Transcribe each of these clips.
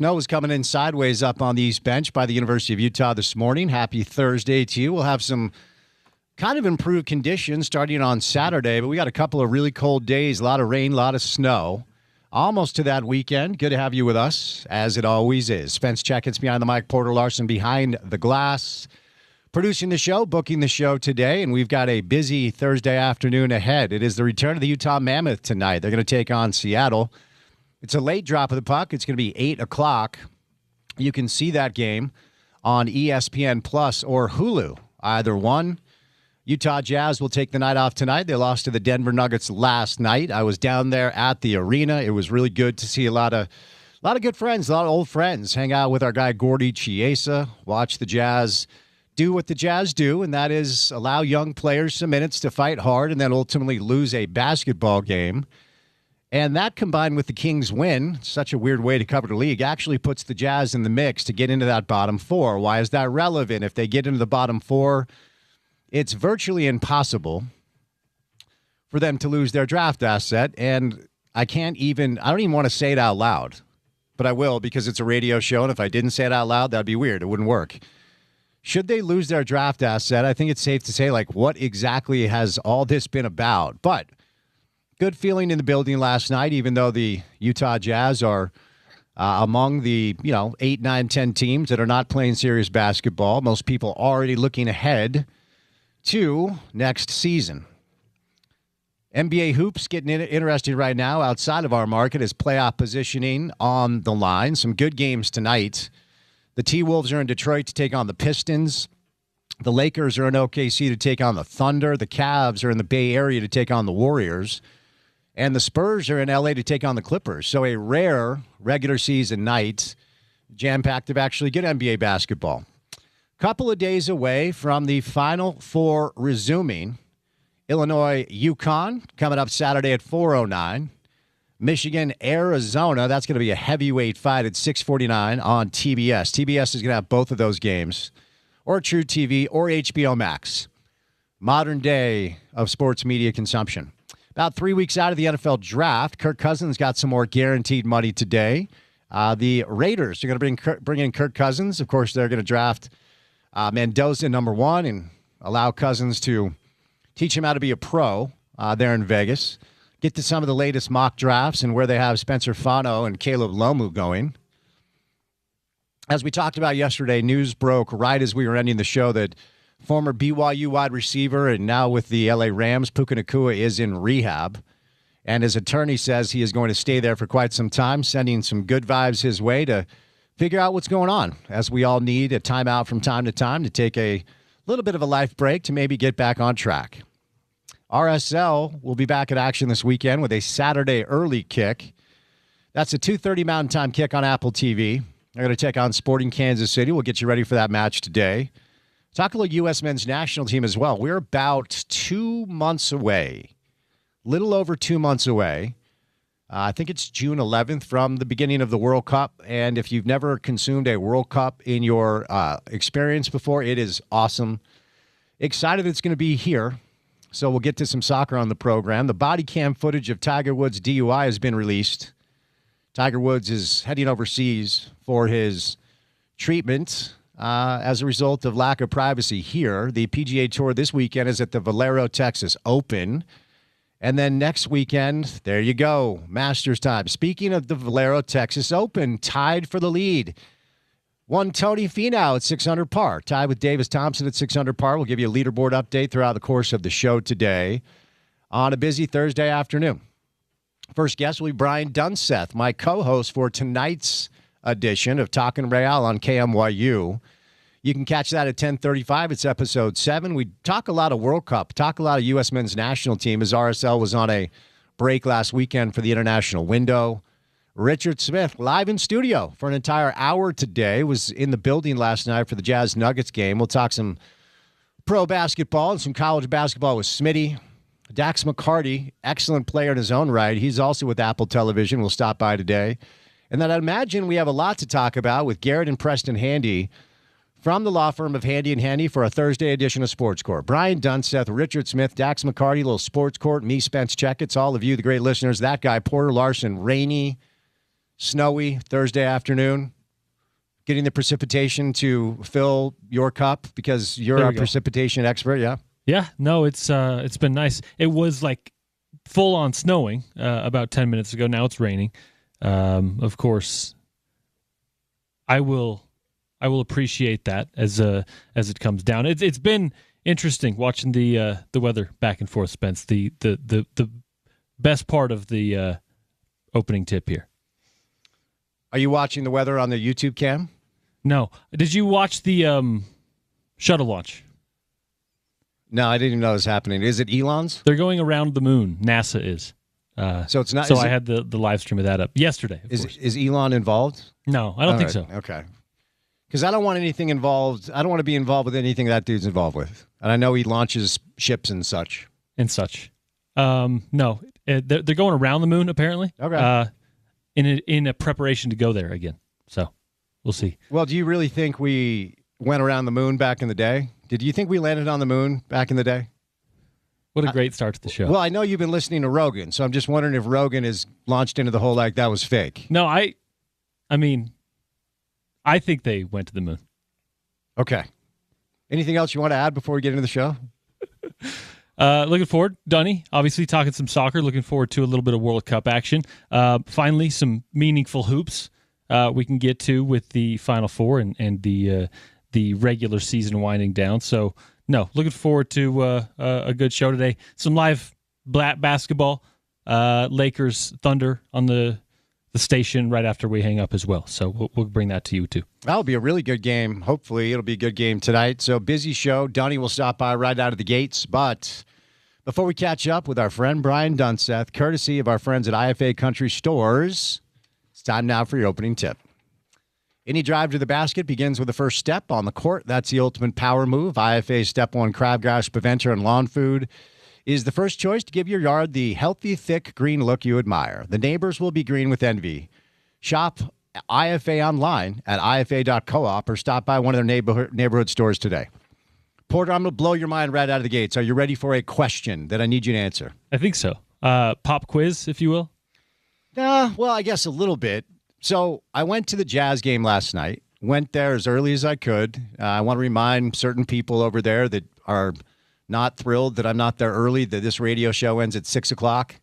Snow is coming in sideways up on the East Bench by the University of Utah this morning. Happy Thursday to you. We'll have some kind of improved conditions starting on Saturday, but we got a couple of really cold days, a lot of rain, a lot of snow. Almost to that weekend. Good to have you with us, as it always is. Spence Checketts behind the mic, Porter Larson behind the glass, producing the show, booking the show today, and we've got a busy Thursday afternoon ahead. It is the return of the Utah Mammoth tonight. They're going to take on Seattle. It's a late drop of the puck. It's going to be 8 o'clock. You can see that game on ESPN Plus or Hulu, either one. Utah Jazz will take the night off tonight. They lost to the Denver Nuggets last night. I was down there at the arena. It was really good to see a lot of good friends, a lot of old friends. Hang out with our guy Gordy Chiesa. Watch the Jazz do what the Jazz do, and that is allow young players some minutes to fight hard and then ultimately lose a basketball game. And that combined with the Kings win, such a weird way to cover the league, actually puts the Jazz in the mix to get into that bottom four. Why is that relevant? If they get into the bottom four, it's virtually impossible for them to lose their draft asset. And I don't even want to say it out loud, but I will because it's a radio show. And if I didn't say it out loud, that'd be weird. It wouldn't work. Should they lose their draft asset, I think it's safe to say, what exactly has all this been about? But good feeling in the building last night, even though the Utah Jazz are among the 8, 9, 10 teams that are not playing serious basketball. Most people already looking ahead to next season. NBA hoops getting interesting right now outside of our market as playoff positioning on the line. Some good games tonight. The T-Wolves are in Detroit to take on the Pistons. The Lakers are in OKC to take on the Thunder. The Cavs are in the Bay Area to take on the Warriors. And the Spurs are in LA to take on the Clippers. So a rare regular season night, jam-packed of actually good NBA basketball. Couple of days away from the Final Four resuming. Illinois, UConn, coming up Saturday at 4:09. Michigan, Arizona, that's going to be a heavyweight fight at 6:49 on TBS. TBS is going to have both of those games, or True TV, or HBO Max. Modern day of sports media consumption. About 3 weeks out of the NFL draft, Kirk Cousins got some more guaranteed money today. The Raiders are going to bring in Kirk Cousins. Of course, they're going to draft Mendoza number 1 and allow Cousins to teach him how to be a pro there in Vegas. Get to some of the latest mock drafts and where they have Spencer Fano and Caleb Lomu going. As we talked about yesterday, news broke right as we were ending the show that former BYU wide receiver and now with the LA Rams, Puka Nacua, is in rehab. And his attorney says he is going to stay there for quite some time, sending some good vibes his way to figure out what's going on, as we all need a timeout from time to time to take a little bit of a life break to maybe get back on track. RSL will be back in action this weekend with a Saturday early kick. That's a 2:30 Mountain Time kick on Apple TV. They're going to take on Sporting Kansas City. We'll get you ready for that match today. Talk a little U.S. men's national team as well. We're about 2 months away, little over 2 months away. I think it's June 11th from the beginning of the World Cup. And if you've never consumed a World Cup in your experience before, it is awesome. Excited it's going to be here. So we'll get to some soccer on the program. The body cam footage of Tiger Woods' DUI has been released. Tiger Woods is heading overseas for his treatment as a result of lack of privacy here. The PGA Tour this weekend is at the Valero, Texas Open. And then next weekend, there you go, Masters time. Speaking of the Valero, Texas Open, tied for the lead. One Tony Finau at 600 par, tied with Davis Thompson at 600 par. We'll give you a leaderboard update throughout the course of the show today on a busy Thursday afternoon. First guest will be Brian Dunseth, my co-host for tonight's edition of Talkin' Real on KMYU. You can catch that at 10:35. It's episode 7. We talk a lot of World Cup, talk a lot of U.S. men's national team as RSL was on a break last weekend for the international window. Richard Smith, live in studio for an entire hour today, was in the building last night for the Jazz Nuggets game. We'll talk some pro basketball and some college basketball with Smitty. Dax McCarty, excellent player in his own right. He's also with Apple Television. We'll stop by today. And then I imagine we have a lot to talk about with Garrett and Preston Handy from the law firm of Handy and Handy for a Thursday edition of Sports Court. Brian Dunseth, Richard Smith, Dax McCarty, little Sports Court, me, Spence Checketts, all of you, the great listeners, that guy, Porter Larson, rainy snowy Thursday afternoon. Getting the precipitation to fill your cup because you're a precipitation expert, yeah? Yeah, no, it's been nice. It was like full on snowing about 10 minutes ago. Now it's raining. Of course, I will appreciate that as it comes down. It's been interesting watching the weather back and forth, Spence. The best part of the opening tip here. Are you watching the weather on the YouTube cam? No. Did you watch the shuttle launch? No, I didn't even know it was happening. Is it Elon's? They're going around the moon. NASA is. So it's not. So I had the live stream of that up yesterday. Is Elon involved? No, I don't think so. Okay. Because I don't want anything involved. I don't want to be involved with anything that dude's involved with. And I know he launches ships and such. No, they're going around the moon apparently. Okay. In a preparation to go there again. So we'll see. Well, do you really think we went around the moon back in the day? Did you think we landed on the moon back in the day? What a great start to the show. Well, I know you've been listening to Rogan, so I'm just wondering if Rogan is launched into the whole like that was fake. No, I mean, I think they went to the moon. Okay. Anything else you want to add before we get into the show? Looking forward, Dunny, obviously talking some soccer, looking forward to a little bit of World Cup action. Finally, some meaningful hoops we can get to with the Final Four and the regular season winding down. So, no, looking forward to a good show today. Some live basketball, Lakers Thunder on the station right after we hang up as well. So we'll bring that to you too. That'll be a really good game. Hopefully it'll be a good game tonight. So busy show. Dunny will stop by right out of the gates. But before we catch up with our friend Brian Dunseth, courtesy of our friends at IFA Country Stores, it's time now for your opening tip. Any drive to the basket begins with the first step on the court. That's the ultimate power move. IFA's Step 1 crabgrass preventer and lawn food is the first choice to give your yard the healthy, thick green look you admire. The neighbors will be green with envy. Shop IFA online at ifa.coop or stop by one of their neighborhood stores today. Porter, I'm going to blow your mind right out of the gates. Are you ready for a question that I need you to answer? I think so. Pop quiz, if you will. Well, I guess a little bit. So I went to the Jazz game last night. Went there as early as I could. I want to remind certain people over there that are not thrilled that I'm not there early, that this radio show ends at 6 o'clock.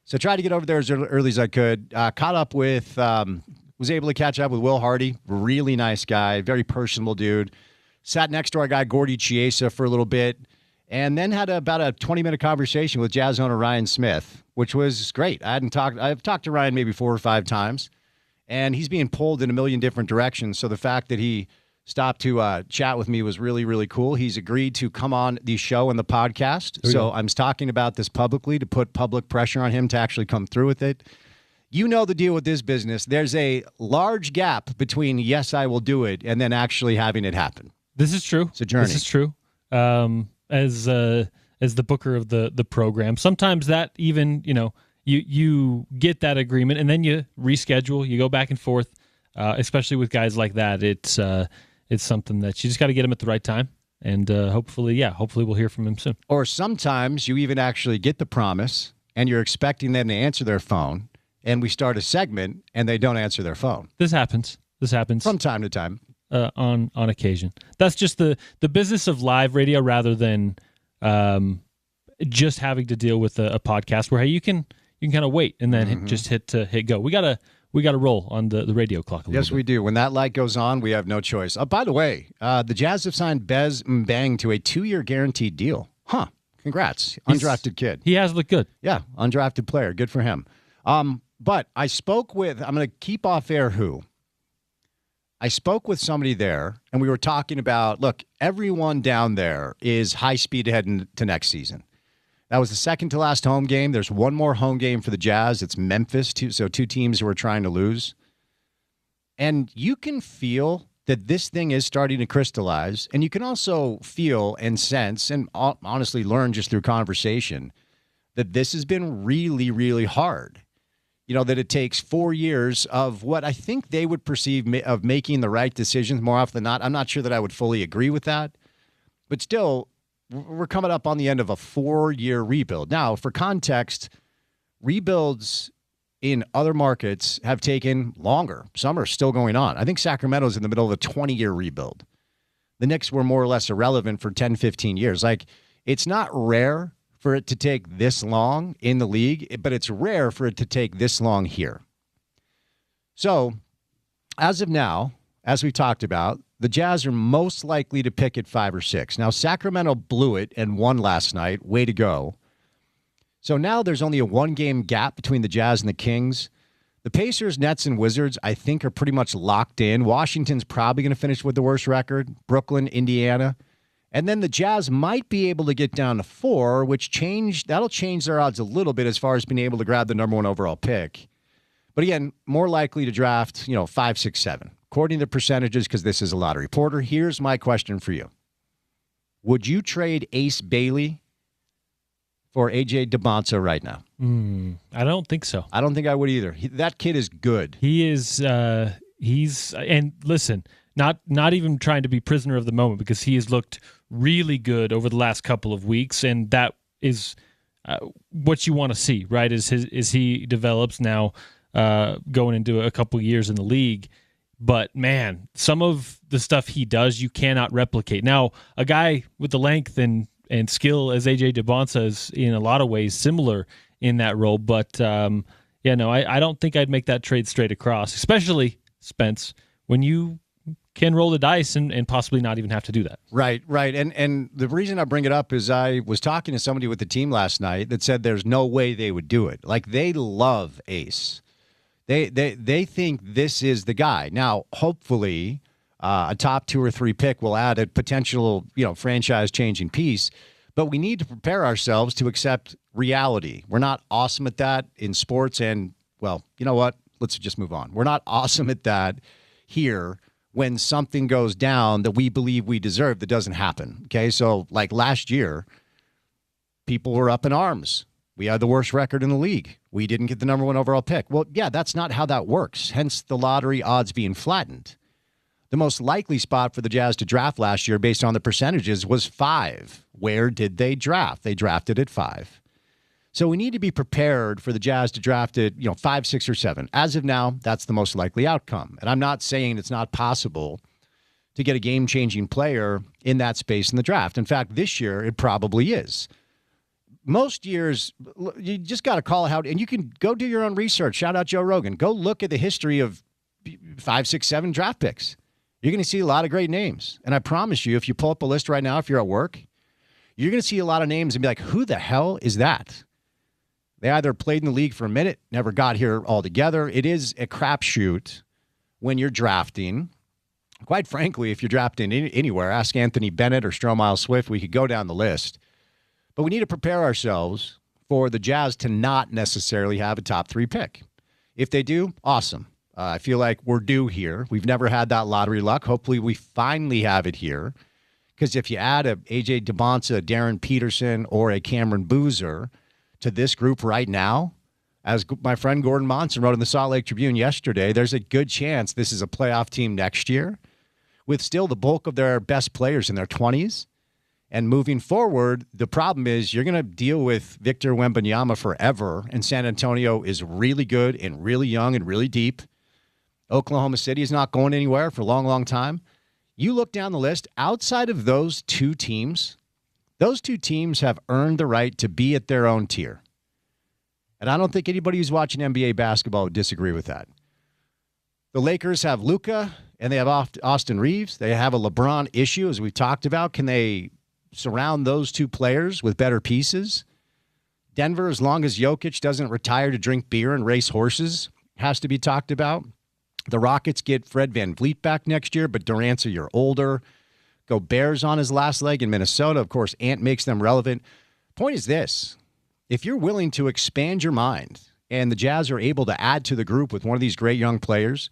So tried to get over there as early as I could. Caught up with, was able to catch up with Will Hardy. Really nice guy, very personable dude. Sat next to our guy, Gordy Chiesa, for a little bit. And then had about a 20-minute conversation with Jazz owner Ryan Smith, which was great. I've talked to Ryan maybe 4 or 5 times. And he's being pulled in a million different directions. So the fact that he stopped to chat with me was really, really cool. He's agreed to come on the show and the podcast. So I'm talking about this publicly to put public pressure on him to actually come through with it. You know the deal with this business. There's a large gap between yes, I will do it, and then actually having it happen. This is true. It's a journey. This is true. As the booker of the program, sometimes that even, you get that agreement and then you reschedule, you go back and forth, especially with guys like that. It's something that you just got to get him at the right time. And hopefully we'll hear from him soon. Or sometimes you even actually get the promise and you're expecting them to answer their phone and we start a segment and they don't answer their phone. This happens from time to time. On occasion. That's just the business of live radio rather than just having to deal with a podcast where, hey, you can kind of wait and then just hit go. We gotta roll on the radio clock a little bit. Yes, we do. When that light goes on, we have no choice. By the way, the Jazz have signed Bez Mbang to a 2-year guaranteed deal. Huh. Congrats. Undrafted kid. He has looked good. Yeah, undrafted player. Good for him. But I spoke with, I'm going to keep off air who. I spoke with somebody there, and we were talking about, look, everyone down there is high speed heading to next season. That was the second to last home game. There's one more home game for the Jazz. It's Memphis, so 2 teams who are trying to lose. And you can feel that this thing is starting to crystallize, and you can also feel and sense and honestly learn just through conversation that this has been really, really hard. That it takes 4 years of what I think they would perceive of making the right decisions more often than not. I'm not sure that I would fully agree with that. But still, we're coming up on the end of a 4-year rebuild. Now, for context, rebuilds in other markets have taken longer. Some are still going on. I think Sacramento's in the middle of a 20-year rebuild. The Knicks were more or less irrelevant for 10, 15 years. Like, it's not rare for it to take this long in the league, but it's rare for it to take this long here. So, as of now, as we talked about, the Jazz are most likely to pick at 5 or 6. Now, Sacramento blew it and won last night. Way to go. So now there's only a 1-game gap between the Jazz and the Kings. The Pacers, Nets, and Wizards, I think, are pretty much locked in. Washington's probably going to finish with the worst record. Brooklyn, Indiana. And then the Jazz might be able to get down to 4, that'll change their odds a little bit as far as being able to grab the number 1 overall pick. But again, more likely to draft, 5, 6, 7. According to the percentages, because this is a lottery. Porter, here's my question for you. Would you trade Ace Bailey for A.J. DeBonsa right now? I don't think so. I don't think I would either. That kid is good. He is. And listen, not even trying to be prisoner of the moment, because he has looked really good over the last couple of weeks, and that is what you want to see, right? As he develops now, going into a couple of years in the league. But man, some of the stuff he does, you cannot replicate. Now, a guy with the length and skill as A.J. DeBonsa is in a lot of ways similar in that role. But I don't think I'd make that trade straight across, especially, Spence, when you can roll the dice and possibly not even have to do that. Right. And the reason I bring it up is I was talking to somebody with the team last night that said there's no way they would do it. Like, they love Ace. They think this is the guy. Now, hopefully, a top 2 or 3 pick will add a potential, franchise-changing piece. But we need to prepare ourselves to accept reality. We're not awesome at that in sports, and, well, you know what? Let's just move on. We're not awesome at that here when something goes down that we believe we deserve that doesn't happen. Okay, so like last year, people were up in arms. We had the worst record in the league. We didn't get the number 1 overall pick. Well, yeah, that's not how that works, hence the lottery odds being flattened. The most likely spot for the Jazz to draft last year, based on the percentages, was 5. Where did they draft? They drafted at 5. So we need to be prepared for the Jazz to draft at 5, 6, or 7. As of now, that's the most likely outcome. And I'm not saying it's not possible to get a game-changing player in that space in the draft. In fact, this year, it probably is. Most years, you just got to call out, and you can go do your own research. Shout out Joe Rogan. Go look at the history of 5, 6, 7 draft picks. You're going to see a lot of great names. And I promise you, if you pull up a list right now, if you're at work, you're going to see a lot of names and be like, who the hell is that? They either played in the league for a minute, never got here altogether. It is a crapshoot when you're drafting. Quite frankly, if you're drafting anywhere, ask Anthony Bennett or Stromile Swift. We could go down the list. But we need to prepare ourselves for the Jazz to not necessarily have a top 3 pick. If they do, awesome. I feel like we're due here. We've never had that lottery luck. Hopefully we finally have it here. Because if you add a A.J. DeBonsa, a Darren Peterson, or a Cameron Boozer to this group right now, as my friend Gordon Monson wrote in the Salt Lake Tribune yesterday, there's a good chance this is a playoff team next year with still the bulk of their best players in their 20s. And moving forward, the problem is you're going to deal with Victor Wembanyama forever, and San Antonio is really good and really young and really deep. Oklahoma City is not going anywhere for a long, long time. You look down the list, outside of those two teams have earned the right to be at their own tier. And I don't think anybody who's watching NBA basketball would disagree with that. The Lakers have Luka, and they have Austin Reeves. They have a LeBron issue, as we've talked about. Can they surround those two players with better pieces? Denver, as long as Jokic doesn't retire to drink beer and race horses, has to be talked about. The Rockets get Fred VanVleet back next year, but Durant's a year older. Go Bears on his last leg in Minnesota. Of course, Ant makes them relevant. Point is this. If you're willing to expand your mind and the Jazz are able to add to the group with one of these great young players,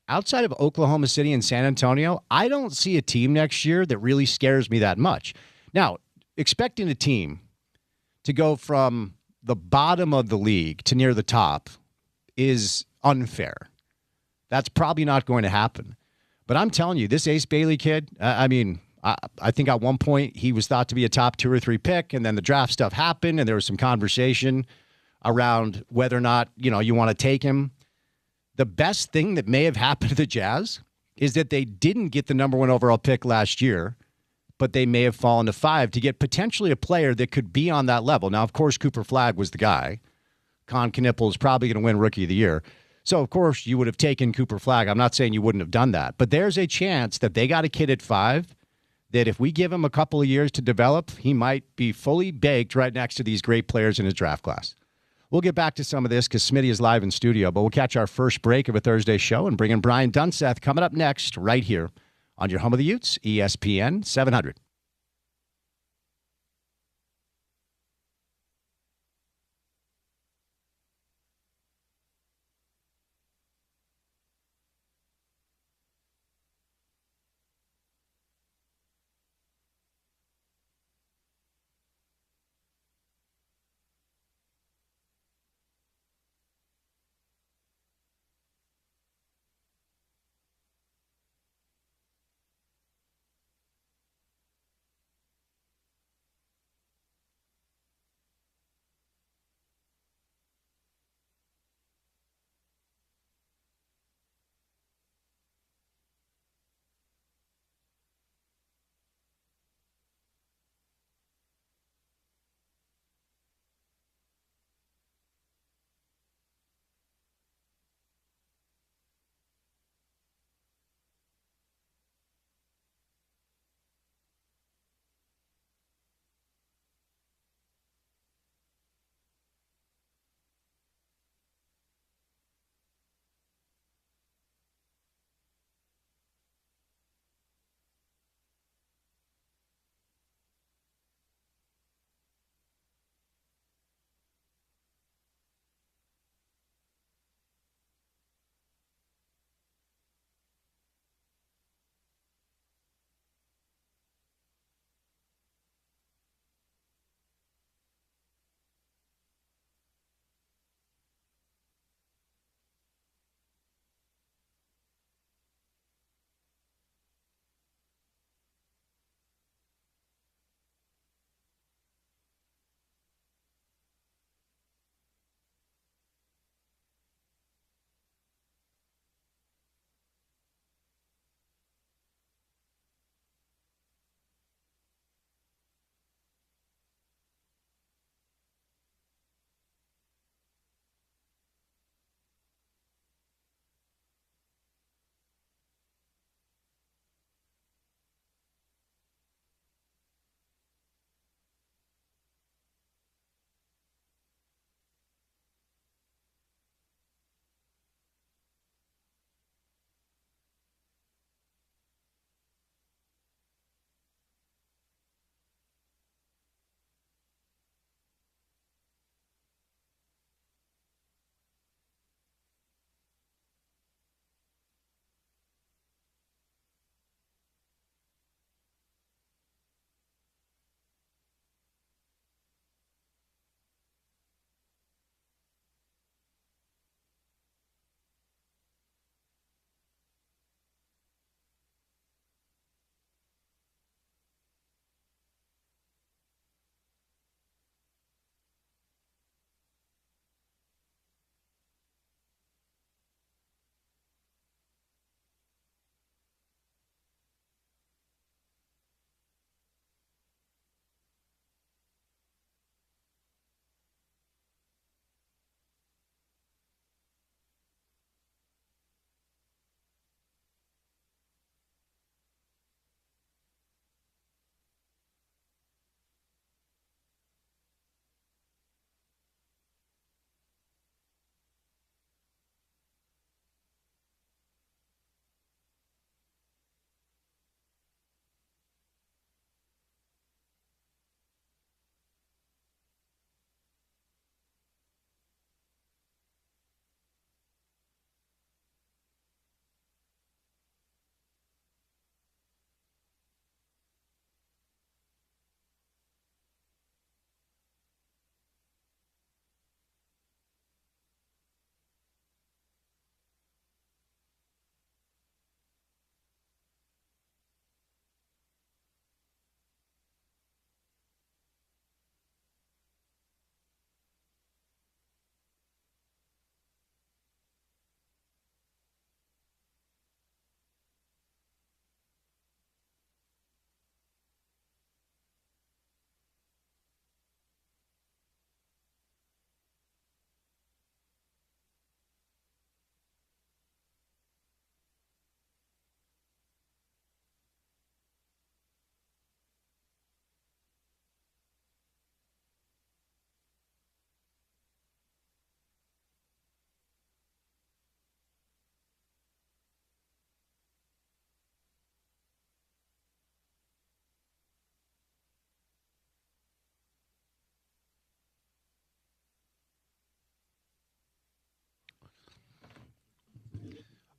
outside of Oklahoma City and San Antonio, I don't see a team next year that really scares me that much. Now, expecting a team to go from the bottom of the league to near the top is unfair. That's probably not going to happen. But I'm telling you, this Ace Bailey kid, I think at one point he was thought to be a top 2 or 3 pick, and then the draft stuff happened, and there was some conversation around whether or not, you want to take him. The best thing that may have happened to the Jazz is that they didn't get the number 1 overall pick last year, but they may have fallen to 5 to get potentially a player that could be on that level. Now, of course, Cooper Flagg was the guy. Con Knippel is probably going to win Rookie of the Year. So, of course, you would have taken Cooper Flagg. I'm not saying you wouldn't have done that. But there's a chance that they got a kid at 5 that if we give him a couple of years to develop, he might be fully baked right next to these great players in his draft class. We'll get back to some of this because Smitty is live in studio, but we'll catch our first break of a Thursday show and bring in Brian Dunseth coming up next right here on your home of the Utes, ESPN 700.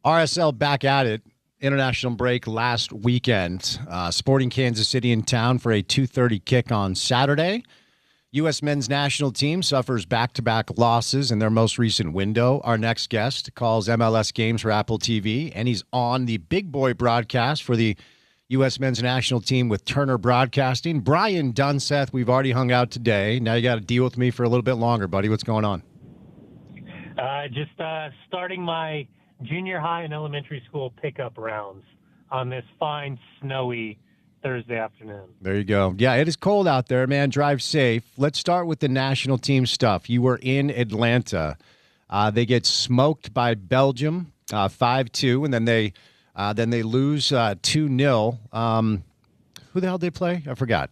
RSL back at it. International break last weekend. Sporting Kansas City in town for a 2:30 kick on Saturday. U.S. men's national team suffers back-to-back losses in their most recent window. Our next guest calls MLS games for Apple TV, and he's on the big boy broadcast for the U.S. men's national team with Turner Broadcasting. Brian Dunseth, we've already hung out today. Now you got to deal with me for a little bit longer, buddy. What's going on? Just starting my junior high and elementary school pickup rounds on this fine, snowy Thursday afternoon. There you go. Yeah, it is cold out there, man. Drive safe. Let's start with the national team stuff. You were in Atlanta. They get smoked by Belgium, 5-2, and then they lose 2-0. Who the hell did they play? I forgot.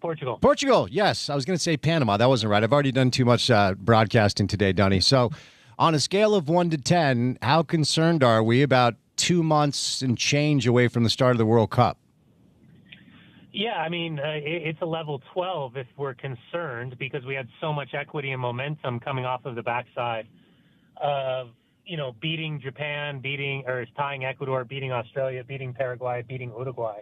Portugal. Portugal, yes. I was going to say Panama. That wasn't right. I've already done too much broadcasting today, Dunny. So on a scale of 1 to 10, how concerned are we about 2 months and change away from the start of the World Cup? Yeah, I mean, it's a level 12 if we're concerned because we had so much equity and momentum coming off of the backside of, beating Japan, tying Ecuador, beating Australia, beating Paraguay, beating Uruguay,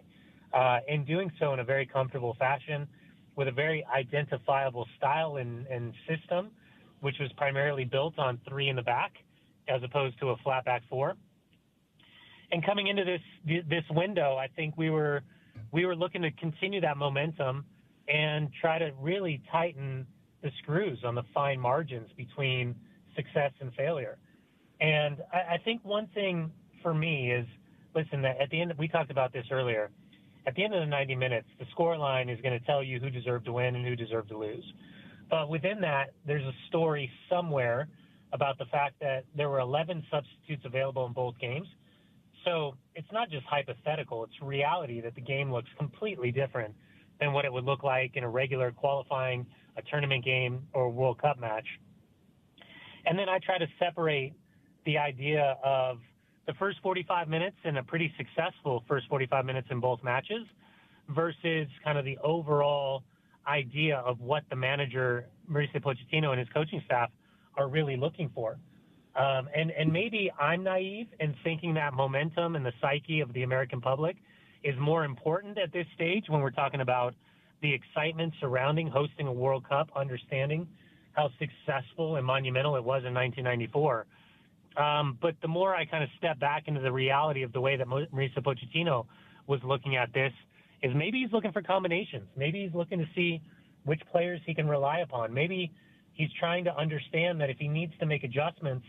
and doing so in a very comfortable fashion with a very identifiable style and system, which was primarily built on 3 in the back as opposed to a flat back 4. And coming into this window, I think we were looking to continue that momentum and try to really tighten the screws on the fine margins between success and failure. And I think one thing for me is, listen, at the end, we talked about this earlier, at the end of the 90 minutes, the scoreline is going to tell you who deserved to win and who deserved to lose. But within that, there's a story somewhere about the fact that there were 11 substitutes available in both games. So it's not just hypothetical, it's reality that the game looks completely different than what it would look like in a regular qualifying, a tournament game, or a World Cup match. And then I try to separate the idea of the first 45 minutes and a pretty successful first 45 minutes in both matches versus kind of the overall idea of what the manager, Mauricio Pochettino, and his coaching staff are really looking for. And maybe I'm naive in thinking that momentum and the psyche of the American public is more important at this stage when we're talking about the excitement surrounding hosting a World Cup, understanding how successful and monumental it was in 1994. But the more I kind of step back into the reality of the way that Mauricio Pochettino was looking at this is maybe he's looking for combinations. Maybe he's looking to see which players he can rely upon. Maybe he's trying to understand that if he needs to make adjustments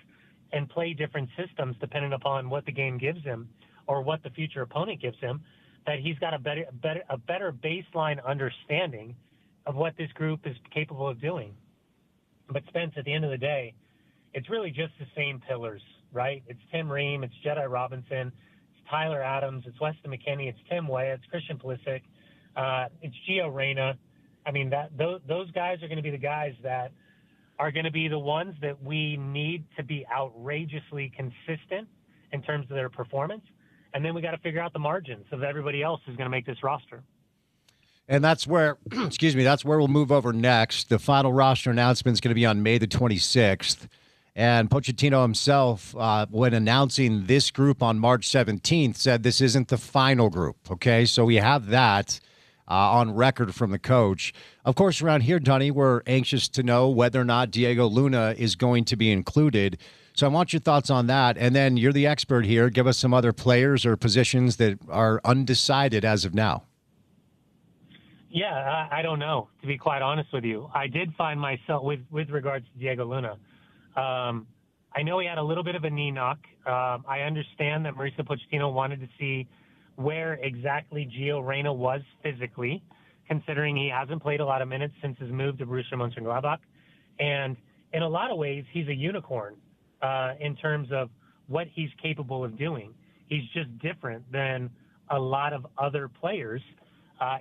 and play different systems depending upon what the game gives him or what the future opponent gives him, that he's got a better baseline understanding of what this group is capable of doing. But Spence, at the end of the day, it's really just the same pillars, right? It's Tim Ream, it's Jedi Robinson, it's Tyler Adams, it's Weston McKennie, it's Tim Weah, it's Christian Pulisic, it's Gio Reyna. I mean, those guys are going to be the guys that are going to be the ones that we need to be outrageously consistent in terms of their performance. And then we got to figure out the margins of everybody else who's going to make this roster. And that's where, that's where we'll move over next. The final roster announcement is going to be on May the 26th. And Pochettino himself, when announcing this group on March 17th, said this isn't the final group, okay? So we have that on record from the coach. Of course, around here, Dunny, we're anxious to know whether or not Diego Luna is going to be included. So I want your thoughts on that. And then you're the expert here. Give us some other players or positions that are undecided as of now. Yeah, I don't know, to be quite honest with you. I did find myself, with regards to Diego Luna, I know he had a little bit of a knee knock. I understand that Mauricio Pochettino wanted to see where exactly Gio Reyna was physically, considering he hasn't played a lot of minutes since his move to Borussia Mönchengladbach. And in a lot of ways, he's a unicorn in terms of what he's capable of doing. He's just different than a lot of other players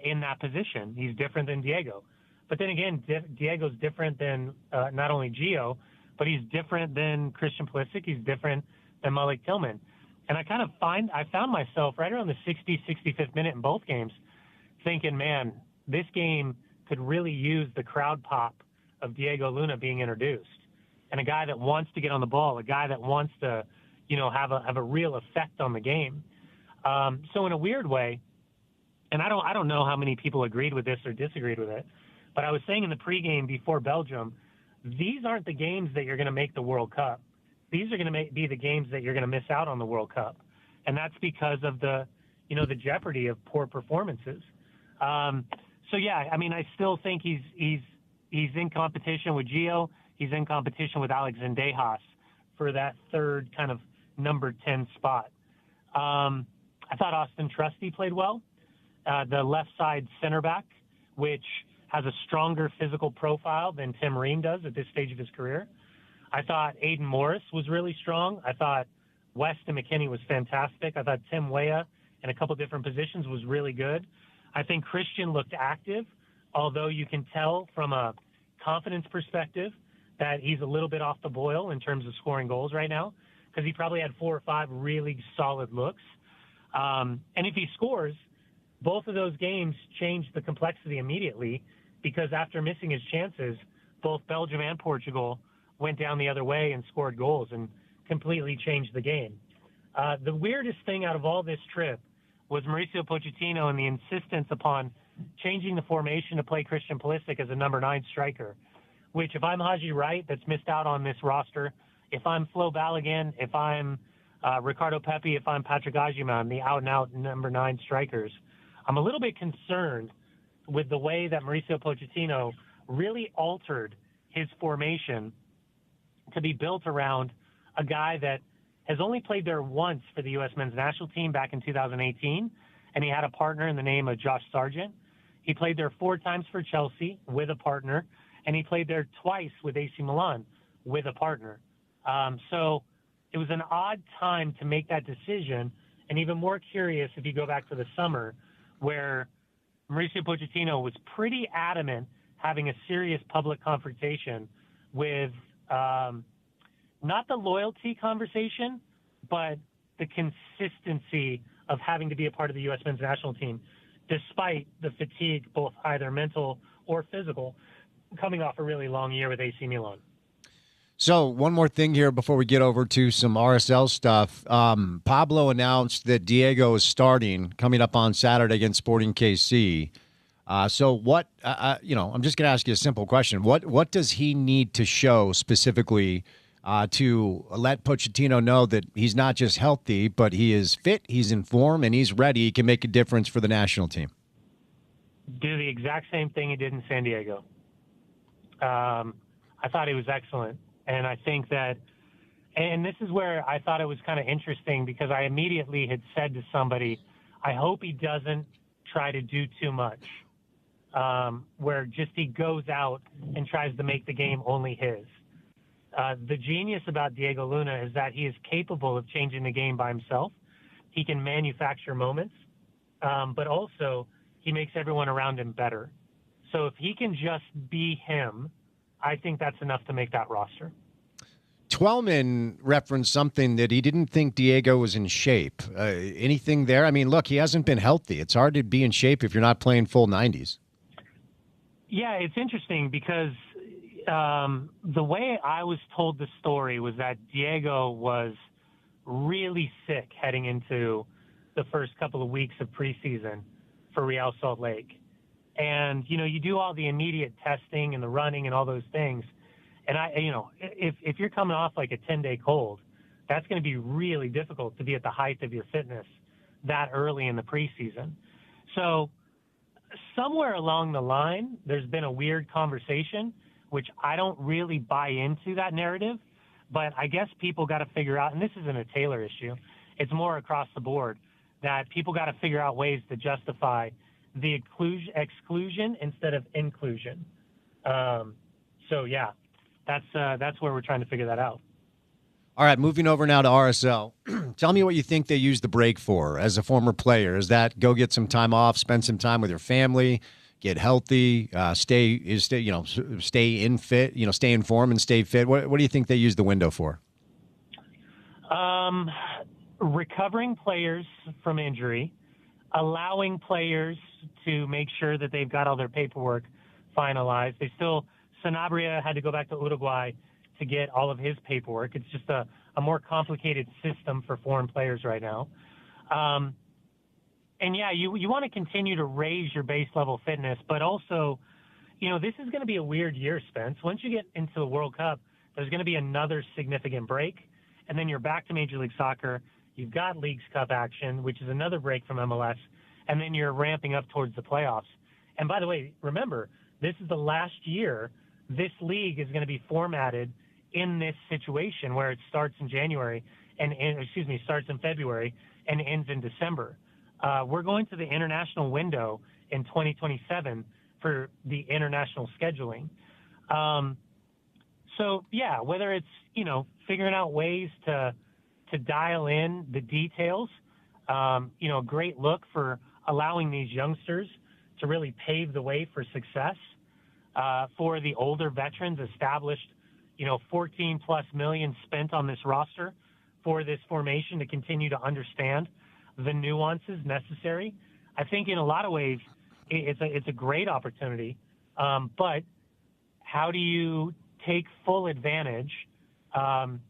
in that position. He's different than Diego. But then again, Diego's different than not only Gio, but he's different than Christian Pulisic. He's different than Malik Tillman. And I found myself right around the 60, 65th minute in both games thinking, man, this game could really use the crowd pop of Diego Luna being introduced. And a guy that wants to get on the ball, a guy that wants to, have a real effect on the game. So in a weird way, and I don't know how many people agreed with this or disagreed with it, but I was saying in the pregame before Belgium, these aren't the games that you're going to make the World Cup. These are going to be the games that you're going to miss out on the World Cup, and that's because of the jeopardy of poor performances. So yeah, I mean, I still think he's in competition with Gio. He's in competition with Alex Zendejas for that third kind of number 10 spot. I thought Austin Trusty played well. The left side center back, which has a stronger physical profile than Tim Ream does at this stage of his career. I thought Aiden Morris was really strong. I thought Weston McKinney was fantastic. I thought Tim Weah in a couple different positions was really good. I think Christian looked active, although you can tell from a confidence perspective that he's a little bit off the boil in terms of scoring goals right now, because he probably had 4 or 5 really solid looks. And if he scores, both of those games change the complexity immediately, because after missing his chances, both Belgium and Portugal went down the other way and scored goals and completely changed the game. The weirdest thing out of all this trip was Mauricio Pochettino and the insistence upon changing the formation to play Christian Pulisic as a number 9 striker, which if I'm Haji Wright, that's missed out on this roster, if I'm Flo Balogun, if I'm Ricardo Pepi, if I'm Patrick Agyemang, the out-and-out number 9 strikers, I'm a little bit concerned with the way that Mauricio Pochettino really altered his formation to be built around a guy that has only played there once for the U.S. men's national team back in 2018, and he had a partner in the name of Josh Sargent. He played there 4 times for Chelsea with a partner, and he played there twice with AC Milan with a partner. So it was an odd time to make that decision, and even more curious if you go back to the summer, where Mauricio Pochettino was pretty adamant having a serious public confrontation with not the loyalty conversation, but the consistency of having to be a part of the U.S. men's national team, despite the fatigue, both either mental or physical, coming off a really long year with AC Milan. So one more thing here before we get over to some RSL stuff. Pablo announced that Diego is starting coming up on Saturday against Sporting KC. So what, I'm just going to ask you a simple question. What does he need to show specifically to let Pochettino know that he's not just healthy, but he is fit, he's in form, and he's ready, he can make a difference for the national team? Do the exact same thing he did in San Diego. I thought he was excellent. And I think that, and this is where I thought it was kind of interesting, because I immediately had said to somebody, I hope he doesn't try to do too much, where just he goes out and tries to make the game only his. The genius about Diego Luna is that he is capable of changing the game by himself. He can manufacture moments, but also he makes everyone around him better. So if he can just be him, I think that's enough to make that roster. Twellman referenced something that he didn't think Diego was in shape. Anything there? I mean, look, he hasn't been healthy. It's hard to be in shape if you're not playing full 90s. Yeah, it's interesting because the way I was told the story was that Diego was really sick heading into the first couple of weeks of preseason for Real Salt Lake. And, you do all the immediate testing and the running and all those things. And if you're coming off like a 10-day cold, that's going to be really difficult to be at the height of your fitness that early in the preseason. So somewhere along the line, there's been a weird conversation, which I don't really buy into that narrative, but I guess people got to figure out, and this isn't a Taylor issue, it's more across the board, that people got to figure out ways to justify the exclusion instead of inclusion. So yeah, that's where we're trying to figure that out. All right, moving over now to RSL. Tell me what you think they use the break for as a former player. Is that go get some time off, spend some time with your family, get healthy, stay in fit, stay in form and stay fit? What do you think they use the window for? Recovering players from injury, allowing players to make sure that they've got all their paperwork finalized. Sanabria had to go back to Uruguay to get all of his paperwork. It's just a a more complicated system for foreign players right now. And yeah, you want to continue to raise your base level fitness, but also, this is going to be a weird year, Spence. Once you get into the World Cup, there's going to be another significant break, and then you're back to Major League Soccer. You've got Leagues Cup action, which is another break from MLS, and then you're ramping up towards the playoffs. And by the way, remember, this is the last year this league is going to be formatted in this situation where it starts in January starts in February and ends in December. We're going to the international window in 2027 for the international scheduling. So yeah, whether it's, figuring out ways to dial in the details, a great look for allowing these youngsters to really pave the way for success, for the older veterans established, 14 plus million spent on this roster for this formation to continue to understand the nuances necessary. I think in a lot of ways it's a great opportunity, but how do you take full advantage and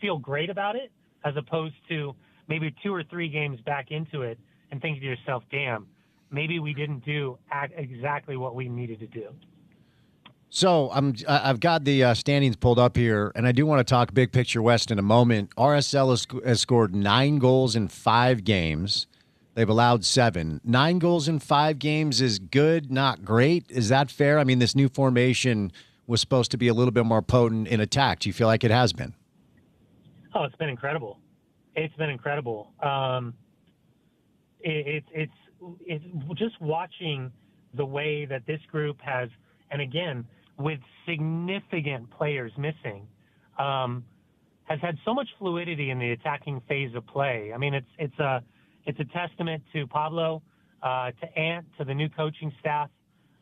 feel great about it, as opposed to maybe 2 or 3 games back into it and thinking to yourself, damn, maybe we didn't do exactly what we needed to do. So I've got the standings pulled up here, and I do want to talk big picture West in a moment. RSL has scored 9 goals in 5 games. They've allowed 7. 9 goals in 5 games is good, not great. Is that fair? I mean, this new formation was supposed to be a little bit more potent in attack. Do you feel like it has been? Oh, it's been incredible. It's been incredible. It's just watching the way that this group has, and again, with significant players missing, has had so much fluidity in the attacking phase of play. I mean, it's a testament to Pablo, to Ant, to the new coaching staff.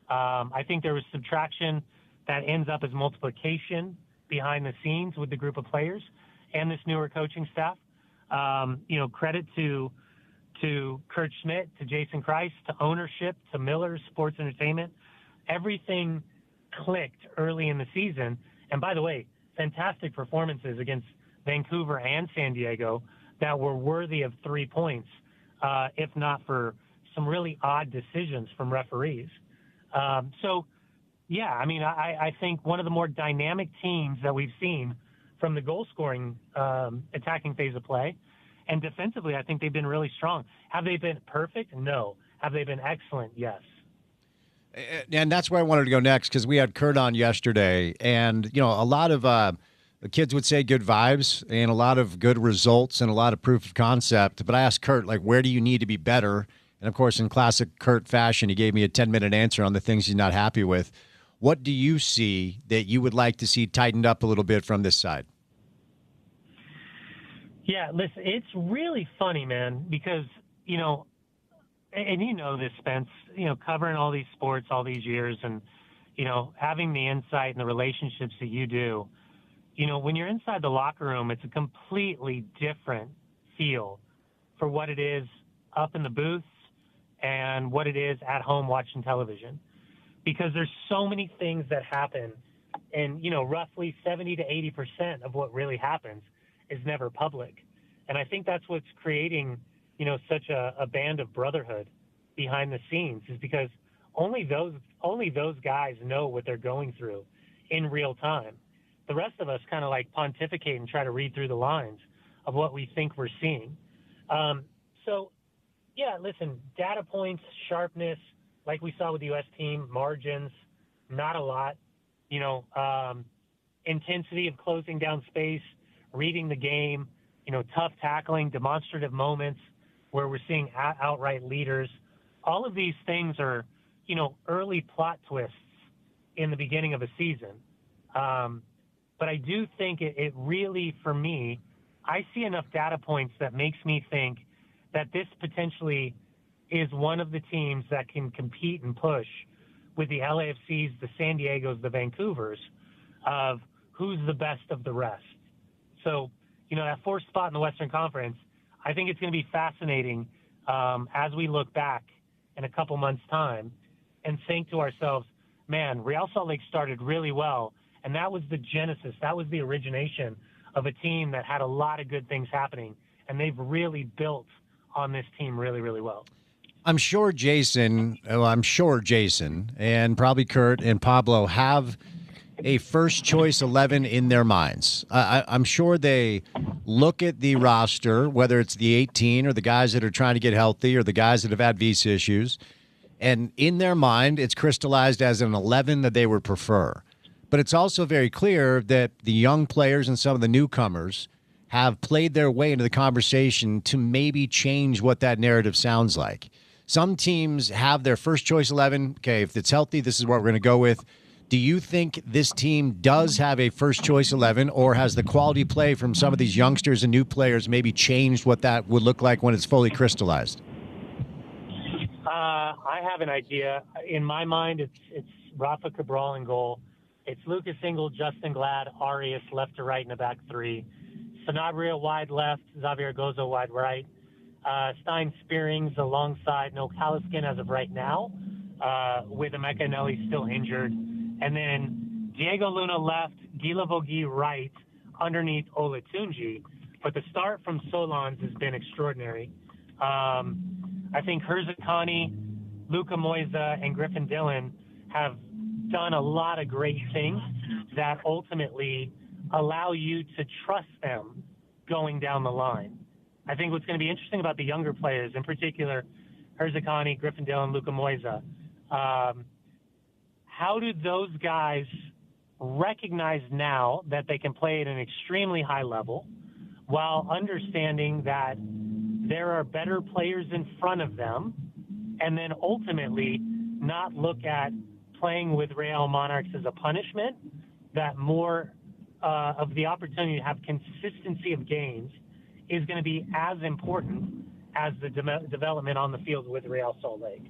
I think there was subtraction that ends up as multiplication behind the scenes with the group of players and this newer coaching staff. Credit to Kurt Schmidt, to Jason Christ, to ownership, to Miller Sports Entertainment. Everything clicked early in the season. And by the way, fantastic performances against Vancouver and San Diego that were worthy of 3 points, if not for some really odd decisions from referees. Yeah, I mean, I think one of the more dynamic teams that we've seen from the goal-scoring attacking phase of play. And defensively, I think they've been really strong. Have they been perfect? No. Have they been excellent? Yes. And that's where I wanted to go next, because we had Kurt on yesterday, and a lot of the kids would say good vibes and a lot of good results and a lot of proof of concept. But I asked Kurt, where do you need to be better? And of course, in classic Kurt fashion, he gave me a 10-minute answer on the things he's not happy with. What do you see that you would like to see tightened up a little bit from this side? Yeah, listen, it's really funny, man, because, and this, Spence, covering all these sports all these years and, having the insight and the relationships that you do, when you're inside the locker room, it's a completely different feel for what it is up in the booths and what it is at home watching television, because there's so many things that happen, and, roughly 70 to 80% of what really happens is never public. And I think that's what's creating, such a band of brotherhood behind the scenes, is because only those guys know what they're going through in real time. The rest of us kind of pontificate and try to read through the lines of what we think we're seeing. So yeah, listen, data points, sharpness, like we saw with the U.S. team, margins, not a lot, intensity of closing down space, reading the game, tough tackling, demonstrative moments where we're seeing outright leaders. All of these things are, early plot twists in the beginning of a season. But I do think it really, for me, I see enough data points that makes me think that this potentially is one of the teams that can compete and push with the LAFCs, the San Diegos, the Vancouvers, of who's the best of the rest. So, that 4th spot in the Western Conference, I think it's going to be fascinating as we look back in a couple months' time and think to ourselves, man, Real Salt Lake started really well, and that was the genesis, that was the origination of a team that had a lot of good things happening, and they've really built on this team really, really well. I'm sure Jason, and probably Kurt and Pablo have a first choice 11 in their minds. I'm sure they look at the roster, whether it's the 18 or the guys that are trying to get healthy or the guys that have had visa issues, and in their mind, it's crystallized as an 11 that they would prefer. But it's also very clear that the young players and some of the newcomers have played their way into the conversation to maybe change what that narrative sounds like. Some teams have their first choice 11. Okay, if it's healthy, this is what we're going to go with. Do you think this team does have a first choice 11, or has the quality play from some of these youngsters and new players maybe changed what that would look like when it's fully crystallized? I have an idea. In my mind, it's Rafa Cabral in goal. It's Lucas Engel, Justin Glad, Arias left to right in the back three. Sanabria wide left, Xavier Gozo wide right. Stein Spearings alongside No Caliskin as of right now, with Emeka Nelly still injured. And then Diego Luna left, Gila Vogi right, underneath Olatunji. But the start from Solons has been extraordinary. I think Herzakani, Luka Moisa, and Griffin Dillon have done a lot of great things that ultimately allow you to trust them going down the line. I think what's going to be interesting about the younger players, in particular Herzakani, Griffin Dillon, Luka Moisa, how do those guys recognize now that they can play at an extremely high level while understanding that there are better players in front of them, and then ultimately not look at playing with Real Monarchs as a punishment, that more of the opportunity to have consistency of games is going to be as important as the development on the field with Real Salt Lake.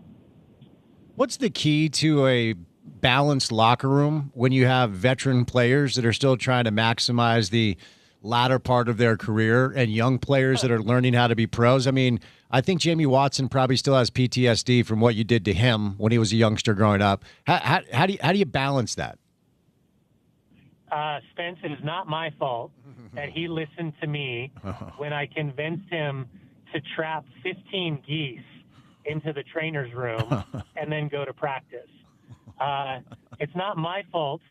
What's the key to a balanced locker room when you have veteran players that are still trying to maximize the latter part of their career and young players that are learning how to be pros? I mean, I think Jamie Watson probably still has PTSD from what you did to him when he was a youngster growing up. How do you balance that? Spence, it is not my fault that he listened to me when I convinced him to trap 15 geese into the trainer's room and then go to practice. It's not my fault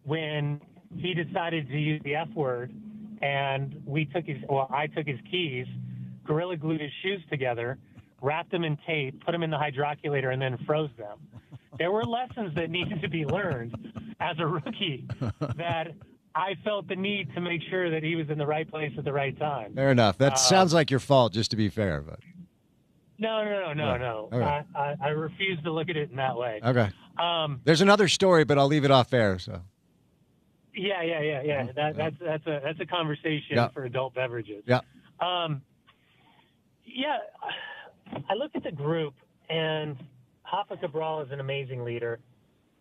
when he decided to use the F word and I took his keys, gorilla glued his shoes together, wrapped them in tape, put them in the hydroculator, and then froze them. There were lessons that needed to be learned as a rookie that I felt the need to make sure that he was in the right place at the right time. Fair enough. That sounds like your fault, just to be fair. But No. Okay. I refuse to look at it in that way. Okay. There's another story, but I'll leave it off air. So. Yeah. That's a conversation for adult beverages. Yeah. I look at the group, and Rafa Cabral is an amazing leader.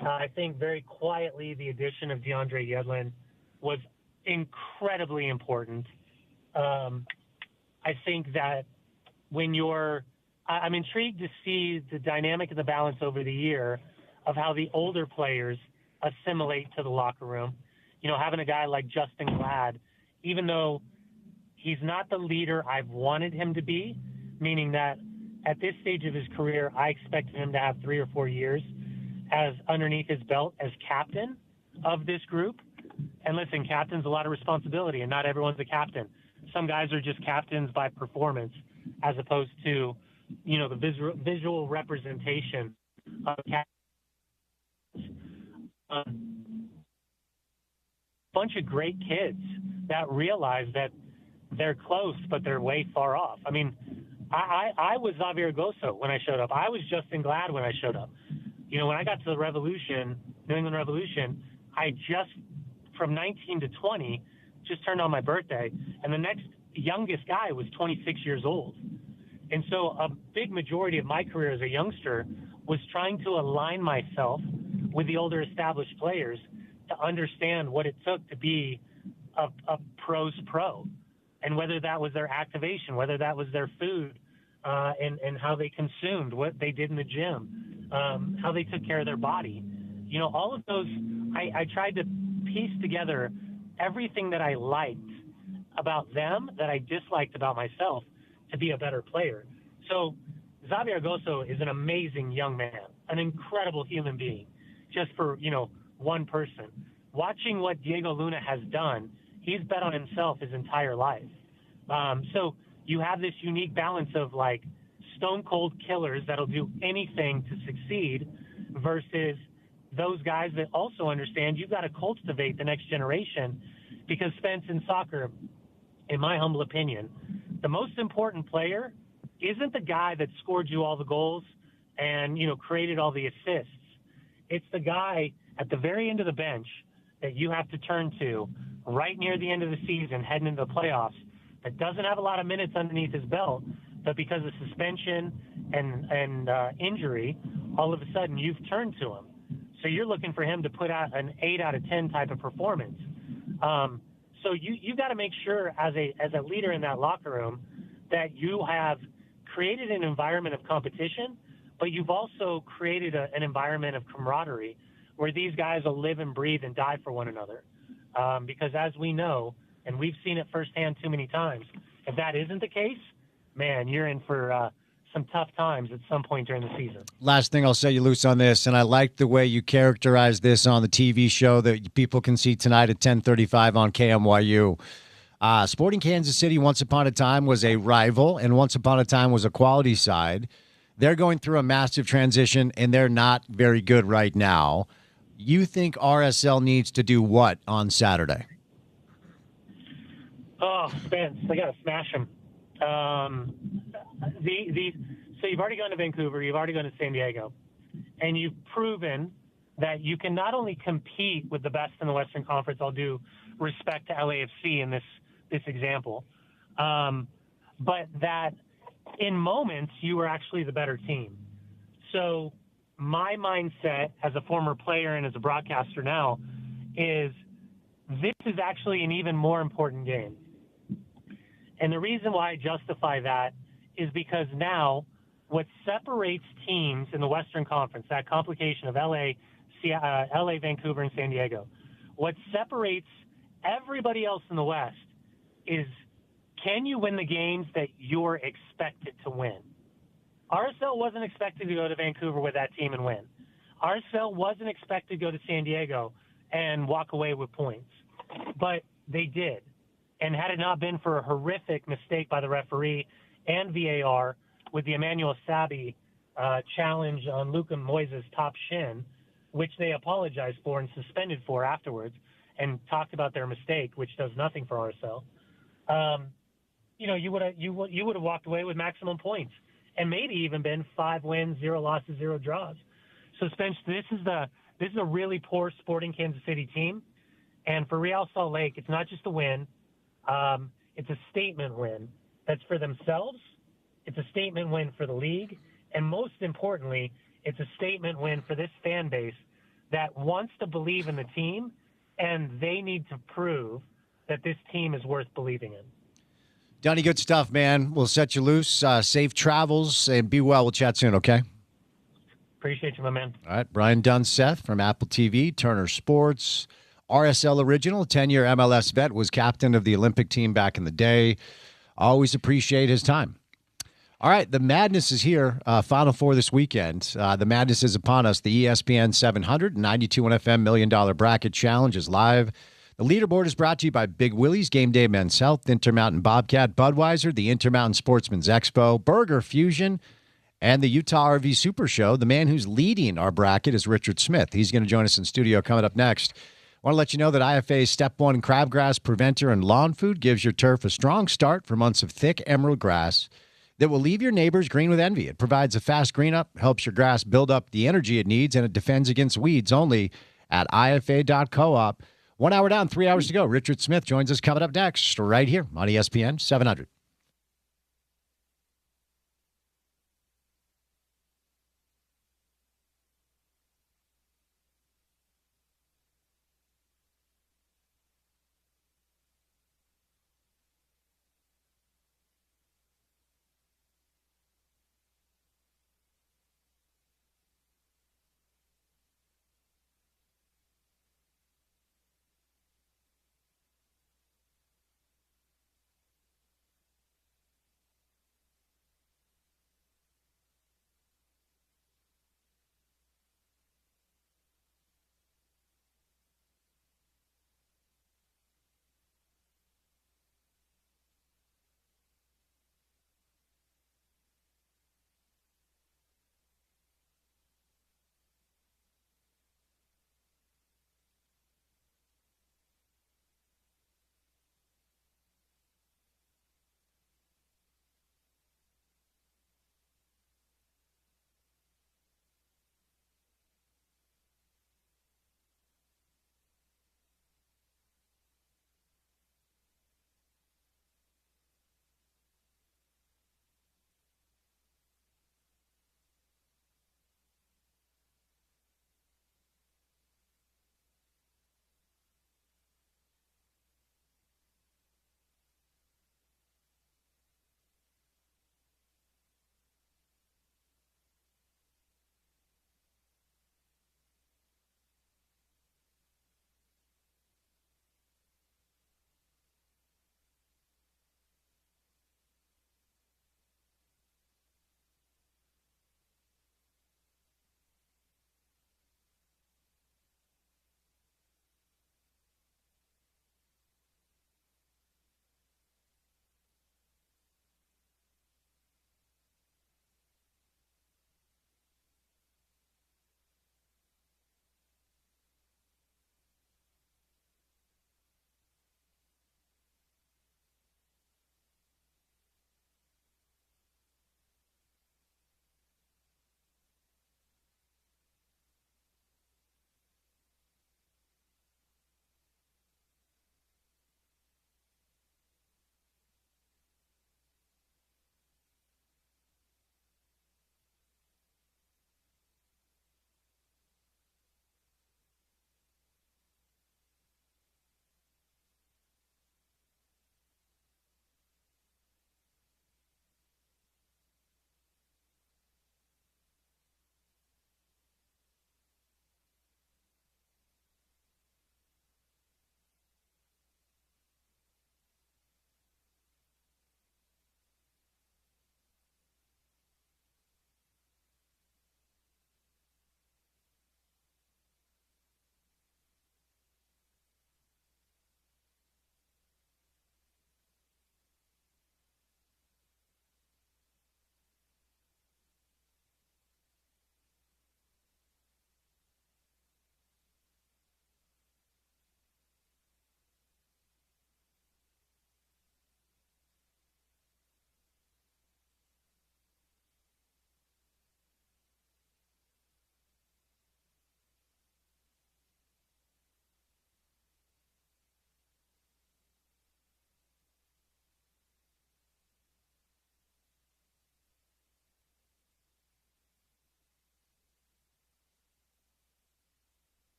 I think very quietly the addition of DeAndre Yedlin was incredibly important. I think that I'm intrigued to see the dynamic of the balance over the year of how the older players assimilate to the locker room. You know, having a guy like Justin Glad, even though he's not the leader I've wanted him to be, meaning that at this stage of his career, I expected him to have 3 or 4 years as underneath his belt as captain of this group. And listen, captain's a lot of responsibility, and not everyone's a captain. Some guys are just captains by performance, as opposed to, the visual representation of captains. Bunch of great kids that realize that they're close, but they're way far off. I mean, I was Xavier Gozo when I showed up. I was Justin Glad when I showed up. When I got to the Revolution, New England Revolution, I just, from 19 to 20, just turned on my birthday. And the next youngest guy was 26 years old. And so a big majority of my career as a youngster was trying to align myself with the older established players to understand what it took to be a pro's pro. And whether that was their activation, whether that was their food, and how they consumed, what they did in the gym, how they took care of their body. All of those, I tried to piece together everything that I liked about them that I disliked about myself to be a better player. So Xavier Argoso is an amazing young man, an incredible human being, just for, one person. Watching what Diego Luna has done, he's bet on himself his entire life. So you have this unique balance of like stone cold killers that'll do anything to succeed versus those guys that also understand you've got to cultivate the next generation, because Spence, in soccer, in my humble opinion, the most important player isn't the guy that scored you all the goals and, created all the assists. It's the guy at the very end of the bench that you have to turn to right near the end of the season, heading into the playoffs, that doesn't have a lot of minutes underneath his belt, but because of suspension and injury, all of a sudden you've turned to him. So you're looking for him to put out an 8 out of 10 type of performance. So you got to make sure as a leader in that locker room that you have created an environment of competition, but you've also created an environment of camaraderie where these guys will live and breathe and die for one another. Because as we know, and we've seen it firsthand too many times, if that isn't the case, man, you're in for some tough times at some point during the season. Last thing I'll set you loose on this, and I like the way you characterize this on the TV show that people can see tonight at 10:35 on KMYU. Sporting Kansas City once upon a time was a rival, and once upon a time was a quality side. They're going through a massive transition, and they're not very good right now. You think RSL needs to do what on Saturday? Oh, Spence, they got to smash them. So you've already gone to Vancouver, you've already gone to San Diego, and you've proven that you can not only compete with the best in the Western Conference, all due respect to LAFC in this example, but that in moments you were actually the better team. So my mindset as a former player and as a broadcaster now is this is actually an even more important game. And the reason why I justify that is because now what separates teams in the Western Conference, that complication of LA, Vancouver, and San Diego, what separates everybody else in the West is, can you win the games that you're expected to win? RSL wasn't expected to go to Vancouver with that team and win. RSL wasn't expected to go to San Diego and walk away with points, but they did. And had it not been for a horrific mistake by the referee and VAR with the Emmanuel Sabi challenge on Luka Moises' top shin, which they apologized for and suspended for afterwards and talked about their mistake, which does nothing for RSL, you would have walked away with maximum points and maybe even been 5 wins, 0 losses, 0 draws. So Spence, this is a really poor Sporting Kansas City team, and for Real Salt Lake, it's not just a win. It's a statement win that's for themselves. It's a statement win for the league. And most importantly, it's a statement win for this fan base that wants to believe in the team, and they need to prove that this team is worth believing in. Donnie, good stuff, man. We'll set you loose. Safe travels, and be well. We'll chat soon, okay? Appreciate you, my man. All right. Brian Dunseth from Apple TV, Turner Sports, RSL original, 10-year MLS vet, was captain of the Olympic team back in the day. Always appreciate his time. All right, the madness is here. Final Four this weekend. The madness is upon us. The ESPN 700 92 FM $1 Million Bracket Challenge is live. The leaderboard is brought to you by Big Willie's, Game Day Men's Health, Intermountain Bobcat, Budweiser, the Intermountain Sportsman's Expo, Burger Fusion, and the Utah RV Super Show. The man who's leading our bracket is Richard Smith. He's going to join us in studio coming up next. I want to let you know that IFA's Step 1 Crabgrass Preventer and Lawn Food gives your turf a strong start for months of thick emerald grass that will leave your neighbors green with envy. It provides a fast green up, helps your grass build up the energy it needs, and it defends against weeds only at IFA.coop. 1 hour down, 3 hours to go. Richard Smith joins us coming up next right here on ESPN 700.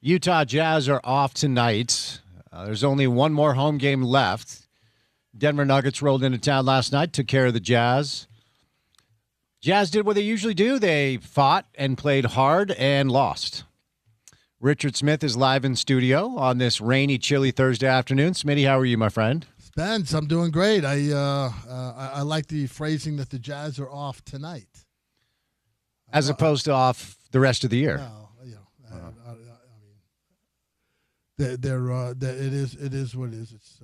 Utah Jazz are off tonight. There's only one more home game left. Denver Nuggets rolled into town last night, took care of the Jazz. Jazz did what they usually do. They fought and played hard and lost. Richard Smith is live in studio on this rainy, chilly Thursday afternoon. Smitty, how are you, my friend? Spence, I'm doing great. I like the phrasing that the Jazz are off tonight, as opposed to off the rest of the year. No, I mean, it is what it is. It's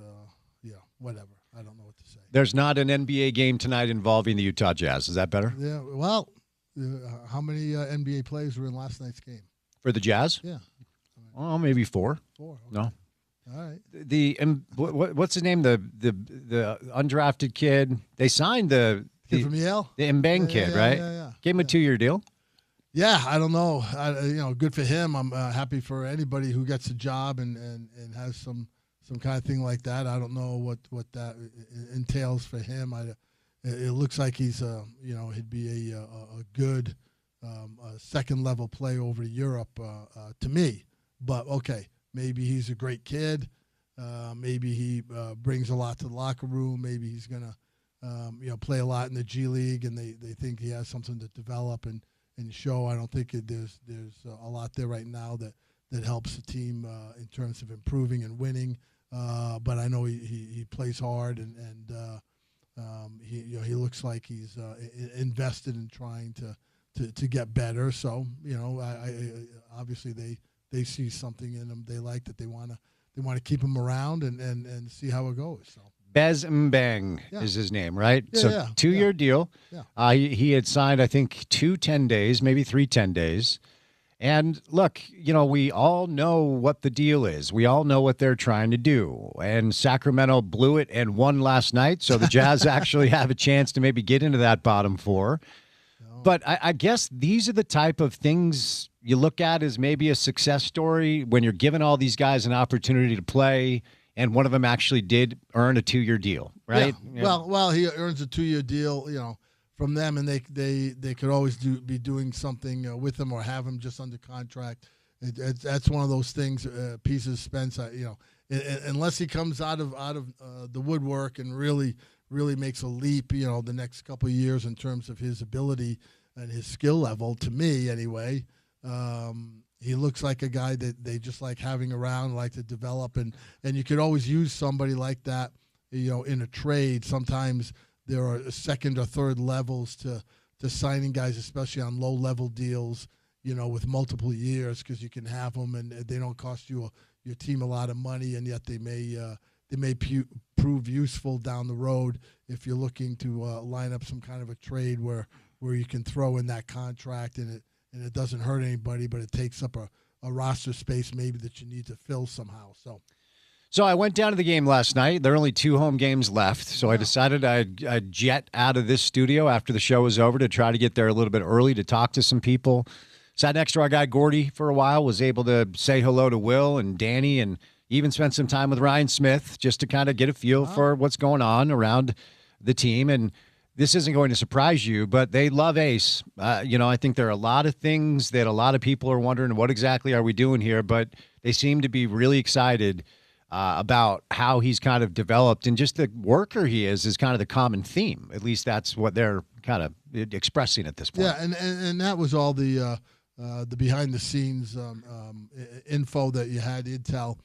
whatever. I don't know what to say. There's not an NBA game tonight involving the Utah Jazz. Is that better? Yeah. Well, how many NBA players were in last night's game? For the Jazz? Yeah. Oh, maybe 4. 4. Okay. No. All right. What's his name? The undrafted kid. They signed the Kid from Yale? The Mbang kid, right? Yeah. Gave him a 2-year deal. Yeah, I don't know. Good for him. I'm happy for anybody who gets a job and has some kind of thing like that. I don't know what that entails for him. It looks like he's he'd be a good second level play over Europe to me. But okay, maybe he's a great kid. Maybe he brings a lot to the locker room. Maybe he's gonna play a lot in the G League, and they think he has something to develop and show. I don't think there's a lot there right now that helps the team in terms of improving and winning. But I know he plays hard and he looks like he's invested in trying to get better. So I obviously they see something in him they like that they want to keep him around and see how it goes. So. Bez Mbang is his name, right? Yeah, so yeah, 2-year deal. Yeah. He had signed, I think, 2 10 days, maybe 3 10 days. And look, we all know what the deal is. We all know what they're trying to do. And Sacramento blew it and won last night, so the Jazz actually have a chance to maybe get into that bottom 4. No. But I guess these are the type of things you look at as maybe a success story when you're giving all these guys an opportunity to play. And one of them actually did earn a 2-year deal, right? Yeah. Well, he earns a 2-year deal, from them, and they could always be doing something with him or have him just under contract. That's one of those things, pieces, Spence. Unless he comes out of the woodwork and really makes a leap, the next couple of years in terms of his ability and his skill level. To me, anyway. He looks like a guy that they just like having around, like to develop, and you could always use somebody like that, in a trade. Sometimes there are second or third levels to signing guys, especially on low-level deals, with multiple years, because you can have them and they don't cost your team a lot of money, and yet they may prove useful down the road if you're looking to line up some kind of a trade where you can throw in that contract and it doesn't hurt anybody, but it takes up a roster space maybe that you need to fill somehow. So I went down to the game last night. There are only 2 home games left, so I decided I'd jet out of this studio after the show was over to try to get there a little bit early to talk to some people. Sat next to our guy Gordy for a while, was able to say hello to Will and Danny, and even spent some time with Ryan Smith just to kind of get a feel for what's going on around the team. And this isn't going to surprise you, but they love Ace. I think there are a lot of things that a lot of people are wondering, what exactly are we doing here? But they seem to be really excited about how he's kind of developed, and just the worker he is kind of the common theme. At least that's what they're kind of expressing at this point. Yeah, and that was all the behind the scenes info that you had, intel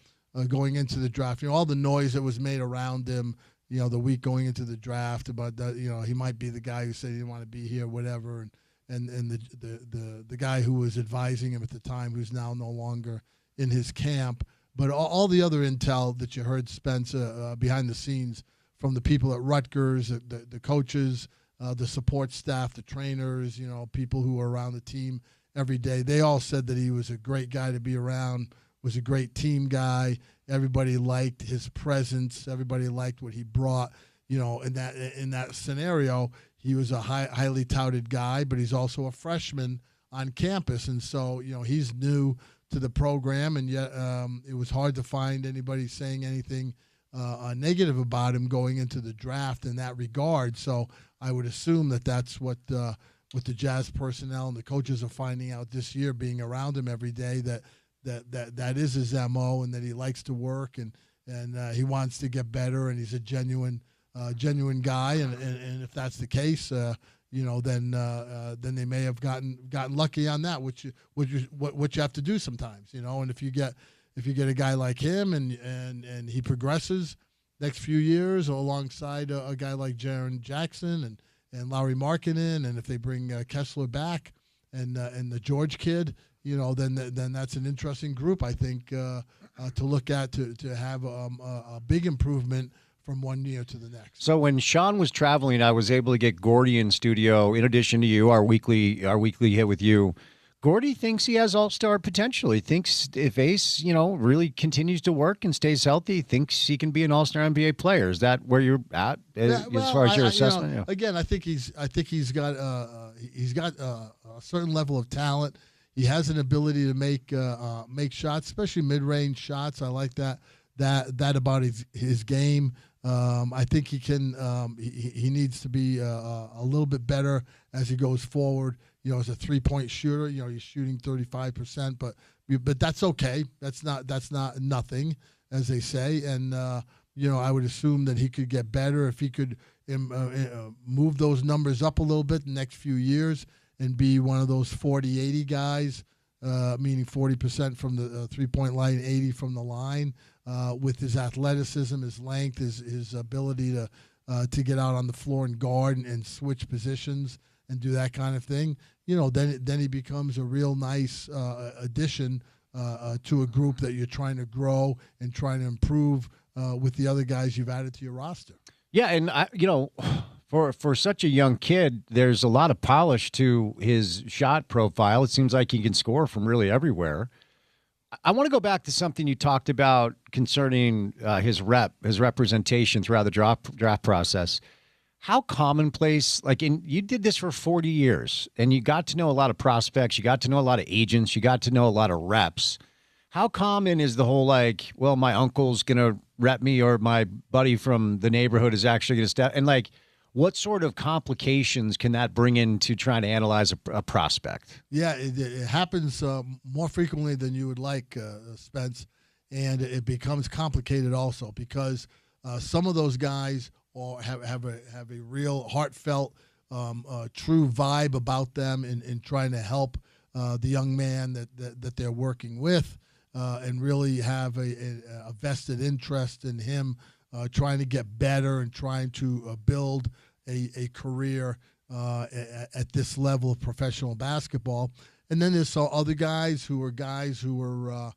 going into the draft. All the noise that was made around him. The week going into the draft about that, he might be the guy who said he didn't want to be here, whatever, and the guy who was advising him at the time, who's now no longer in his camp. But all the other intel that you heard, Spence, behind the scenes from the people at Rutgers, the coaches, the support staff, the trainers, people who are around the team every day, they all said that he was a great guy to be around, was a great team guy. Everybody liked his presence. Everybody liked what he brought. In that scenario, he was a highly touted guy, but he's also a freshman on campus, and so he's new to the program, and yet it was hard to find anybody saying anything negative about him going into the draft in that regard. So I would assume that that's what the Jazz personnel and the coaches are finding out this year, being around him every day, that that is his MO, and that he likes to work and he wants to get better, and he's a genuine guy, and if that's the case, then they may have gotten lucky on that, which you have to do sometimes, and if you get a guy like him and he progresses next few years alongside a guy like Jaren Jackson and Lauri Markkanen, and if they bring Kessler back and the George kid, then that's an interesting group, I think, to look at to have a big improvement from one year to the next. So when Sean was traveling, I was able to get Gordy in studio. In addition to you, our weekly hit with you, Gordy thinks he has all-star potential. He thinks if Ace, really continues to work and stays healthy, he thinks he can be an all-star NBA player. Is that where you're at as far as your assessment? Again, I think he's got a certain level of talent. He has an ability to make shots, especially mid-range shots. I like that about his game. I think he can. He needs to be a little bit better as he goes forward. As a 3-point shooter, he's shooting 35%, but that's okay. That's not nothing, as they say. And I would assume that he could get better if he could move those numbers up a little bit in the next few years and be one of those 40-80 guys, meaning 40% from the 3-point line, 80 from the line. With his athleticism, his length, his ability to get out on the floor and guard and switch positions and do that kind of thing, then he becomes a real nice addition to a group that you're trying to grow and trying to improve with the other guys you've added to your roster. Yeah, and for such a young kid, there's a lot of polish to his shot profile. It seems like he can score from really everywhere. I want to go back to something you talked about concerning his representation throughout the draft process. How commonplace, you did this for 40 years, and you got to know a lot of prospects, you got to know a lot of agents, you got to know a lot of reps. How common is the whole, my uncle's going to rep me, or my buddy from the neighborhood is actually going to step, and what sort of complications can that bring into trying to analyze a prospect? Yeah, it happens more frequently than you would like, Spence, and it becomes complicated also because some of those guys have a real heartfelt, true vibe about them in trying to help the young man that they're working with, and really have a vested interest in him trying to get better and trying to build a career at this level of professional basketball. And then there's other guys who are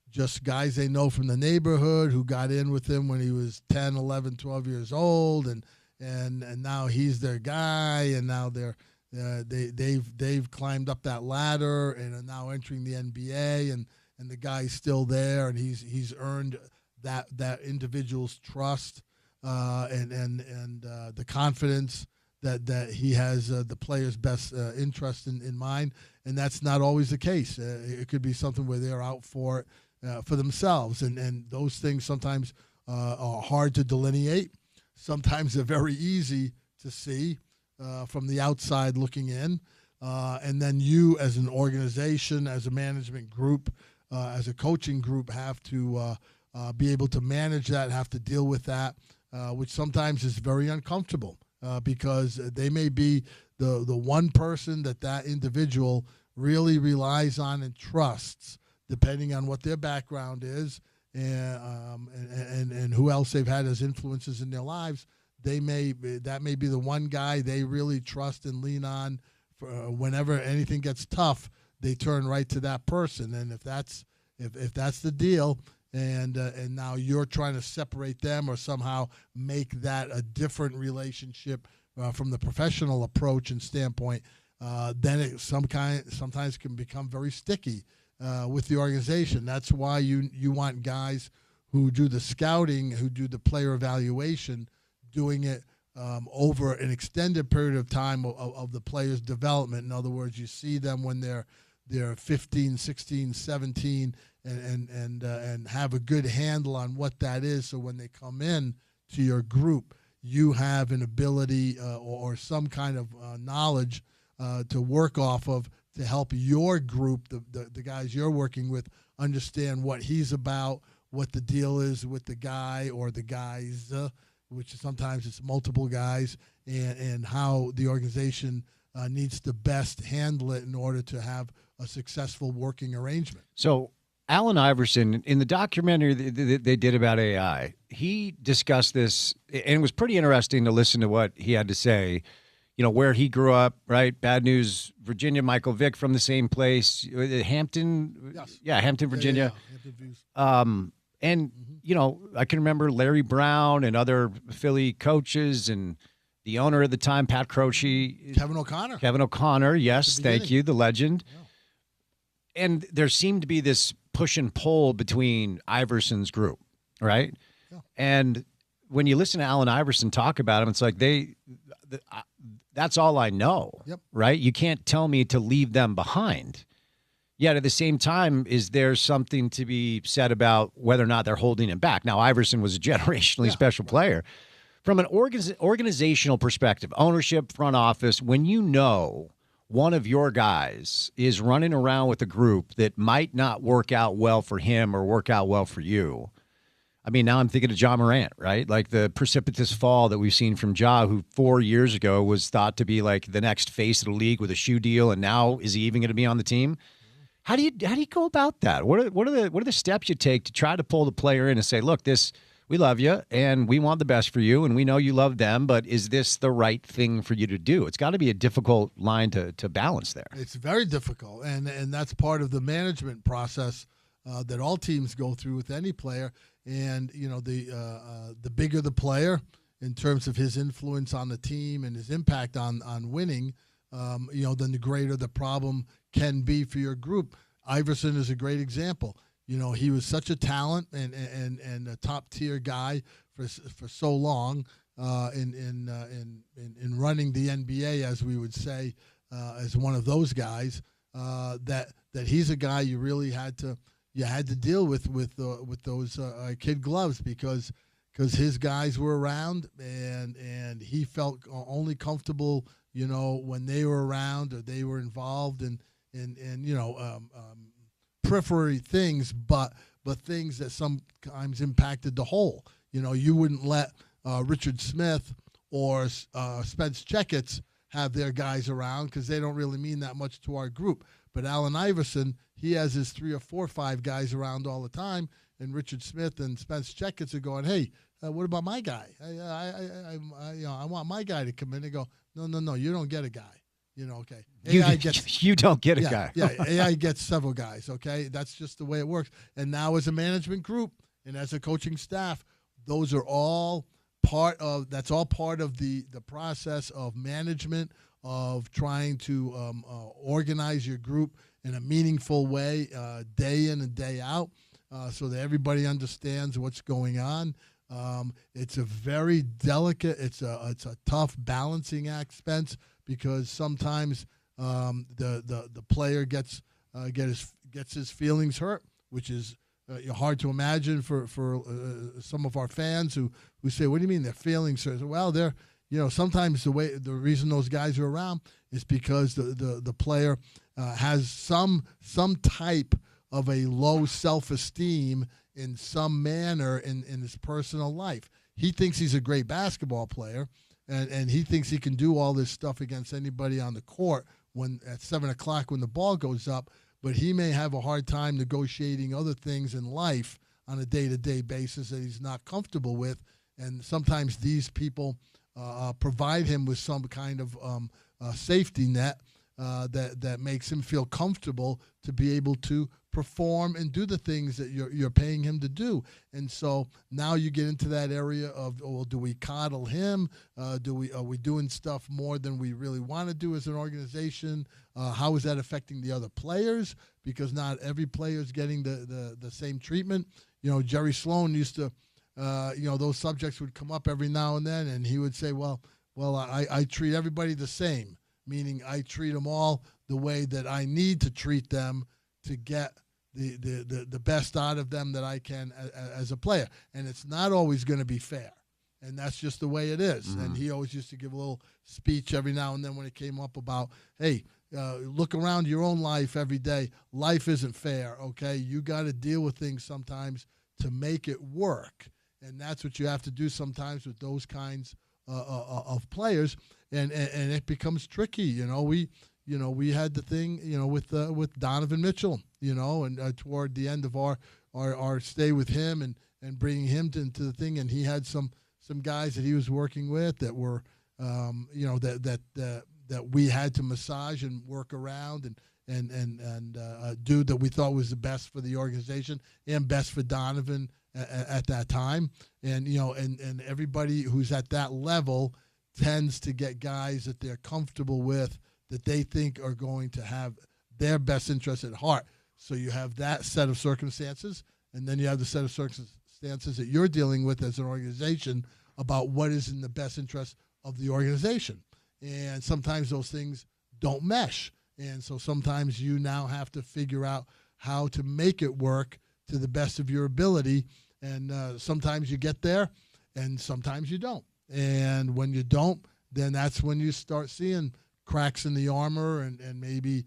just guys they know from the neighborhood who got in with him when he was 10, 11, 12 years old, and now he's their guy, and now they've climbed up that ladder and are now entering the NBA, and the guy's still there, and he's earned that individual's trust and the confidence that he has the player's best interest in mind, and that's not always the case. It could be something where they're out for it for themselves, and those things sometimes are hard to delineate. Sometimes they're very easy to see from the outside looking in, and then you as an organization, as a management group, as a coaching group have to be able to manage that, have to deal with that, which sometimes is very uncomfortable because they may be the one person that individual really relies on and trusts, depending on what their background is and who else they've had as influences in their lives. That may be the one guy they really trust and lean on for whenever anything gets tough. They turn right to that person, and if that's the deal, and now you're trying to separate them or somehow make that a different relationship from the professional approach and standpoint, then it sometimes can become very sticky with the organization. That's why you want guys who do the scouting, who do the player evaluation, doing it over an extended period of time of the player's development. In other words, you see them when they're 15, 16, 17, and have a good handle on what that is. So when they come in to your group, you have an ability or some kind of knowledge to work off of to help your group, the guys you're working with, understand what he's about, what the deal is with the guy or the guys, which sometimes it's multiple guys, and how the organization needs to best handle it in order to have a successful working arrangement. So Allen Iverson, in the documentary they did about AI, he discussed this, and it was pretty interesting to listen to what he had to say. You know, where he grew up, right? Bad News, Virginia. Michael Vick from the same place, Hampton. Yes. Yeah, Hampton, Virginia. Hampton Views. And, you know, I can remember Larry Brown and other Philly coaches and the owner at the time, Pat Croce. Kevin O'Connor, yes, thank you, the legend. Yeah. And there seemed to be this push and pull between Iverson's group, right? Yeah. And when you listen to Allen Iverson talk about him, it's like that's all I know, right? You can't tell me to leave them behind. Yet at the same time, is there something to be said about whether or not they're holding him back? Now, Iverson was a generationally special player. From an organizational perspective, ownership, front office, when you know one of your guys is running around with a group that might not work out well for him or work out well for you, I mean, now I'm thinking of Ja Morant, right? Like the precipitous fall that we've seen from Ja, who 4 years ago was thought to be like the next face of the league with a shoe deal, and now is he even going to be on the team? How do you go about that? What are the steps you take to try to pull the player in and say, look, we love you and we want the best for you and we know you love them, but is this the right thing for you to do? It's got to be a difficult line to balance there. It's very difficult, and that's part of the management process that all teams go through with any player. And you know, the bigger the player in terms of his influence on the team and his impact on winning, you know, then the greater the problem can be for your group. Iverson is a great example. You know, he was such a talent and a top tier guy for so long in running the NBA, as we would say, as one of those guys, that he's a guy you really had to deal with those kid gloves because his guys were around and he felt only comfortable, you know, when they were around or they were involved in you know, periphery things, but things that sometimes impacted the whole. You know, you wouldn't let Richard Smith or Spence Checketts have their guys around because they don't really mean that much to our group. But Allen Iverson, he has his 3 or 4 or 5 guys around all the time, and Richard Smith and Spence Checketts are going, hey, what about my guy? I want my guy to come in and go, no, you don't get a guy. You know, okay. You don't get a guy. Yeah, AI gets several guys, okay? That's just the way it works. And now as a management group and as a coaching staff, those are all part of the process of management, of trying to organize your group in a meaningful way, day in and day out, so that everybody understands what's going on. It's a very delicate, it's a tough balancing act, Spence, because sometimes the player gets his feelings hurt, which is hard to imagine for some of our fans who say, "What do you mean their feelings hurt?" Well, they're, you know, sometimes the reason those guys are around is because the player has some type of a low self-esteem in some manner in his personal life. He thinks he's a great basketball player. And he thinks he can do all this stuff against anybody on the court when at 7 o'clock when the ball goes up, but he may have a hard time negotiating other things in life on a day-to-day basis that he's not comfortable with. And sometimes these people provide him with some kind of safety net that makes him feel comfortable to be able to perform and do the things that you're paying him to do. And so now you get into that area of, well, do we coddle him? Are we doing stuff more than we really want to do as an organization? How is that affecting the other players? Because not every player is getting the same treatment. You know, Jerry Sloan used to, you know, those subjects would come up every now and then, and he would say, well, I treat everybody the same, meaning I treat them all the way that I need to treat them to get the best out of them that I can as a player. And it's not always going to be fair. And that's just the way it is. Mm-hmm. And he always used to give a little speech every now and then when it came up about, hey, look around your own life every day. Life isn't fair, okay? You got to deal with things sometimes to make it work, and that's what you have to do sometimes with those kinds of players, and it becomes tricky. We had the thing, with Donovan Mitchell, and toward the end of our stay with him and bringing him into the thing, and he had some guys that he was working with that were, that we had to massage and work around and do that we thought was the best for the organization and best for Donovan at that time. And and everybody who's at that level tends to get guys that they're comfortable with, that they think are going to have their best interest at heart. So you have that set of circumstances, and then you have the set of circumstances that you're dealing with as an organization about what is in the best interest of the organization. And sometimes those things don't mesh. And so sometimes you now have to figure out how to make it work to the best of your ability. And sometimes you get there, and sometimes you don't. And when you don't, then that's when you start seeing cracks in the armor, and maybe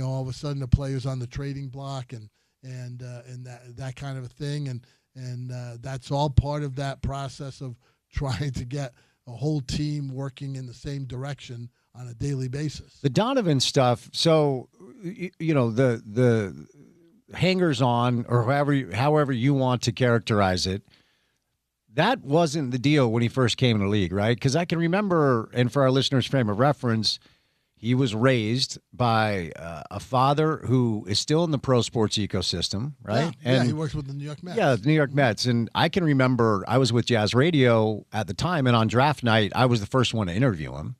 all of a sudden the player's on the trading block and that kind of a thing. And that's all part of that process of trying to get a whole team working in the same direction on a daily basis. The Donovan stuff, so, the hangers on, or however you want to characterize it, that wasn't the deal when he first came in the league, right? Because I can remember, and for our listeners' frame of reference, he was raised by a father who is still in the pro sports ecosystem, right? Yeah, he works with the New York Mets. Yeah, the New York Mets. And I can remember I was with Jazz Radio at the time, and on draft night, I was the first one to interview him.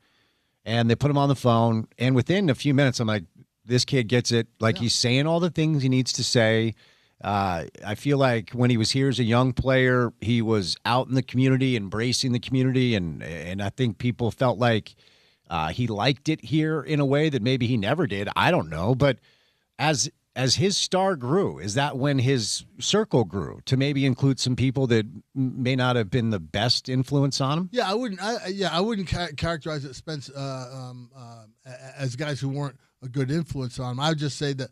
And they put him on the phone, and within a few minutes, I'm like, this kid gets it. Like, he's saying all the things he needs to say. I feel like when he was here as a young player, he was out in the community, embracing the community, and I think people felt like he liked it here in a way that maybe he never did. I don't know. But as his star grew, is that when his circle grew to maybe include some people that may not have been the best influence on him? Yeah, I wouldn't characterize it, Spence, as guys who weren't a good influence on him. I would just say that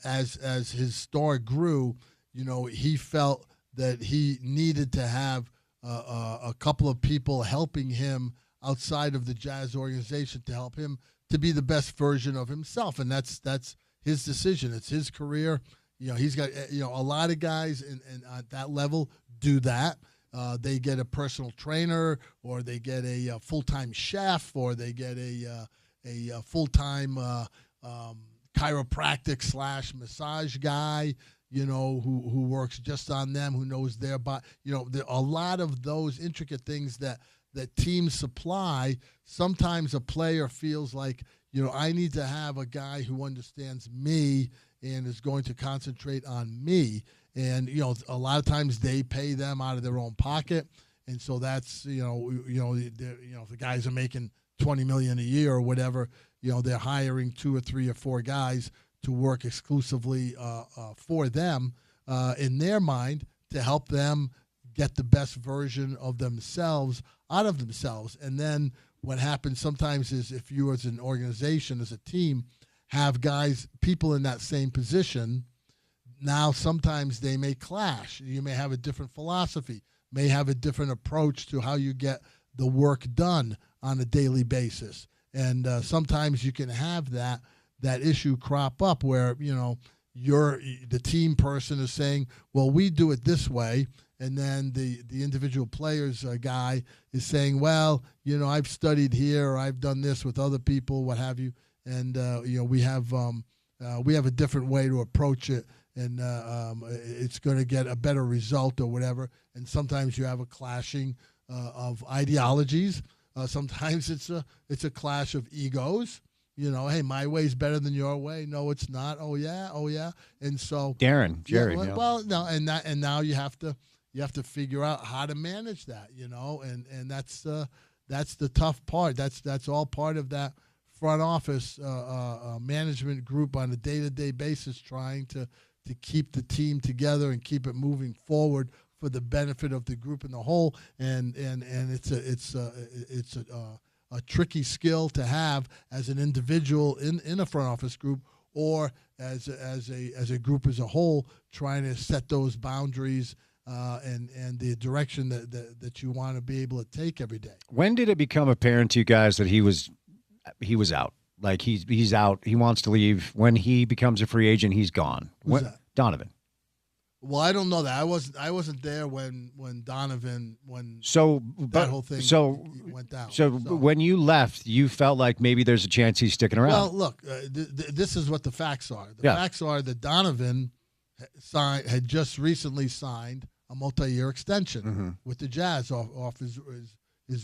as his star grew, he felt that he needed to have a couple of people helping him outside of the Jazz organization to help him to be the best version of himself, and that's his decision. It's his career. He's got a lot of guys at that level do that. They get a personal trainer, or they get a full-time chef, or they get a full-time chiropractic / massage guy, who works just on them, who knows their body. There are a lot of those intricate things that teams supply. Sometimes a player feels like, I need to have a guy who understands me and is going to concentrate on me. And, a lot of times they pay them out of their own pocket. And so that's, if the guys are making $20 million a year or whatever, they're hiring 2 or 3 or 4 guys to work exclusively for them in their mind, to help them get the best version of themselves out of themselves. And then what happens sometimes is, if you as an organization, as a team, have people in that same position, now sometimes they may clash. You may have a different philosophy, may have a different approach to how you get the work done on a daily basis. And sometimes you can have that issue crop up where, the team person is saying, well, we do it this way. And then the individual players guy is saying, well, I've studied here, or I've done this with other people, what have you. And, we have a different way to approach it, and it's going to get a better result or whatever. And sometimes you have a clashing of ideologies. Sometimes it's a clash of egos. Hey, my way's better than your way. No, it's not. Oh yeah. And so Jerry. Well, no, and now you have to figure out how to manage that. And that's the tough part. That's all part of that front office management group on a day-to-day basis, trying to keep the team together and keep it moving forward for the benefit of the group in the whole. And it's a tricky skill to have as an individual in a front office group, or as a group as a whole, trying to set those boundaries and the direction that you want to be able to take every day. When did it become apparent to you guys that he was out? Like he's out. He wants to leave. When he becomes a free agent, he's gone. Who's that? Donovan. Well, I don't know that. I wasn't there when Donovan that whole thing went down. So when you left, you felt like maybe there's a chance he's sticking around. Well, look, this is what the facts are. The facts are that Donovan had just recently signed a multi-year extension with the Jazz off his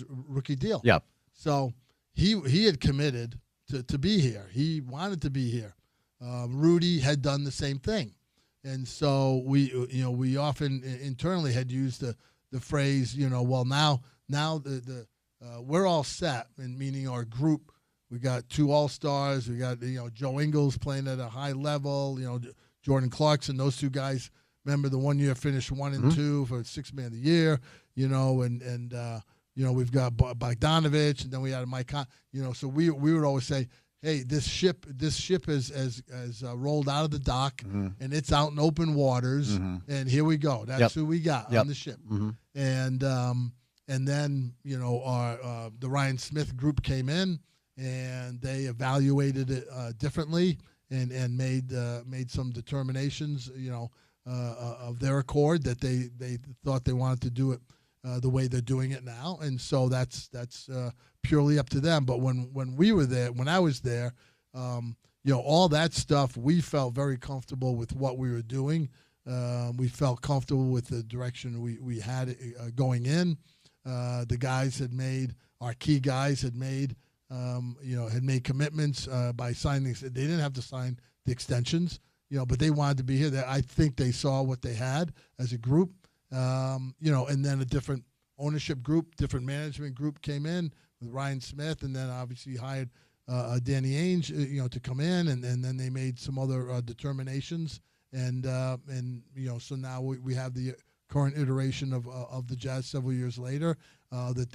rookie deal. Yep. So he had committed to be here. He wanted to be here. Rudy had done the same thing. And so we often internally had used the phrase, well, now we're all set, and meaning our group. We got 2 All-Stars. We got Joe Ingles playing at a high level. Jordan Clarkson. Those 2 guys. Remember the 1 year finished 1 and 2 for 6th Man of the Year. We've got Bogdanovich, and then we had Mike. So we would always say, hey, this ship has rolled out of the dock, and it's out in open waters, and here we go. That's who we got on the ship. And then the Ryan Smith group came in, and they evaluated it differently, and made some determinations, of their accord, that they thought they wanted to do it the way they're doing it now, and so that's purely up to them. But when we were there, when I was there, all that stuff, we felt very comfortable with what we were doing. We felt comfortable with the direction we had going in. The guys our key guys had made commitments by signing. They didn't have to sign the extensions, but they wanted to be here. I think they saw what they had as a group. And then a different ownership group, different management group came in with Ryan Smith, and then obviously hired Danny Ainge, to come in, and then they made some other determinations, and so now we have the current iteration of the Jazz several years later that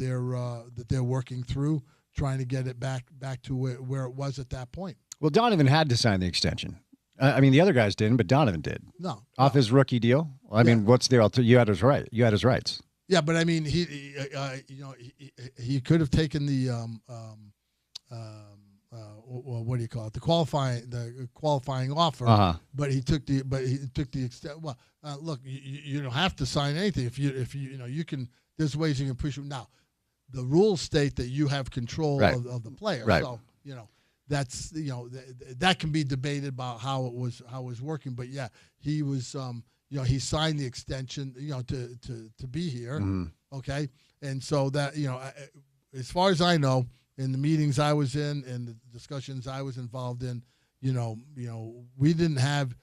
they're working through, trying to get it back to where it was at that point. Well, Donovan had to sign the extension. The other guys didn't, but Donovan did. No, off his rookie deal. What's there? You had his right. You had his rights. Yeah, but he could have taken the what do you call it? The qualifying offer. But he took the extent. Well, look, you don't have to sign anything if you can. There's ways you can push them. Now, the rules state that you have control of the player. Right. So that's that can be debated about how it was working, but yeah, he was he signed the extension to be here, okay, and so that as far as I know, in the meetings I was in and the discussions I was involved in, we didn't have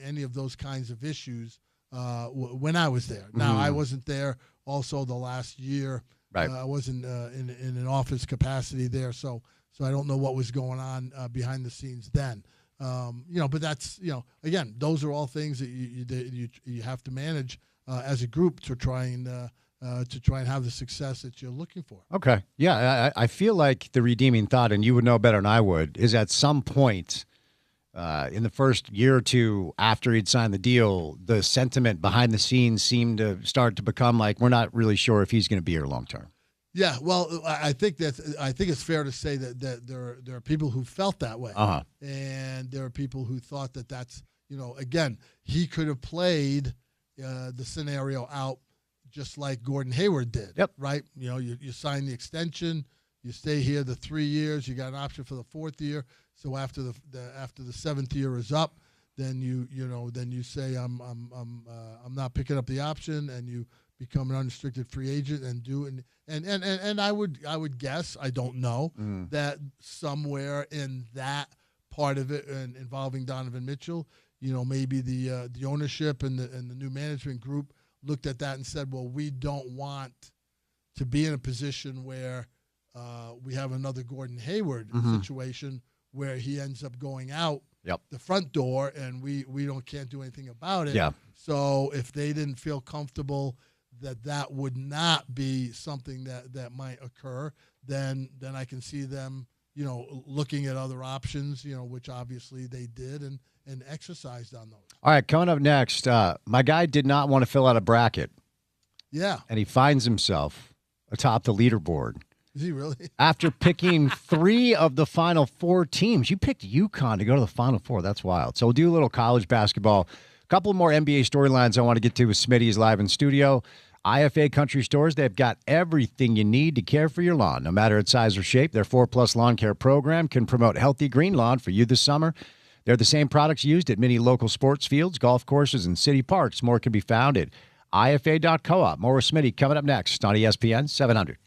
any of those kinds of issues when I was there. Now I wasn't there also the last year. Right. I wasn't in an office capacity there, so I don't know what was going on behind the scenes then. But that's again, those are all things that you have to manage as a group to try and have the success that you're looking for. Okay, yeah, I feel like the redeeming thought, and you would know better than I would, is at some point in the first year or 2 after he'd signed the deal, the sentiment behind the scenes seemed to start to become like, we're not really sure if he's going to be here long term. Yeah, well, I think it's fair to say that there are people who felt that way, and there are people who thought that's again, he could have played the scenario out just like Gordon Hayward did. Yep. Right. You sign the extension, you stay here the 3 years, you got an option for the 4th year. So after the 7th year is up, then you say I'm not picking up the option, and you become an unrestricted free agent and I would guess, I don't know, that somewhere in that part of it and involving Donovan Mitchell, maybe the ownership and the new management group looked at that and said, well, we don't want to be in a position where we have another Gordon Hayward situation where he ends up going out the front door and we can't do anything about it. Yeah. So if they didn't feel comfortable that would not be something that might occur, then I can see them, looking at other options, which obviously they did and exercised on those. All right, coming up next, my guy did not want to fill out a bracket. Yeah. And he finds himself atop the leaderboard. Is he really? After picking 3 of the Final Four teams. You picked UConn to go to the Final Four. That's wild. So we'll do a little college basketball. A couple more NBA storylines I want to get to with Smitty's live in studio. IFA Country Stores, they've got everything you need to care for your lawn. No matter its size or shape, their 4+ lawn care program can promote healthy green lawn for you this summer. They're the same products used at many local sports fields, golf courses, and city parks. More can be found at IFA.coop. More with Smitty coming up next on ESPN 700.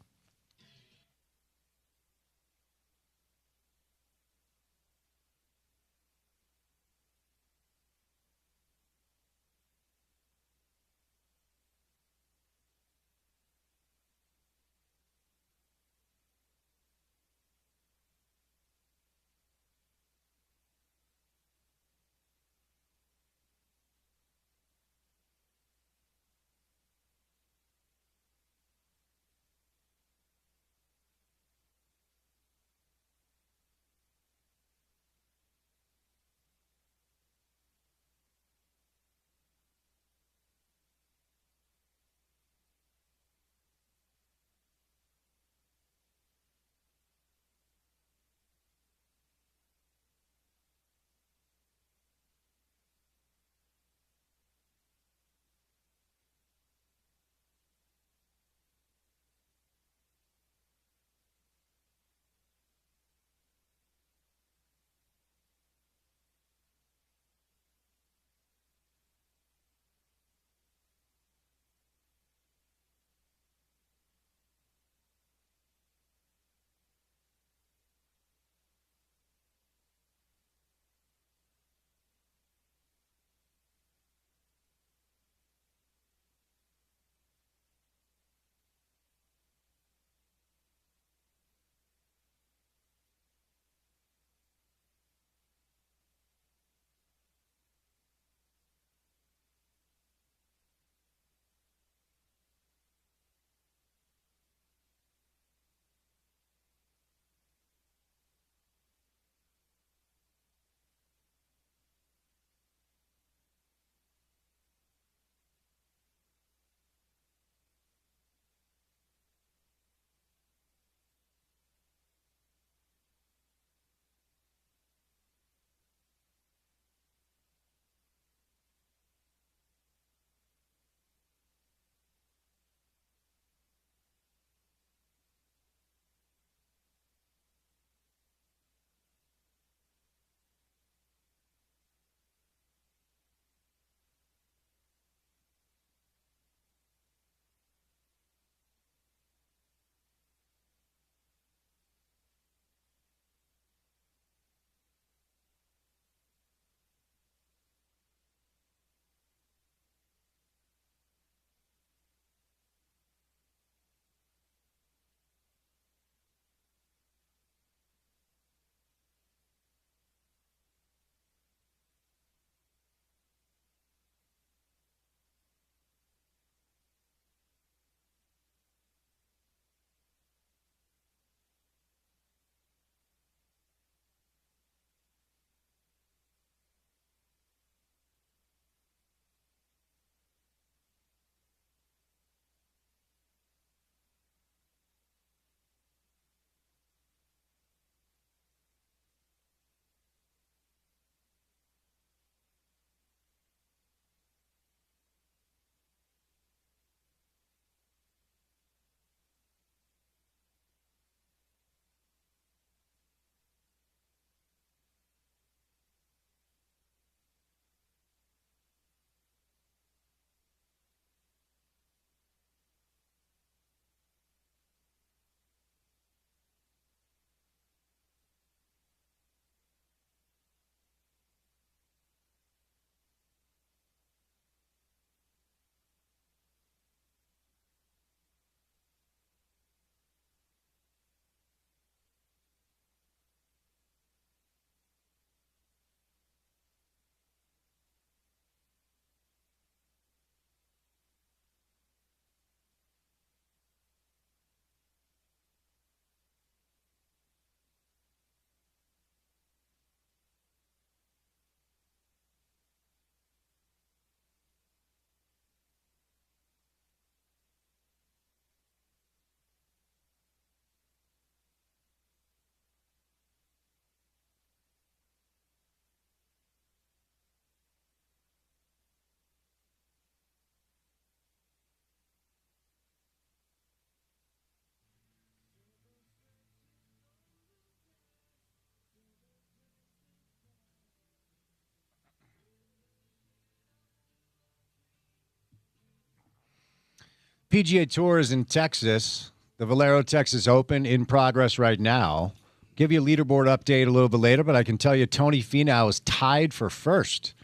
PGA Tour is in Texas. The Valero Texas Open in progress right now. Give you a leaderboard update a little bit later, but I can tell you Tony Finau is tied for first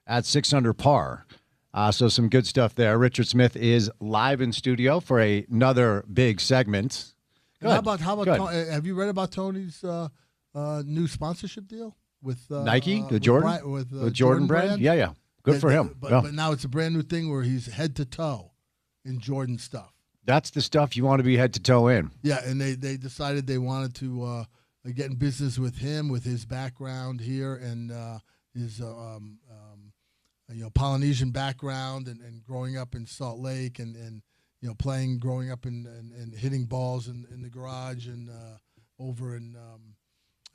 at 6 under par. So some good stuff there. Richard Smith is live in studio for another big segment. How about have you read about Tony's new sponsorship deal with Nike, the Jordan, with Jordan brand? Yeah. Good for him. But now it's a brand new thing where he's head to toe in Jordan stuff. That's the stuff you want to be head to toe in. Yeah, and they decided they wanted to get in business with him, with his background here and his Polynesian background and growing up in Salt Lake and growing up and hitting balls in the garage and over in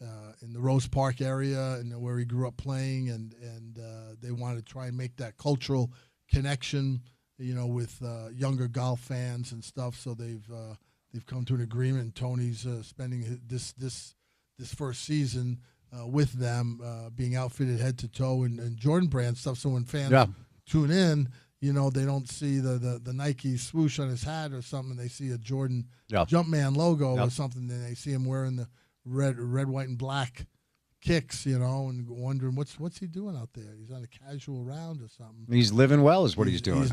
the Rose Park area and where he grew up playing and they wanted to try and make that cultural connection, with younger golf fans and stuff. So they've come to an agreement. Tony's spending this first season with them, being outfitted head to toe in Jordan brand stuff. So when fans tune in, they don't see the Nike swoosh on his hat or something. They see a Jordan Jumpman logo or something. Then they see him wearing the red, white, and black kicks, and wondering what's he doing out there. He's on a casual round or something. He's living well is what he's doing. He's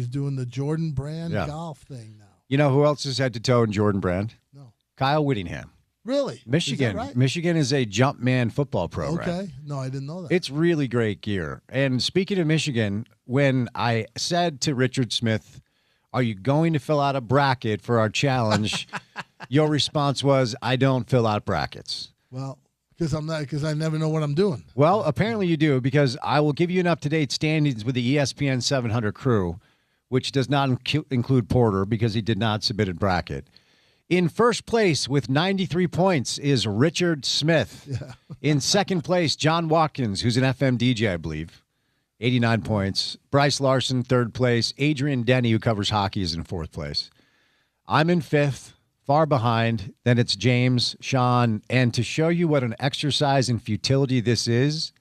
doing the Jordan brand golf thing now. You know who else is head to toe in Jordan brand? No. Kyle Whittingham. Really? Michigan. Is that right? Michigan is a Jumpman football program. Okay. No, I didn't know that. It's really great gear. And speaking of Michigan, when I said to Richard Smith, "Are you going to fill out a bracket for our challenge?" Your response was, "I don't fill out brackets." Well, because I never know what I'm doing. Well, apparently you do, because I will give you an up-to-date standings with the ESPN 700 crew, which does not include Porter because he did not submit a bracket. In first place with 93 points is Richard Smith. Yeah. In second place, John Watkins, who's an FM DJ, I believe, 89 points. Bryce Larson, third place. Adrian Denny, who covers hockey, is in fourth place. I'm in fifth. Far behind, then it's James, Sean, and to show you what an exercise in futility this is,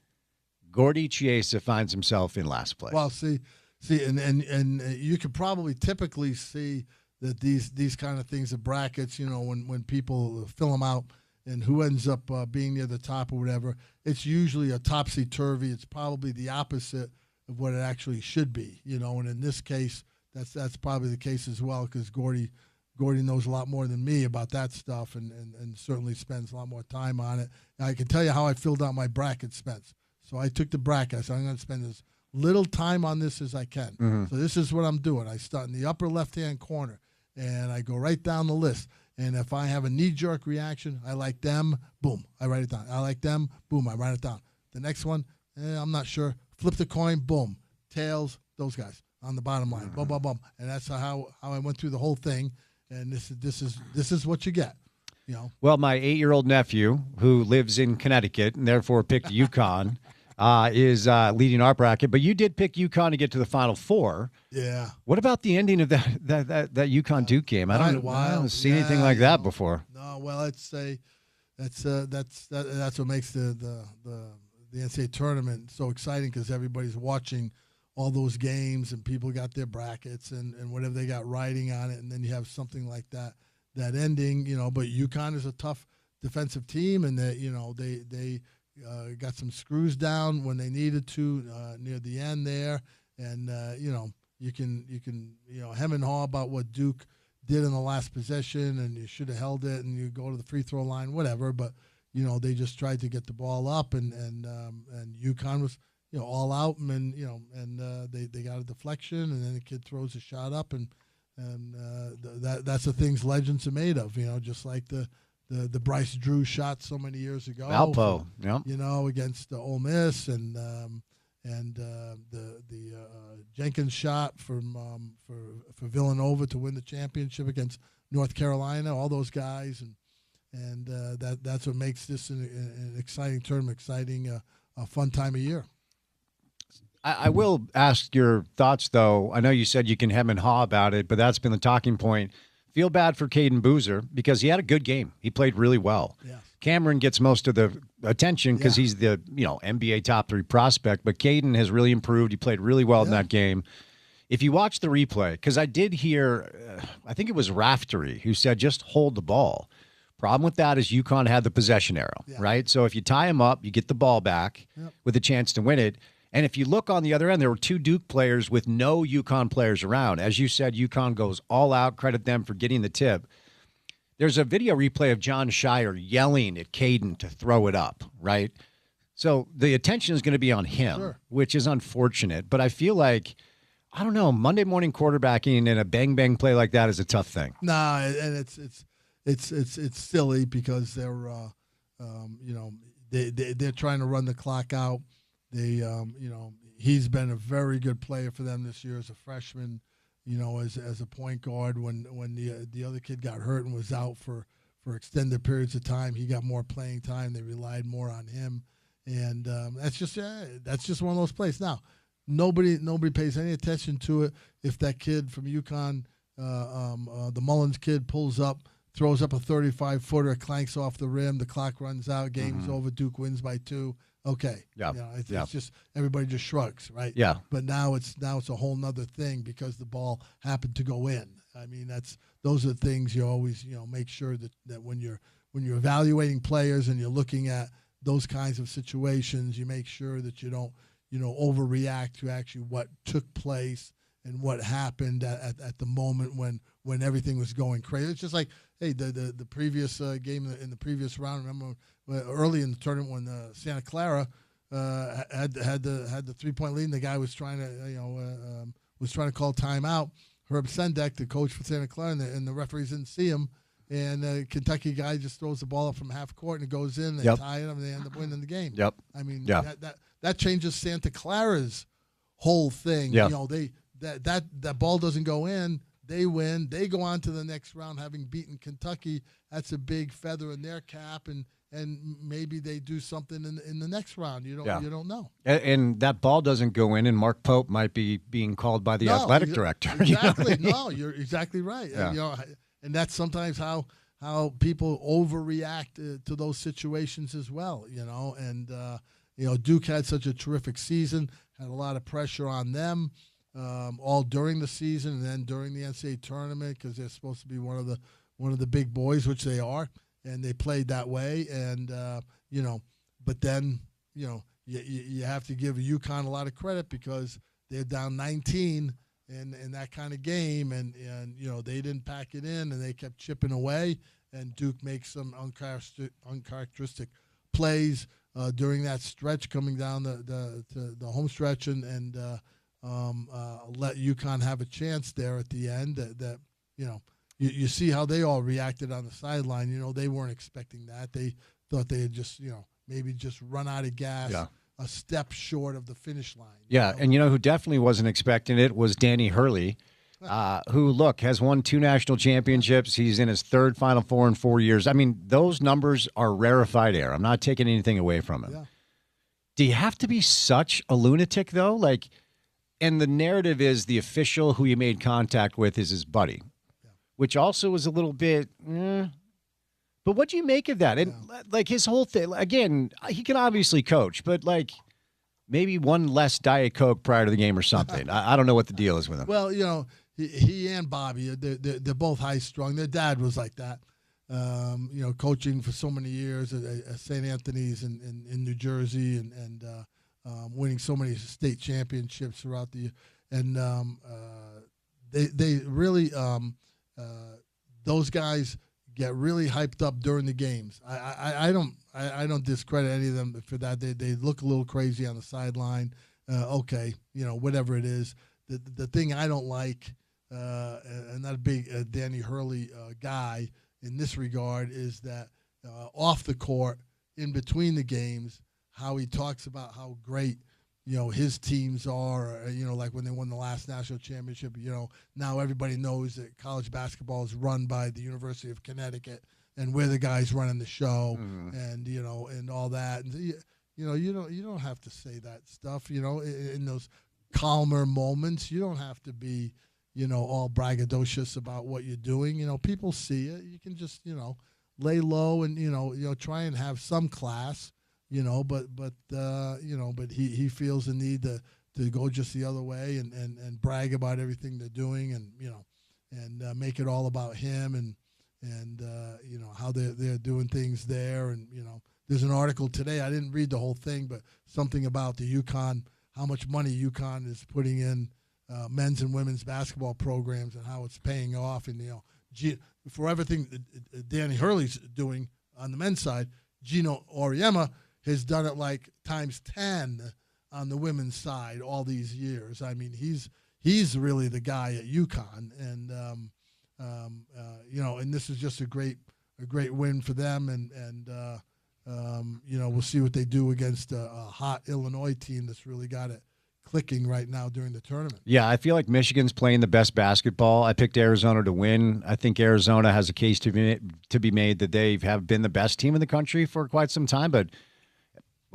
Gordy Chiesa finds himself in last place. Well, see, and you could probably typically see that these kind of things, the brackets, when people fill them out and who ends up being near the top or whatever, it's usually a topsy-turvy. It's probably the opposite of what it actually should be, and in this case, that's probably the case as well because Gordy knows a lot more than me about that stuff and certainly spends a lot more time on it. And I can tell you how I filled out my bracket, Spence. So I took the bracket. I said, I'm going to spend as little time on this as I can. Mm-hmm. So this is what I'm doing. I start in the upper left-hand corner, and I go right down the list. And if I have a knee-jerk reaction, I like them, boom, I write it down. I like them, boom, I write it down. The next one, I'm not sure. Flip the coin, boom. Tails, those guys on the bottom line, boom, boom, boom. And that's how I went through the whole thing. And this is what you get, Well, my 8-year-old nephew, who lives in Connecticut and therefore picked UConn, is leading our bracket. But you did pick UConn to get to the Final Four. Yeah. What about the ending of that UConn Duke game? I don't see anything like that before. No, well, I'd say that's what makes the NCAA tournament so exciting because everybody's watching all those games and people got their brackets and whatever they got writing on it, and then you have something like that ending, but UConn is a tough defensive team, and that they got some screws down when they needed to near the end there, and you can hem and haw about what Duke did in the last possession, and you should have held it, and you go to the free throw line, whatever, but they just tried to get the ball up, and UConn was all out, and they got a deflection, and then the kid throws a shot up, and that's the things legends are made of, just like the Bryce Drew shot so many years ago, Valpo, against Ole Miss, and the Jenkins shot for Villanova to win the championship against North Carolina, all those guys, and that's what makes this an exciting tournament, a fun time of year. I will ask your thoughts, though. I know you said you can hem and haw about it, but that's been the talking point. Feel bad for Caden Boozer because he had a good game. He played really well. Yes. Cameron gets most of the attention because he's the NBA top 3 prospect, but Caden has really improved. He played really well in that game. if you watch the replay, because I did hear, I think it was Raftery who said just hold the ball. Problem with that is UConn had the possession arrow, right? So if you tie them up, you get the ball back with a chance to win it. And if you look on the other end, there were 2 Duke players with no UConn players around. As you said, UConn goes all out. Credit them for getting the tip. There's a video replay of John Shire yelling at Caden to throw it up, right? So the attention is going to be on him, which is unfortunate. But I feel like, I don't know, Monday morning quarterbacking and a bang-bang play like that is a tough thing. Nah, and it's silly because they're, they're trying to run the clock out. He's been a very good player for them this year as a freshman, as a point guard. When the other kid got hurt and was out for extended periods of time, he got more playing time. They relied more on him, and that's just one of those plays. Now, nobody pays any attention to it if that kid from UConn, the Mullins kid, pulls up, throws up a 35-footer, clanks off the rim, the clock runs out, game's over, Duke wins by 2. Okay. Yeah. It's just everybody just shrugs, right? Yeah. But now it's a whole nother thing because the ball happened to go in. I mean, those are the things you always make sure that when you're evaluating players and you're looking at those kinds of situations, you make sure that you don't overreact to actually what took place and what happened at the moment when everything was going crazy. It's just like, hey, the previous game in the previous round. Remember early in the tournament when Santa Clara had the 3-point lead, and the guy was trying to call timeout. Herb Sendek, the coach for Santa Clara, and the referees didn't see him. And the Kentucky guy just throws the ball up from half court and it goes in. They tie it up and they end up winning the game. Yep. I mean, that changes Santa Clara's whole thing. Yep. That ball doesn't go in. They win. They go on to the next round, having beaten Kentucky. That's a big feather in their cap, and maybe they do something in the next round. You don't know. And that ball doesn't go in, and Mark Pope might be being called by the athletic director. Exactly. No, you're exactly right. Yeah. And that's sometimes how people overreact to those situations as well. And Duke had such a terrific season, had a lot of pressure on them. All during the season and then during the NCAA tournament because they're supposed to be one of the big boys, which they are, and they played that way. And but then you have to give UConn a lot of credit because they're down 19 in that kind of game, and they didn't pack it in and they kept chipping away. And Duke makes some uncharacteristic plays during that stretch coming down the home stretch and let UConn have a chance there at the end. That you see how they all reacted on the sideline. They weren't expecting that. They thought they had just maybe just run out of gas, a step short of the finish line. Yeah, and who definitely wasn't expecting it was Danny Hurley, who has won 2 national championships. He's in his 3rd Final Four in 4 years. I mean, those numbers are rarefied air. I'm not taking anything away from him. Yeah. Do you have to be such a lunatic though? And the narrative is the official who he made contact with is his buddy, which also was a little bit, But what do you make of that? And his whole thing, again, he can obviously coach, but maybe one less Diet Coke prior to the game or something. I don't know what the deal is with him. Well, he and Bobby, they're both high strung. Their dad was like that, coaching for so many years at St. Anthony's in New Jersey and winning so many state championships throughout the year. And they really, those guys get really hyped up during the games. I don't discredit any of them for that. They look a little crazy on the sideline. Okay, whatever it is. The thing I don't like, and not a big Danny Hurley guy in this regard, is that off the court, in between the games, how he talks about how great his teams are, like when they won the last national championship, now everybody knows that college basketball is run by the University of Connecticut and we're the guys running the show, and, and all that. And, you don't have to say that stuff, in those calmer moments. You don't have to be, all braggadocious about what you're doing. People see it. You can just, lay low and, try and have some class. But he feels the need to go just the other way and brag about everything they're doing, and make it all about him and how they're doing things there. And there's an article today, I didn't read the whole thing, but something about the UConn, how much money UConn is putting in men's and women's basketball programs and how it's paying off. And for everything Danny Hurley's doing on the men's side, Gino Auriemma has done it like times 10 on the women's side all these years. I mean, he's really the guy at UConn, and and this is just a great win for them, and we'll see what they do against a hot Illinois team that's really got it clicking right now during the tournament. Yeah, I feel like Michigan's playing the best basketball. I picked Arizona to win. I think Arizona has a case to be made that they have been the best team in the country for quite some time, but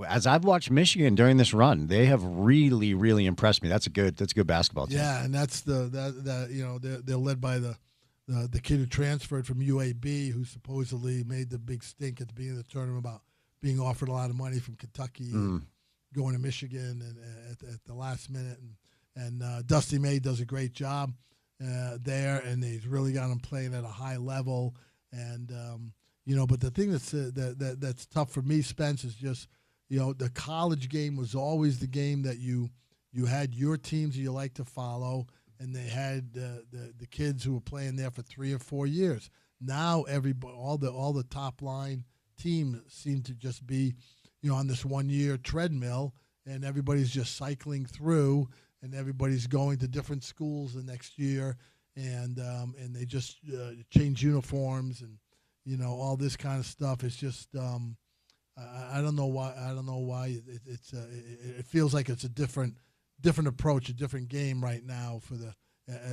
as I've watched Michigan during this run, they have really, really impressed me. That's a good basketball team. Yeah, and that's they're led by the kid who transferred from UAB, who supposedly made the big stink at the beginning of the tournament about being offered a lot of money from Kentucky and going to Michigan and at the last minute. And Dusty May does a great job there, and he's really got him playing at a high level. And but the thing that's tough for me, Spence, is just the college game was always the game that you had your teams you like to follow, and they had the kids who were playing there for 3 or 4 years. Now all the top line teams seem to just be on this 1 year treadmill, and everybody's just cycling through, and everybody's going to different schools the next year, and they just change uniforms and all this kind of stuff. It's just I don't know why. It feels like it's a different approach, a different game right now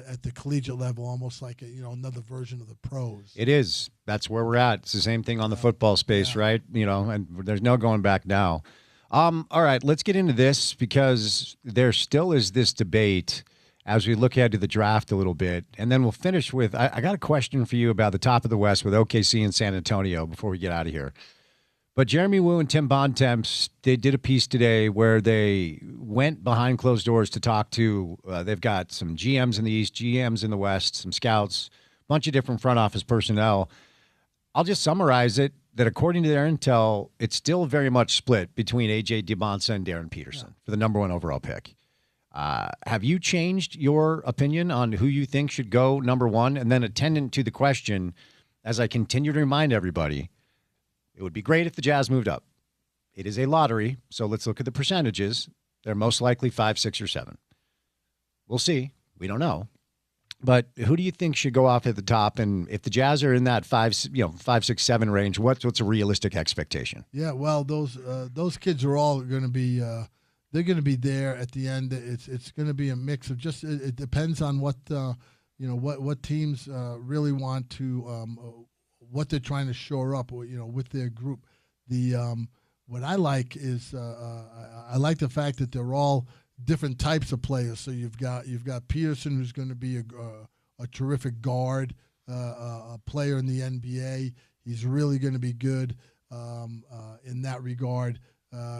at the collegiate level, almost like another version of the pros. It is. That's where we're at. It's the same thing on the football space, right? And there's no going back now. All right, let's get into this, because there still is this debate as we look ahead to the draft a little bit, and then we'll finish with I got a question for you about the top of the West with OKC and San Antonio before we get out of here. But Jeremy Wu and Tim Bontemps, they did a piece today where they went behind closed doors to talk to, they've got some GMs in the East, GMs in the West, some scouts, a bunch of different front office personnel. I'll just summarize it, that according to their intel, it's still very much split between A.J. DeBonsa and Darren Peterson for the number 1 overall pick. Have you changed your opinion on who you think should go number 1? And then attendant to the question, as I continue to remind everybody, it would be great if the Jazz moved up. It is a lottery, so let's look at the percentages. They're most likely 5, 6, or 7. We'll see. We don't know. But who do you think should go off at the top? And if the Jazz are in that 5, 6, 7 range, what's a realistic expectation? Yeah, well, those kids are all going to be they're going to be there at the end. It's going to be a mix of just it depends on what what teams really want to. What they're trying to shore up, with their group. What I like is I like the fact that they're all different types of players. So you've got Peterson, who's going to be a terrific guard, a player in the NBA. He's really going to be good in that regard.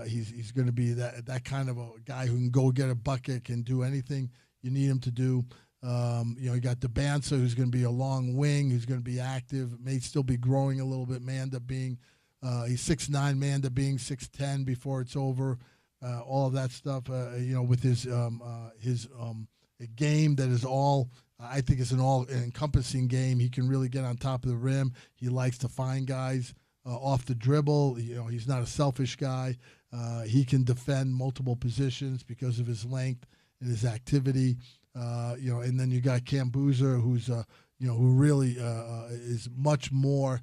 He's going to be that kind of a guy who can go get a bucket, can do anything you need him to do. You got DeBansa, who's going to be a long wing, who's going to be active, may still be growing a little bit. Manda being, he's 6'9", Manda being 6'10" before it's over. All of that stuff, with his game that is all, I think it's an all-encompassing game. He can really get on top of the rim. He likes to find guys off the dribble. He's not a selfish guy. He can defend multiple positions because of his length and his activity. And then you got Cam Boozer, who's who really is much more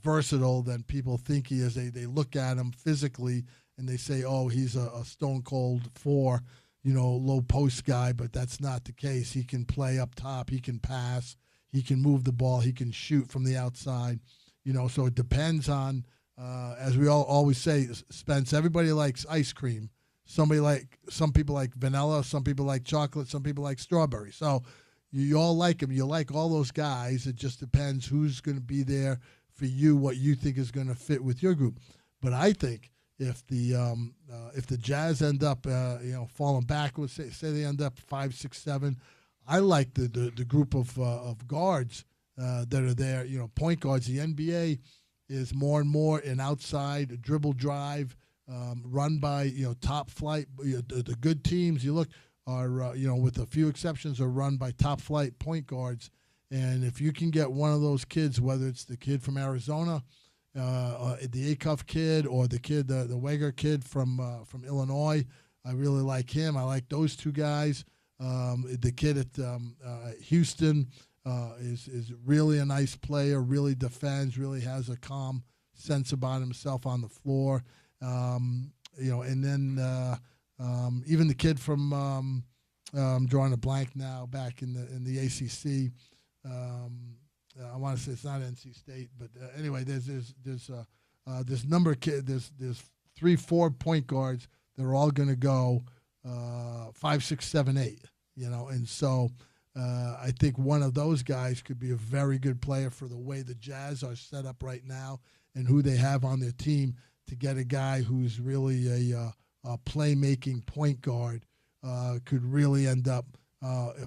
versatile than people think he is. They look at him physically and they say, oh, he's a stone cold 4, low post guy, but that's not the case. He can play up top, he can pass, he can move the ball, he can shoot from the outside. So it depends on, as we always say, Spence. Everybody likes ice cream. Some people like vanilla, some people like chocolate, some people like strawberry. So you all like them. You like all those guys. It just depends who's going to be there for you, what you think is going to fit with your group. But I think if the Jazz end up falling backwards, say they end up 5, 6, 7, I like the group of guards that are there. Point guards. The NBA is more and more an outside dribble drive, run by top flight. The good teams you look are with a few exceptions are run by top flight point guards. And if you can get one of those kids, whether it's the kid from Arizona, the Acuff kid, or the Weger kid from Illinois, I really like him. I like those two guys. The kid at Houston is really a nice player, really defends, really has a calm sense about himself on the floor. And then even the kid from I'm drawing a blank now, back in the ACC. I want to say it's not NC State, but anyway, there's number of kids. There's 3, 4 point guards that are all going to go 5, 6, 7, 8. And so I think one of those guys could be a very good player for the way the Jazz are set up right now and who they have on their team, to get a guy who's really a playmaking point guard could really end up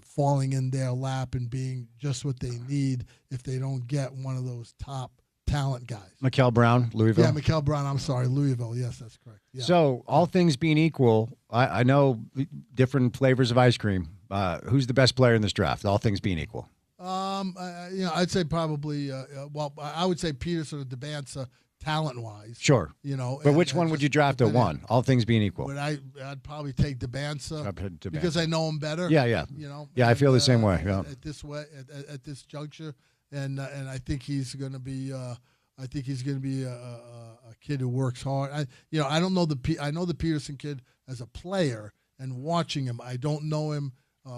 falling in their lap and being just what they need if they don't get one of those top talent guys. Mikael Brown, Louisville. Yeah, Mikael Brown. I'm sorry, Louisville. Yes, that's correct. Yeah. So all things being equal, I know different flavors of ice cream. Who's the best player in this draft? All things being equal. I'd say probably. I would say Peterson or DeBansa, talent-wise. Sure. But which one would you draft at 1? All things being equal. But I'd probably take DeBansa because I know him better. Yeah. Yeah, I feel the same way. Yeah. At this juncture, and I think he's going to be. I think he's going to be a kid who works hard. I don't know I know the Peterson kid as a player, and watching him, I don't know him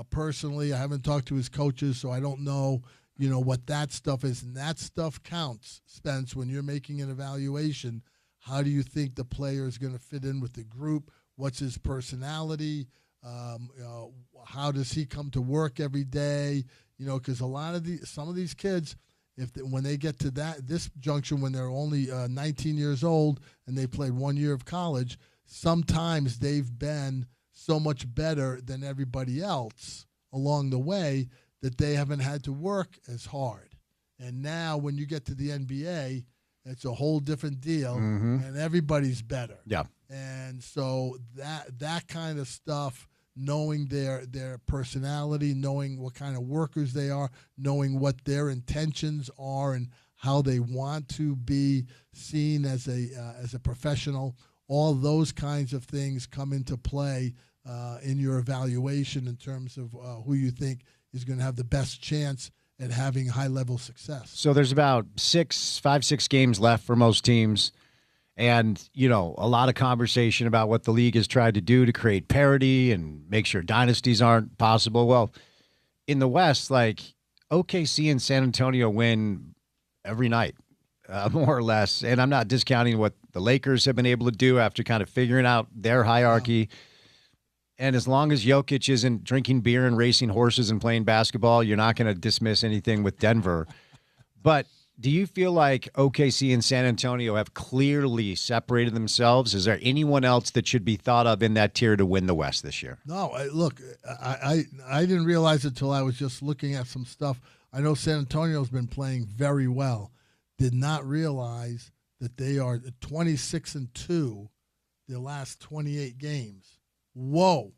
personally. I haven't talked to his coaches, so I don't know. What that stuff is, and that stuff counts, Spence, when you're making an evaluation. How do you think the player is going to fit in with the group? What's his personality? How does he come to work every day? Because some of these kids, when they get to this junction, when they're only 19 years old and they played 1 year of college, sometimes they've been so much better than everybody else along the way that they haven't had to work as hard. And now when you get to the NBA, it's a whole different deal, and everybody's better. Yeah. And so that kind of stuff, knowing their personality, knowing what kind of workers they are, knowing what their intentions are and how they want to be seen as a professional, all those kinds of things come into play in your evaluation in terms of who you think is going to have the best chance at having high-level success. So there's about 5, 6 games left for most teams, and, a lot of conversation about what the league has tried to do to create parity and make sure dynasties aren't possible. Well, in the West, OKC and San Antonio win every night, more or less, and I'm not discounting what the Lakers have been able to do after kind of figuring out their hierarchy. And as long as Jokic isn't drinking beer and racing horses and playing basketball, you're not going to dismiss anything with Denver. But do you feel like OKC and San Antonio have clearly separated themselves? Is there anyone else that should be thought of in that tier to win the West this year? No, look, I didn't realize it until I was just looking at some stuff. I know San Antonio's been playing very well. Did not realize that they are 26-2 their last 28 games. Whoa,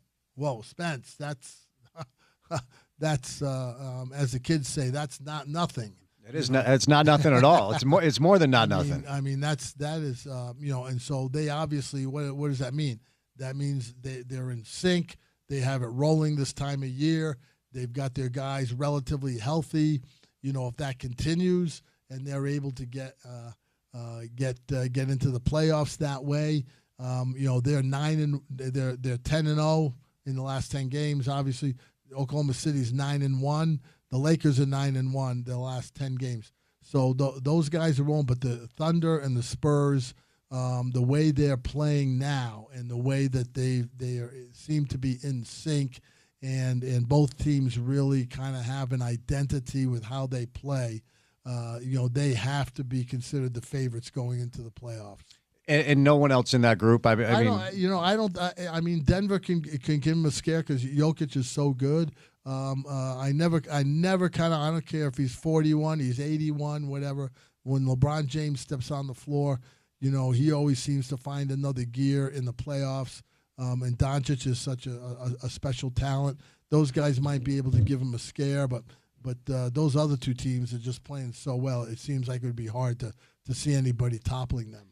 Spence, that's as the kids say, that's not nothing. It is not. It's not nothing at all. It's more than nothing. I mean that is and so they obviously what does that mean? That means they're in sync. They have it rolling this time of year. They've got their guys relatively healthy. If that continues and they're able to get into the playoffs that way. They're 10-0 in the last 10 games. Obviously, Oklahoma City's 9-1. The Lakers are 9-1 the last 10 games. So those guys are rolling. But the Thunder and the Spurs, the way they're playing now, and the way that they seem to be in sync, and both teams really kind of have an identity with how they play. They have to be considered the favorites going into the playoffs. and no one else in that group. I mean, I mean, Denver can give him a scare because Jokic is so good. I never kind of, I don't care if he's 41, he's 81, whatever. When LeBron James steps on the floor, he always seems to find another gear in the playoffs. And Doncic is such a special talent. Those guys might be able to give him a scare, but those other two teams are just playing so well. It seems like it would be hard to see anybody toppling them.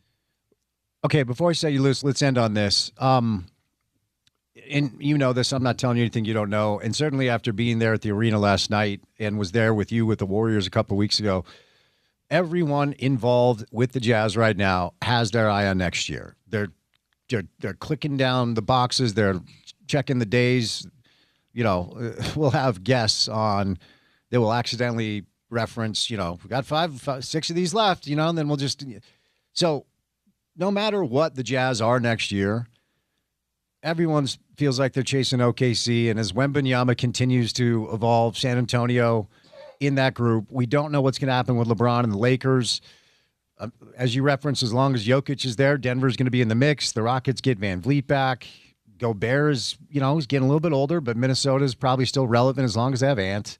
Okay, before I say you lose, let's end on this. And you know this, I'm not telling you anything you don't know. And certainly after being there at the arena last night and was there with you with the Warriors a couple of weeks ago, everyone involved with the Jazz right now has their eye on next year. They're clicking down the boxes. They're checking the days. We'll have guests on that will accidentally reference, we got 6 of these left, and then we'll just. So no matter what the Jazz are next year, everyone feels like they're chasing OKC. And as Wembanyama continues to evolve, San Antonio in that group, we don't know what's going to happen with LeBron and the Lakers. As you referenced, as long as Jokic is there, Denver's going to be in the mix. The Rockets get Van Vliet back. Gobert is, he's getting a little bit older, but Minnesota's probably still relevant as long as they have Ant.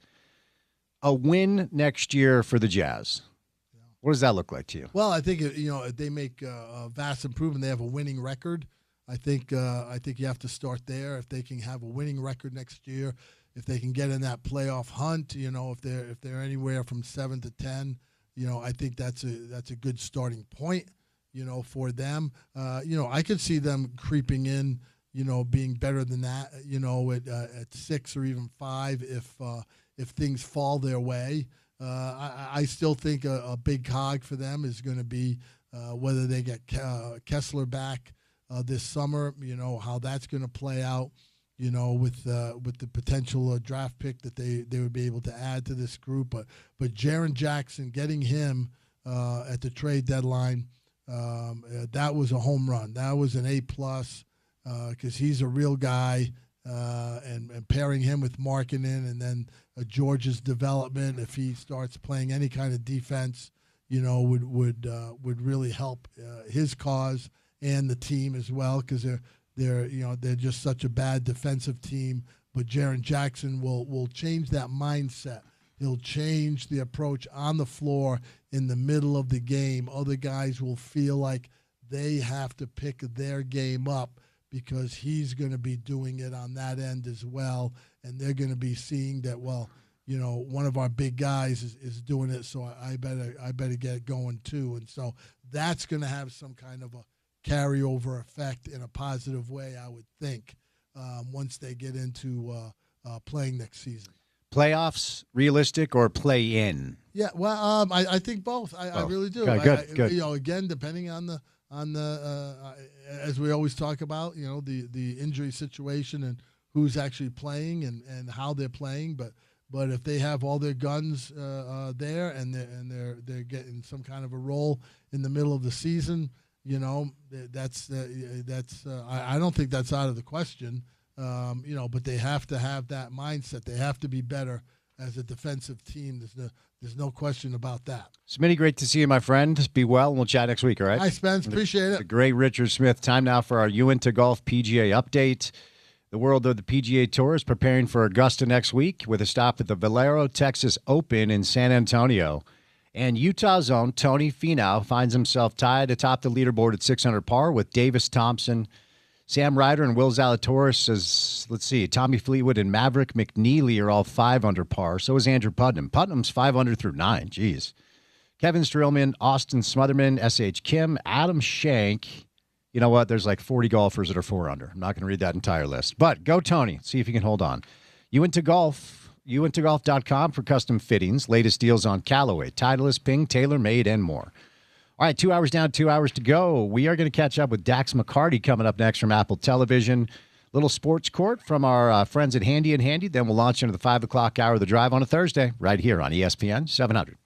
A win next year for the Jazz. What does that look like to you? Well, I think they make a vast improvement. They have a winning record. I think you have to start there. If they can have a winning record next year, if they can get in that playoff hunt, if they're anywhere from 7 to 10. I think that's a good starting point, for them. I could see them creeping in, being better than that, at 6 or even 5 if things fall their way. I still think a big cog for them is going to be whether they get Kessler back this summer. How that's going to play out. With the potential draft pick that they would be able to add to this group. But Jaren Jackson, getting him at the trade deadline, that was a home run. That was an A+, because he's a real guy. And pairing him with Markkanen and then George's development, if he starts playing any kind of defense, would really help his cause and the team as well, because they're just such a bad defensive team. But Jaren Jackson will change that mindset. He'll change the approach on the floor in the middle of the game. Other guys will feel like they have to pick their game up because he's going to be doing it on that end as well. And they're going to be seeing that, one of our big guys is doing it, so I better get it going too. And so that's going to have some kind of a carryover effect in a positive way, I would think, once they get into playing next season. Playoffs, realistic, or play in? Yeah, well, I think both. I really do. Okay, good. Again, depending on the as we always talk about, the injury situation and who's actually playing and how they're playing. But if they have all their guns there and they're getting some kind of a role in the middle of the season, that's I don't think that's out of the question. But they have to have that mindset. They have to be better as a defensive team. There's no question about that. Smitty, great to see you, my friend. Be well, and we'll chat next week, all right? Hi, Spence. Appreciate it. The great Richard Smith. Time now for our Uinta Golf PGA update. The world of the PGA Tour is preparing for Augusta next week with a stop at the Valero Texas Open in San Antonio. And Utah's own Tony Finau finds himself tied atop the leaderboard at 600 par with Davis Thompson, Sam Ryder, and Will Zalatoris. As let's see, Tommy Fleetwood and Maverick McNeely are all 5 under par. So is Andrew Putnam. Putnam's 5 under through 9. Jeez. Kevin Streelman, Austin Smotherman, S.H. Kim, Adam Shank. You know what? There's like 40 golfers that are 4 under. I'm not going to read that entire list. But go Tony. See if you can hold on. Uinta Golf, uintagolf.com for custom fittings, latest deals on Callaway, Titleist, Ping, TaylorMade, and more. All right, 2 hours down, 2 hours to go. We are going to catch up with Dax McCarty coming up next from Apple Television. Little sports court from our friends at Handy and Handy. Then we'll launch into the 5 o'clock hour of the drive on a Thursday right here on ESPN 700.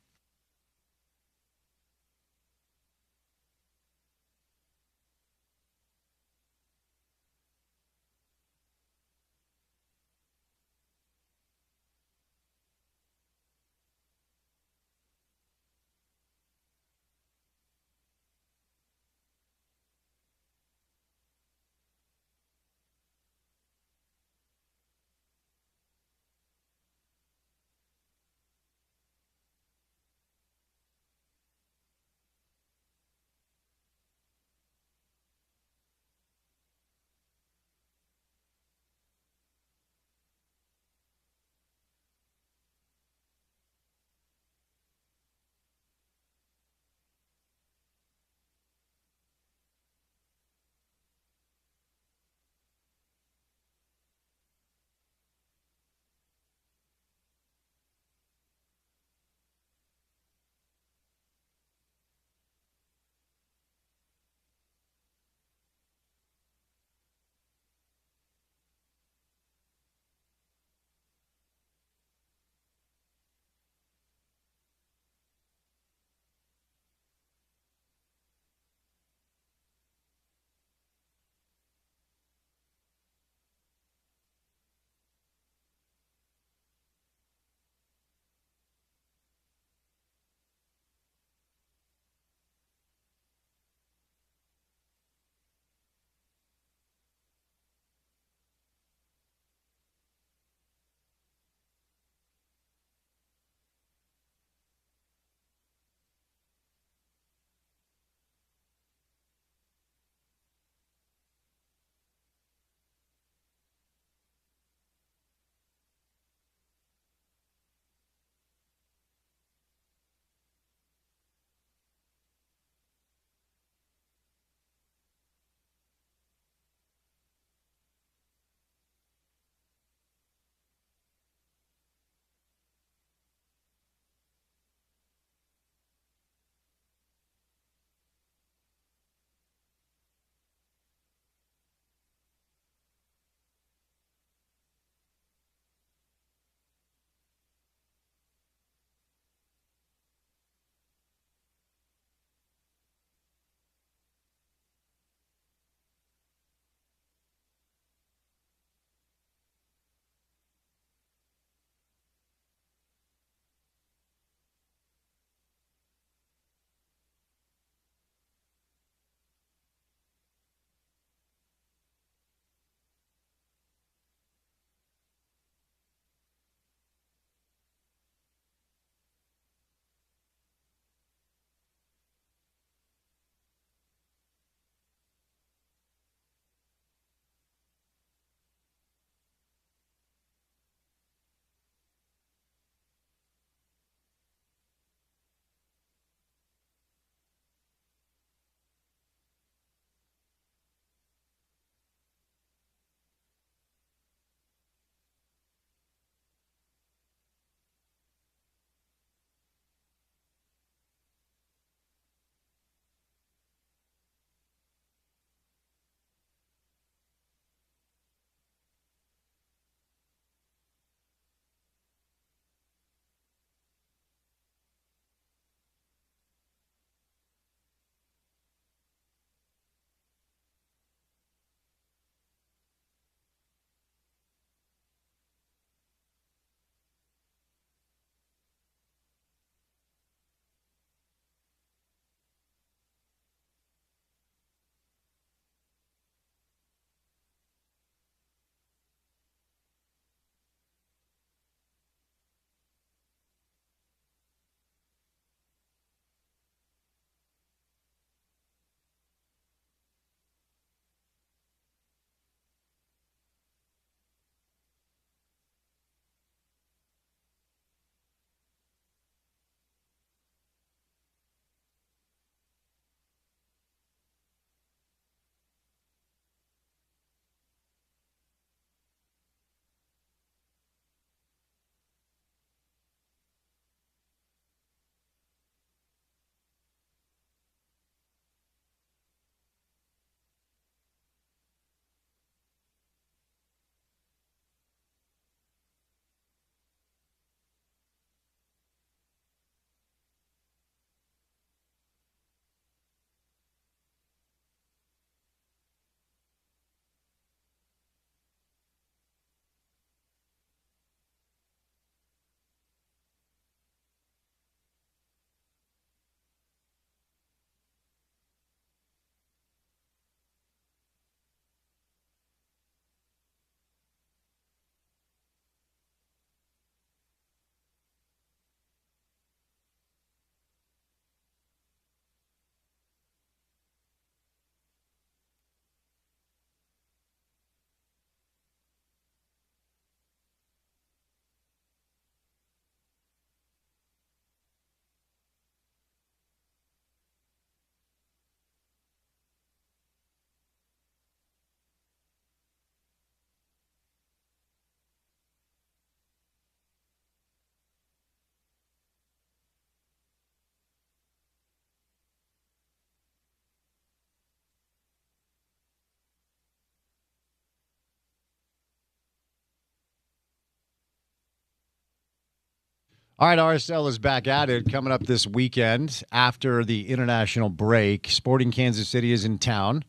All right, RSL is back at it coming up this weekend after the international break. Sporting Kansas City is in town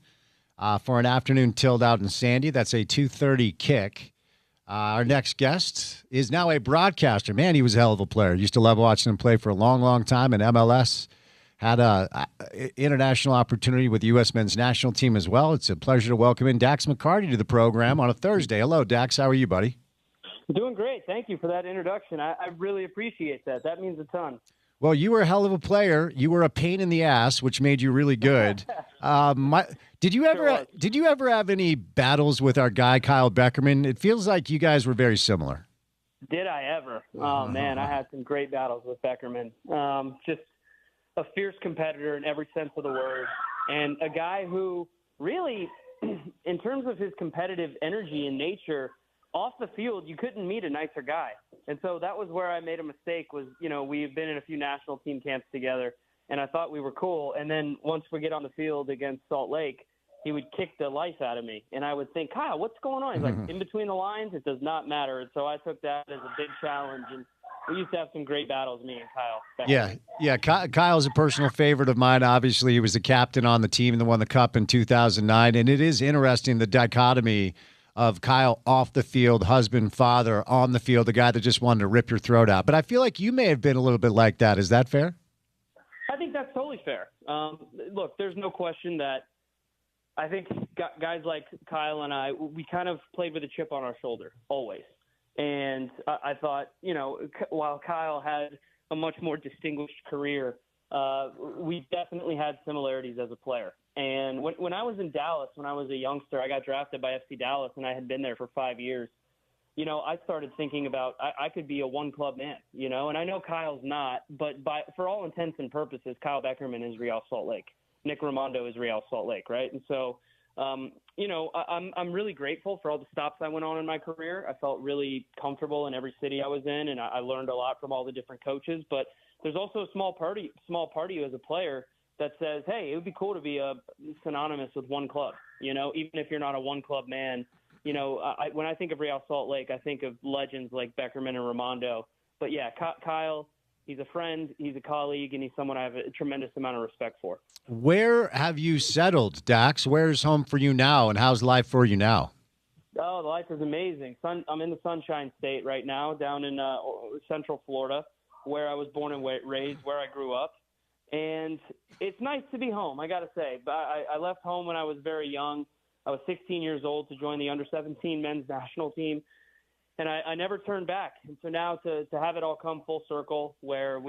for an afternoon tilt out in Sandy. That's a 2:30 kick. Our next guest is now a broadcaster. Man, he was a hell of a player. Used to love watching him play for a long, long time in MLS. Had a international opportunity with the U.S. men's national team as well. It's a pleasure to welcome in Dax McCarty to the program on a Thursday. Hello, Dax. How are you, buddy? Doing great. Thank you for that introduction. I really appreciate that. That means a ton. Well, you were a hell of a player. You were a pain in the ass, which made you really good. Did you ever have any battles with our guy Kyle Beckerman? It feels like you guys were very similar. Did I ever? Oh man, I had some great battles with Beckerman. Just a fierce competitor in every sense of the word, and a guy who really, in terms of his competitive energy and nature, off the field, you couldn't meet a nicer guy. And so that was where I made a mistake was, we've been in a few national team camps together, and I thought we were cool. And then once we get on the field against Salt Lake, he would kick the life out of me. And I would think, Kyle, what's going on? He's like, in between the lines, it does not matter. And so I took that as a big challenge. And we used to have some great battles, me and Kyle. Yeah. Kyle's a personal favorite of mine. Obviously, he was the captain on the team that won the Cup in 2009. And it is interesting, the dichotomy of Kyle off the field, husband, father, on the field, the guy that just wanted to rip your throat out. But I feel like you may have been a little bit like that. Is that fair? I think that's totally fair. Look, there's no question that I think guys like Kyle and I, we kind of played with a chip on our shoulder, always. And I thought, while Kyle had a much more distinguished career, we definitely had similarities as a player. And when I was in Dallas, when I was a youngster, I got drafted by FC Dallas, and I had been there for 5 years. I started thinking about I could be a one-club man, and I know Kyle's not, but for all intents and purposes, Kyle Beckerman is Real Salt Lake. Nick Raimondo is Real Salt Lake, right? And so, I'm really grateful for all the stops I went on in my career. I felt really comfortable in every city I was in, and I learned a lot from all the different coaches. But there's also a small part of you as a player that says, hey, it would be cool to be synonymous with one club, even if you're not a one-club man. When I think of Real Salt Lake, I think of legends like Beckerman and Raimondo. But, yeah, Kyle, he's a friend, he's a colleague, and he's someone I have a tremendous amount of respect for. Where have you settled, Dax? Where's home for you now, and how's life for you now? Oh, the life is amazing. I'm in the Sunshine State right now, down in Central Florida, where I was born and raised, where I grew up. And it's nice to be home, I got to say. But I left home when I was very young. I was 16 years old to join the under-17 men's national team, and I never turned back. And so now to have it all come full circle, where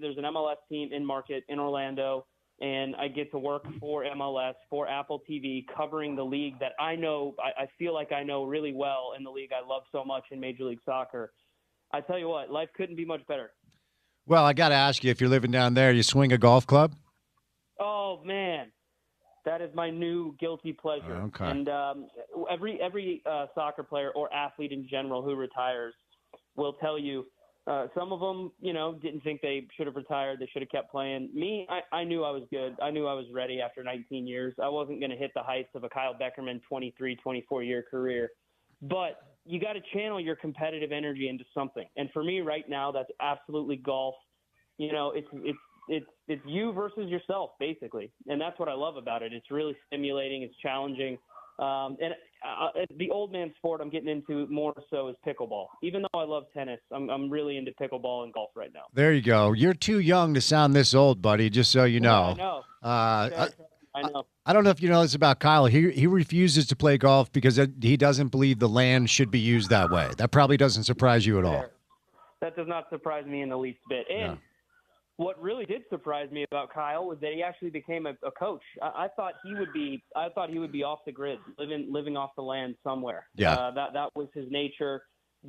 there's an MLS team in market in Orlando, and I get to work for MLS, for Apple TV, covering the league that I know, I feel like I know really well, in the league I love so much in Major League Soccer. I tell you what, life couldn't be much better. Well, I got to ask you, if you're living down there, you swing a golf club? Oh, man. That is my new guilty pleasure. Okay. And every soccer player or athlete in general who retires will tell you, some of them, didn't think they should have retired. They should have kept playing. Me, I knew I was good. I knew I was ready after 19 years. I wasn't going to hit the heights of a Kyle Beckerman 23, 24-year career. But you got to channel your competitive energy into something. And for me right now, that's absolutely golf. It's you versus yourself, basically. And that's what I love about it. It's really stimulating. It's challenging. The old man sport I'm getting into more so is pickleball. Even though I love tennis, I'm really into pickleball and golf right now. There you go. You're too young to sound this old, buddy, just so you know. Yeah, I know. I know. I don't know if you know this about Kyle. He refuses to play golf because he doesn't believe the land should be used that way. That probably doesn't surprise you at all. That does not surprise me in the least bit. And what really did surprise me about Kyle was that he actually became a coach. I thought he would be off the grid, living off the land somewhere. Yeah. That was his nature.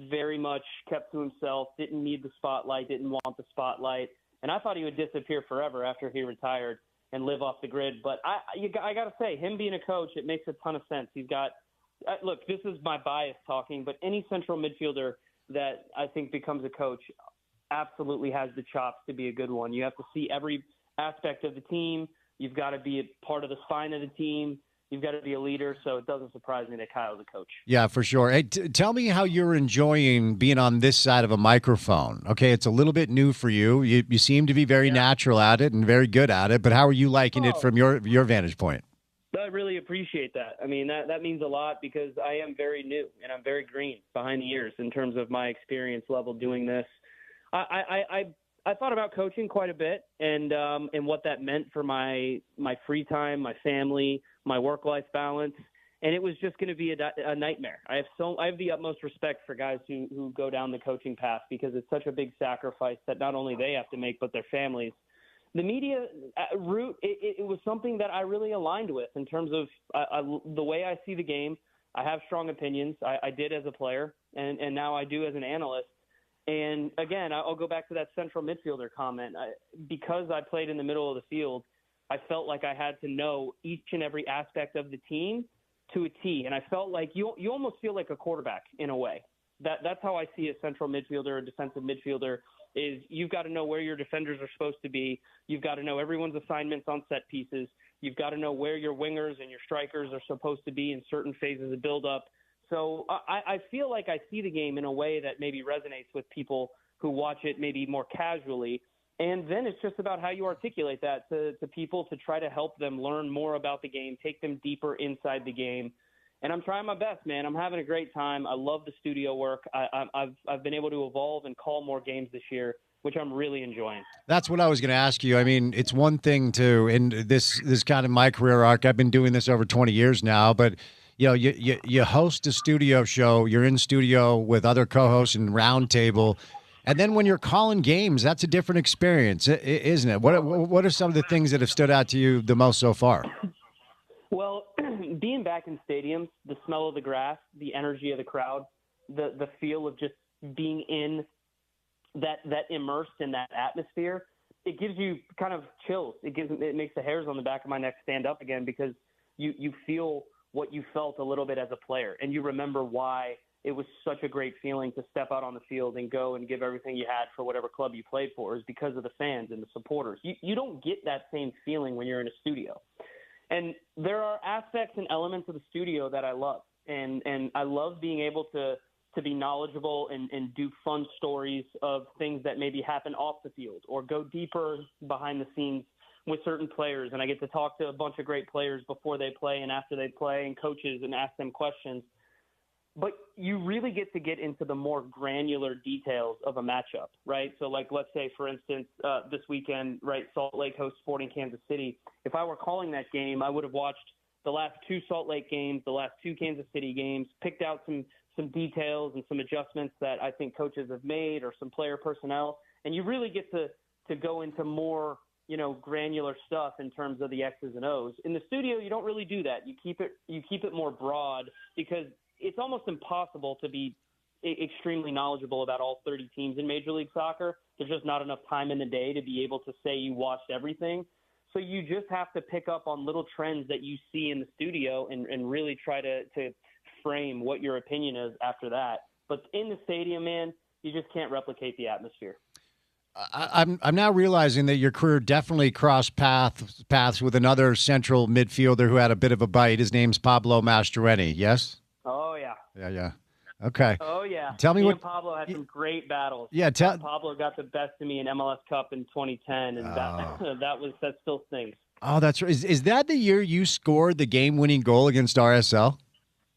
Very much kept to himself. Didn't need the spotlight. Didn't want the spotlight. And I thought he would disappear forever after he retired and live off the grid. But I got to say, him being a coach, it makes a ton of sense. He's got look, this is my bias talking, but any central midfielder that I think becomes a coach absolutely has the chops to be a good one. You have to see every aspect of the team. You've got to be a part of the spine of the team. you've got to be a leader. So it doesn't surprise me that Kyle's a coach. Yeah, for sure. Hey, tell me how you're enjoying being on this side of a microphone. Okay, it's a little bit new for you. You seem to be very natural at it and very good at it, but how are you liking it from your vantage point? I really appreciate that. I mean, that means a lot because I am very new and I'm very green behind the ears in terms of my experience level doing this. I thought about coaching quite a bit and what that meant for my free time, my family, my work-life balance, and it was just going to be a nightmare. I have the utmost respect for guys who go down the coaching path because it's such a big sacrifice that not only they have to make but their families. The media route, it was something that I really aligned with in terms of the way I see the game. I have strong opinions. I did as a player, and now I do as an analyst. And, again, I'll go back to that central midfielder comment. Because I played in the middle of the field, I felt like I had to know each and every aspect of the team to a T. And I felt like you almost feel like a quarterback in a way. That's how I see a central midfielder, a defensive midfielder, is you've got to know where your defenders are supposed to be. You've got to know everyone's assignments on set pieces. You've got to know where your wingers and your strikers are supposed to be in certain phases of build-up. So I feel like I see the game in a way that maybe resonates with people who watch it maybe more casually. And then it's just about how you articulate that to people to try to help them learn more about the game, take them deeper inside the game. And I'm trying my best, man. I'm having a great time. I love the studio work. I've been able to evolve and call more games this year, which I'm really enjoying. That's what I was going to ask you. I mean, it's one thing to, in this kind of my career arc, I've been doing this over 20 years now, but you host a studio show, you're in studio with other co-hosts and roundtable, and then when you're calling games, that's a different experience, isn't it? What are some of the things that have stood out to you the most so far? Well, being back in stadiums, the smell of the grass, the energy of the crowd, the feel of just being in that immersed in that atmosphere, it gives you kind of chills. It makes the hairs on the back of my neck stand up again because you feel what you felt a little bit as a player, and you remember why it was such a great feeling to step out on the field and go and give everything you had for whatever club you played for, is because of the fans and the supporters. You don't get that same feeling when you're in a studio. And there are aspects and elements of the studio that I love, and I love being able to be knowledgeable and do fun stories of things that maybe happen off the field or go deeper behind the scenes with certain players. And I get to talk to a bunch of great players before they play and after they play, and coaches, and ask them questions. But you really get to get into the more granular details of a matchup, right? So, like, let's say, for instance, this weekend, right, Salt Lake hosts Sporting Kansas City. If I were calling that game, I would have watched the last two Salt Lake games, the last two Kansas City games, picked out some details and some adjustments that I think coaches have made, or some player personnel. And you really get to go into more, granular stuff in terms of the X's and O's. In the studio, you don't really do that. You keep it more broad because it's almost impossible to be extremely knowledgeable about all 30 teams in Major League Soccer. There's just not enough time in the day to be able to say you watched everything. So you just have to pick up on little trends that you see in the studio and really try to frame what your opinion is after that. But in the stadium, man, you just can't replicate the atmosphere. I'm now realizing that your career definitely crossed paths with another central midfielder who had a bit of a bite. His name's Pablo Mastroeni, yes? Oh, yeah. Yeah. Okay. Oh, yeah. Tell me and Pablo had some great battles. Yeah, Pablo got the best of me in MLS Cup in 2010, and that still stings. Oh, that's right. Is that the year you scored the game-winning goal against RSL?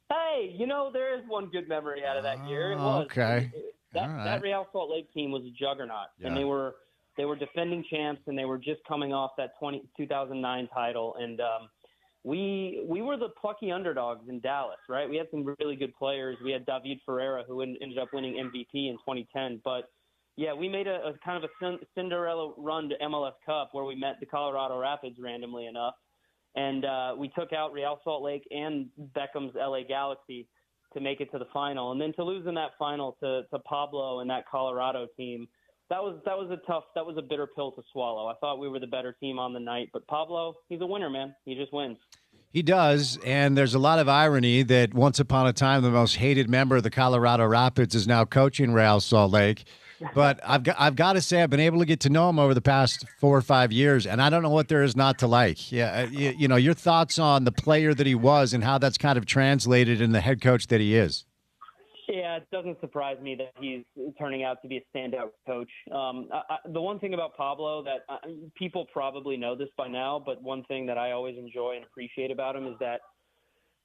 Hey, there is one good memory out of that year. It was. Okay. That Real Salt Lake team was a juggernaut, and they were defending champs, and they were just coming off that 2009 title, and we were the plucky underdogs in Dallas, right? We had some really good players. We had David Ferreira, who ended up winning MVP in 2010, but yeah, we made a kind of a Cinderella run to MLS Cup where we met the Colorado Rapids randomly enough, and we took out Real Salt Lake and Beckham's LA Galaxy to make it to the final, and then to lose in that final to Pablo and that Colorado team, that was a bitter pill to swallow. I thought we were the better team on the night, but Pablo, he's a winner, man. He just wins. He does, and there's a lot of irony that once upon a time the most hated member of the Colorado Rapids is now coaching Real Salt Lake. But I've got to say I've been able to get to know him over the past 4 or 5 years, and I don't know what there is not to like. Yeah, your thoughts on the player that he was and how that's kind of translated in the head coach that he is. Yeah, it doesn't surprise me that he's turning out to be a standout coach. The one thing about Pablo that people probably know this by now, but one thing that I always enjoy and appreciate about him is that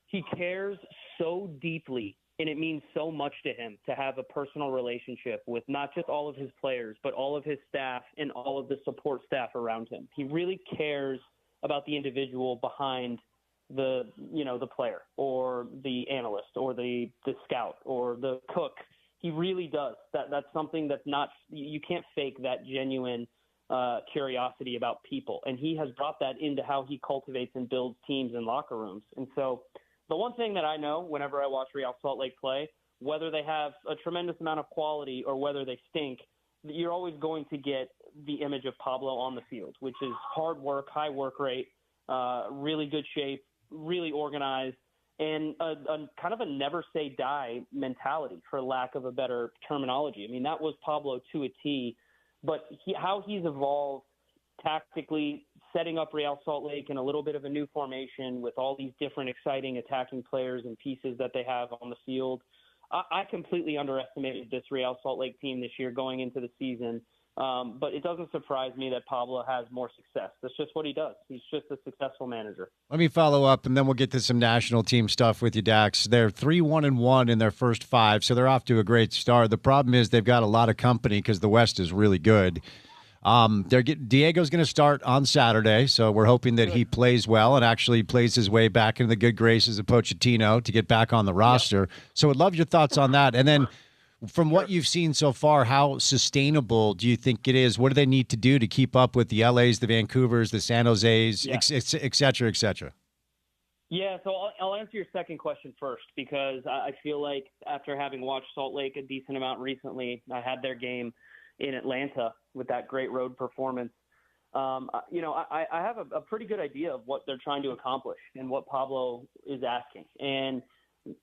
he cares so deeply, and it means so much to him to have a personal relationship with not just all of his players, but all of his staff and all of the support staff around him. He really cares about the individual behind the player or the analyst or the scout or the cook. He really does. That's something that's not, you can't fake that genuine curiosity about people. And he has brought that into how he cultivates and builds teams and locker rooms. And so the one thing that I know whenever I watch Real Salt Lake play, whether they have a tremendous amount of quality or whether they stink, you're always going to get the image of Pablo on the field, which is hard work, high work rate, really good shape, really organized, and a kind of a never say die mentality, for lack of a better terminology. I mean, that was Pablo to a T, but how he's evolved tactically, setting up Real Salt Lake in a little bit of a new formation with all these different exciting attacking players and pieces that they have on the field. I completely underestimated this Real Salt Lake team this year going into the season. But it doesn't surprise me that Pablo has more success. That's just what he does. He's just a successful manager. Let me follow up, and then we'll get to some national team stuff with you, Dax. They're 3-1-1 in their first 5, so they're off to a great start. The problem is they've got a lot of company because the West is really good. Diego's going to start on Saturday, so we're hoping that he plays well and actually plays his way back into the good graces of Pochettino to get back on the roster. Yep. So I'd love your thoughts on that. And then from what you've seen so far, how sustainable do you think it is? What do they need to do to keep up with the LAs, the Vancouvers, the San Jose's, et cetera, et cetera? Yeah, so I'll answer your second question first, because I feel like after having watched Salt Lake a decent amount recently, I had their game in Atlanta with that great road performance. I have a pretty good idea of what they're trying to accomplish and what Pablo is asking. And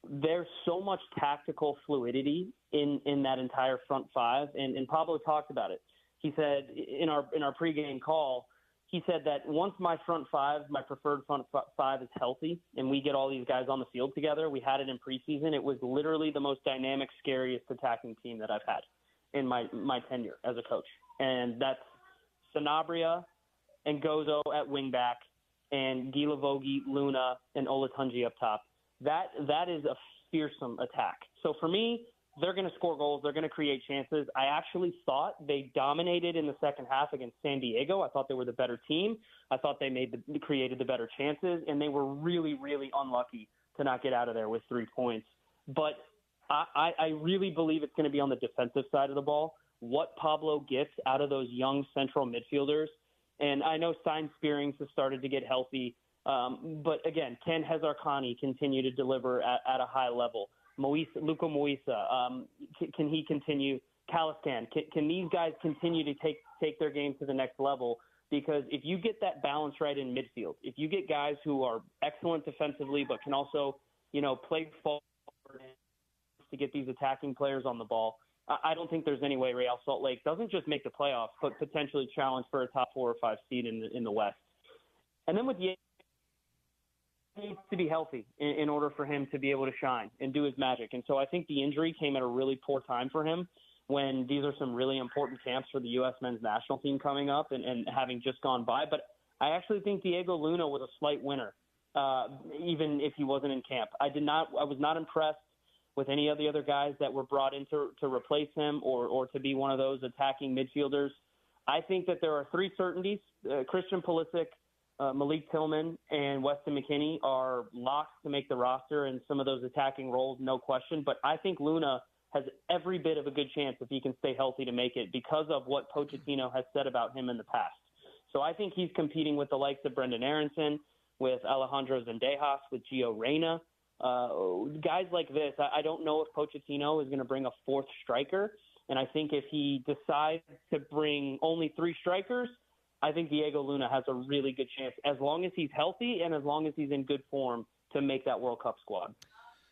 there's so much tactical fluidity in that entire front 5. And Pablo talked about it. He said in our pregame call, he said that once my front 5, my preferred front 5 is healthy and we get all these guys on the field together, we had it in preseason. It was literally the most dynamic, scariest attacking team that I've had in my tenure as a coach. And that's Sanabria and Gozo at wingback and Gilavogi, Luna, and Olatunji up top. That is a fearsome attack. So for me, they're going to score goals. They're going to create chances. I actually thought they dominated in the second half against San Diego. I thought they were the better team. I thought they created the better chances, and they were really, really unlucky to not get out of there with 3 points. But I really believe it's going to be on the defensive side of the ball, what Pablo gets out of those young central midfielders. And I know Stein Spearings has started to get healthy. But again, can Hezarkhani continue to deliver at a high level? Luka Moisa, can he continue? Caliscan, can these guys continue to take their game to the next level? Because if you get that balance right in midfield, if you get guys who are excellent defensively but can also, play forward to get these attacking players on the ball, I don't think there's any way Real Salt Lake doesn't just make the playoffs, but potentially challenge for a top 4 or 5 seed in the West. And then with Diego, he needs to be healthy in order for him to be able to shine and do his magic. And so I think the injury came at a really poor time for him when these are some really important camps for the U.S. men's national team coming up and having just gone by. But I actually think Diego Luna was a slight winner, even if he wasn't in camp. I was not impressed with any of the other guys that were brought in to replace him or to be one of those attacking midfielders. I think that there are 3 certainties. Christian Pulisic, Malik Tillman, and Weston McKennie are locks to make the roster in some of those attacking roles, no question. But I think Luna has every bit of a good chance if he can stay healthy to make it because of what Pochettino has said about him in the past. So I think he's competing with the likes of Brendan Aronson, with Alejandro Zendejas, with Gio Reyna. Guys like this, I don't know if Pochettino is going to bring a 4th striker. And I think if he decides to bring only 3 strikers, I think Diego Luna has a really good chance, as long as he's healthy and as long as he's in good form, to make that World Cup squad.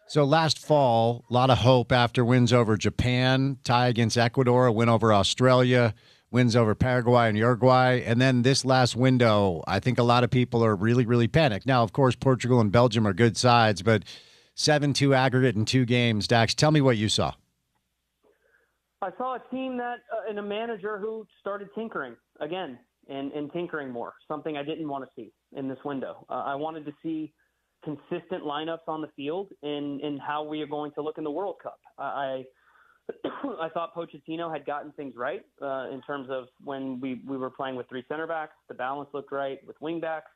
So last fall, a lot of hope after wins over Japan, tie against Ecuador, a win over Australia, wins over Paraguay and Uruguay. And then this last window, I think a lot of people are really, really panicked. Now, of course, Portugal and Belgium are good sides, but 7-2 aggregate in 2 games. Dax, tell me what you saw. I saw a team that and a manager who started tinkering again and tinkering more, something I didn't want to see in this window. I wanted to see consistent lineups on the field and how we are going to look in the World Cup. I thought Pochettino had gotten things right in terms of when we were playing with 3 center backs. The balance looked right with wing backs.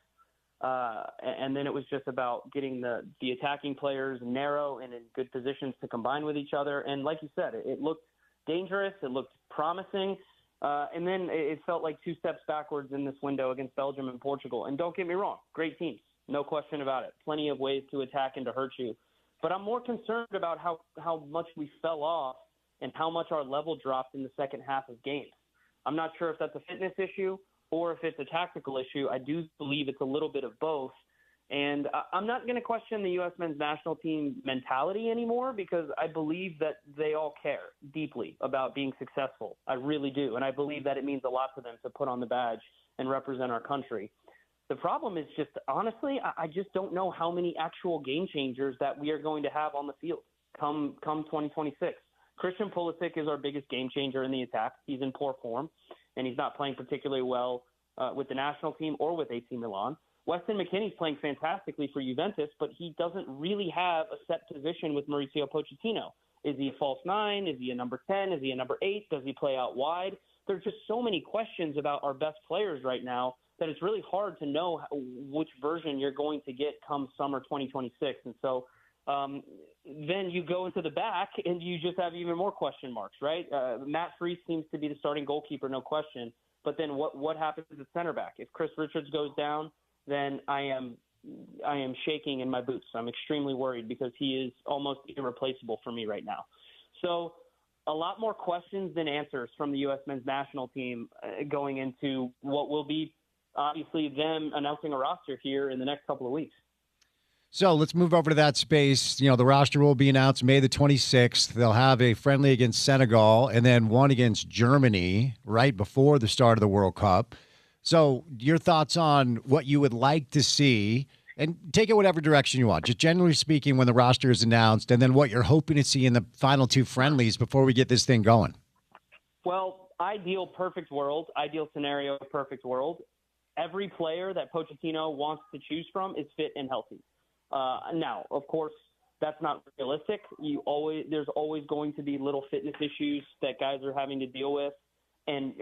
And then it was just about getting the attacking players narrow and in good positions to combine with each other. And like you said, it looked dangerous. It looked promising. And then it felt like 2 steps backwards in this window against Belgium and Portugal. And don't get me wrong, great teams. No question about it. Plenty of ways to attack and to hurt you. But I'm more concerned about how much we fell off and how much our level dropped in the second half of games. I'm not sure if that's a fitness issue or if it's a tactical issue. I do believe it's a little bit of both. And I'm not going to question the U.S. men's national team mentality anymore because I believe that they all care deeply about being successful. I really do. And I believe that it means a lot to them to put on the badge and represent our country. The problem is just, honestly, I just don't know how many actual game changers that we are going to have on the field come 2026. Christian Pulisic is our biggest game changer in the attack. He's in poor form, and he's not playing particularly well with the national team or with AC Milan. Weston McKennie's playing fantastically for Juventus, but he doesn't really have a set position with Mauricio Pochettino. Is he a false 9? Is he a number 10? Is he a number 8? Does he play out wide? There's just so many questions about our best players right now that it's really hard to know which version you're going to get come summer 2026. And so then you go into the back and you just have even more question marks, right? Matt Freese seems to be the starting goalkeeper, no question. But then what happens at center back? If Chris Richards goes down, then I am shaking in my boots. I'm extremely worried because he is almost irreplaceable for me right now. So a lot more questions than answers from the U.S. men's national team going into what will be obviously them announcing a roster here in the next couple of weeks. So let's move over to that space. You know, the roster will be announced May the 26th. They'll have a friendly against Senegal and then one against Germany right before the start of the World Cup. So your thoughts on what you would like to see, and take it whatever direction you want, just generally speaking when the roster is announced, and then what you're hoping to see in the final 2 friendlies before we get this thing going. Well, ideal perfect world, ideal scenario, perfect world. Every player that Pochettino wants to choose from is fit and healthy. Now, of course, that's not realistic. There's always going to be little fitness issues that guys are having to deal with, and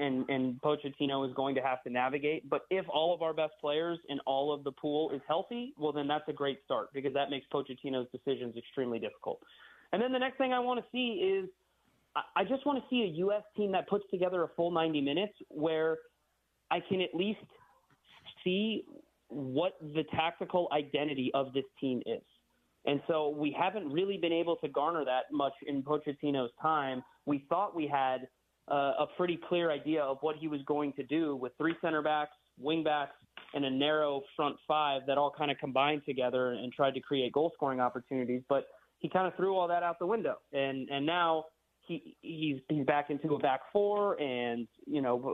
Pochettino is going to have to navigate. But if all of our best players in all of the pool is healthy, well, then that's a great start because that makes Pochettino's decisions extremely difficult. And then the next thing I want to see is I just want to see a U.S. team that puts together a full 90 minutes where I can at least see what the tactical identity of this team is. And so we haven't really been able to garner that much in Pochettino's time. We thought we had a pretty clear idea of what he was going to do with 3 center backs, wing backs, and a narrow front 5 that all kind of combined together and tried to create goal scoring opportunities. But he kind of threw all that out the window. And now he's back into a back 4 and,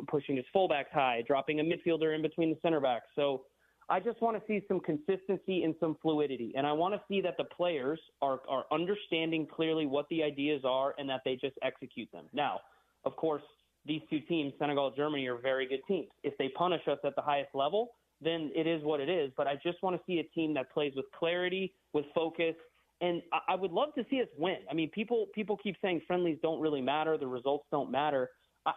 pushing his fullbacks high, dropping a midfielder in between the center backs. So I just want to see some consistency and some fluidity. And I want to see that the players are understanding clearly what the ideas are and that they just execute them. Now, of course, these 2 teams, Senegal and Germany, are very good teams. If they punish us at the highest level, then it is what it is. But I just want to see a team that plays with clarity, with focus. And I would love to see us win. I mean, people keep saying friendlies don't really matter, the results don't matter.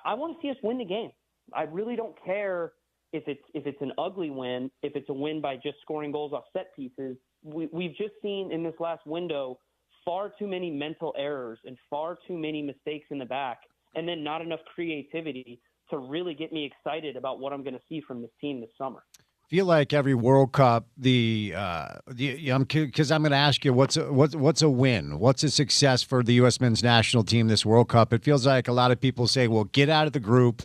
I want to see us win the game. I really don't care if it's an ugly win, if it's a win by just scoring goals off set pieces. We've just seen in this last window far too many mental errors and far too many mistakes in the back, and then not enough creativity to really get me excited about what I'm going to see from this team this summer. Feel like every World Cup, because I'm going to ask you what's a win, what's a success for the U.S. men's national team this World Cup. It feels like a lot of people say, well, get out of the group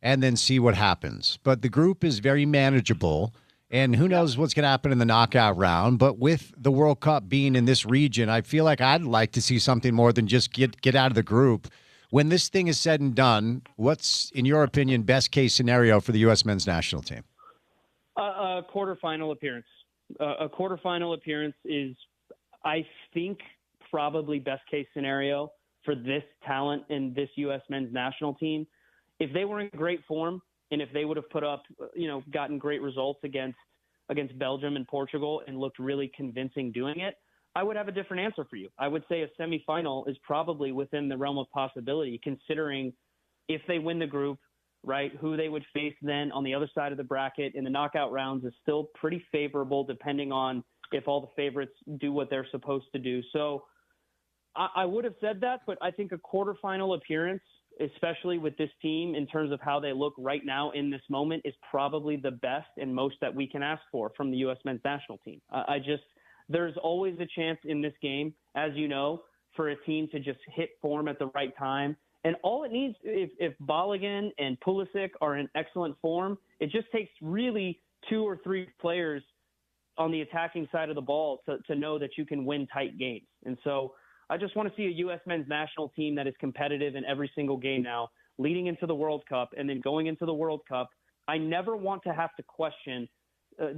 and then see what happens. But the group is very manageable, And who knows what's going to happen in the knockout round. But with the World Cup being in this region, I feel like I'd like to see something more than just get out of the group. When this thing is said and done, what's, in your opinion, best case scenario for the U.S. men's national team? A quarterfinal appearance. A quarterfinal appearance is, I think, probably best case scenario for this talent in this U.S. men's national team. If they were in great form and if they would have put up, gotten great results against Belgium and Portugal and looked really convincing doing it, I would have a different answer for you. I would say a semifinal is probably within the realm of possibility, considering if they win the group, right, who they would face then on the other side of the bracket in the knockout rounds is still pretty favorable depending on if all the favorites do what they're supposed to do. So I would have said that, but I think a quarterfinal appearance, especially with this team in terms of how they look right now in this moment, is probably the best and most that we can ask for from the U.S. men's national team. There's always a chance in this game, as you know, for a team to just hit form at the right time. And all it needs, if Balogun and Pulisic are in excellent form, it just takes really 2 or 3 players on the attacking side of the ball to know that you can win tight games. And so I just want to see a U.S. men's national team that is competitive in every single game now, leading into the World Cup and then going into the World Cup. I never want to have to question,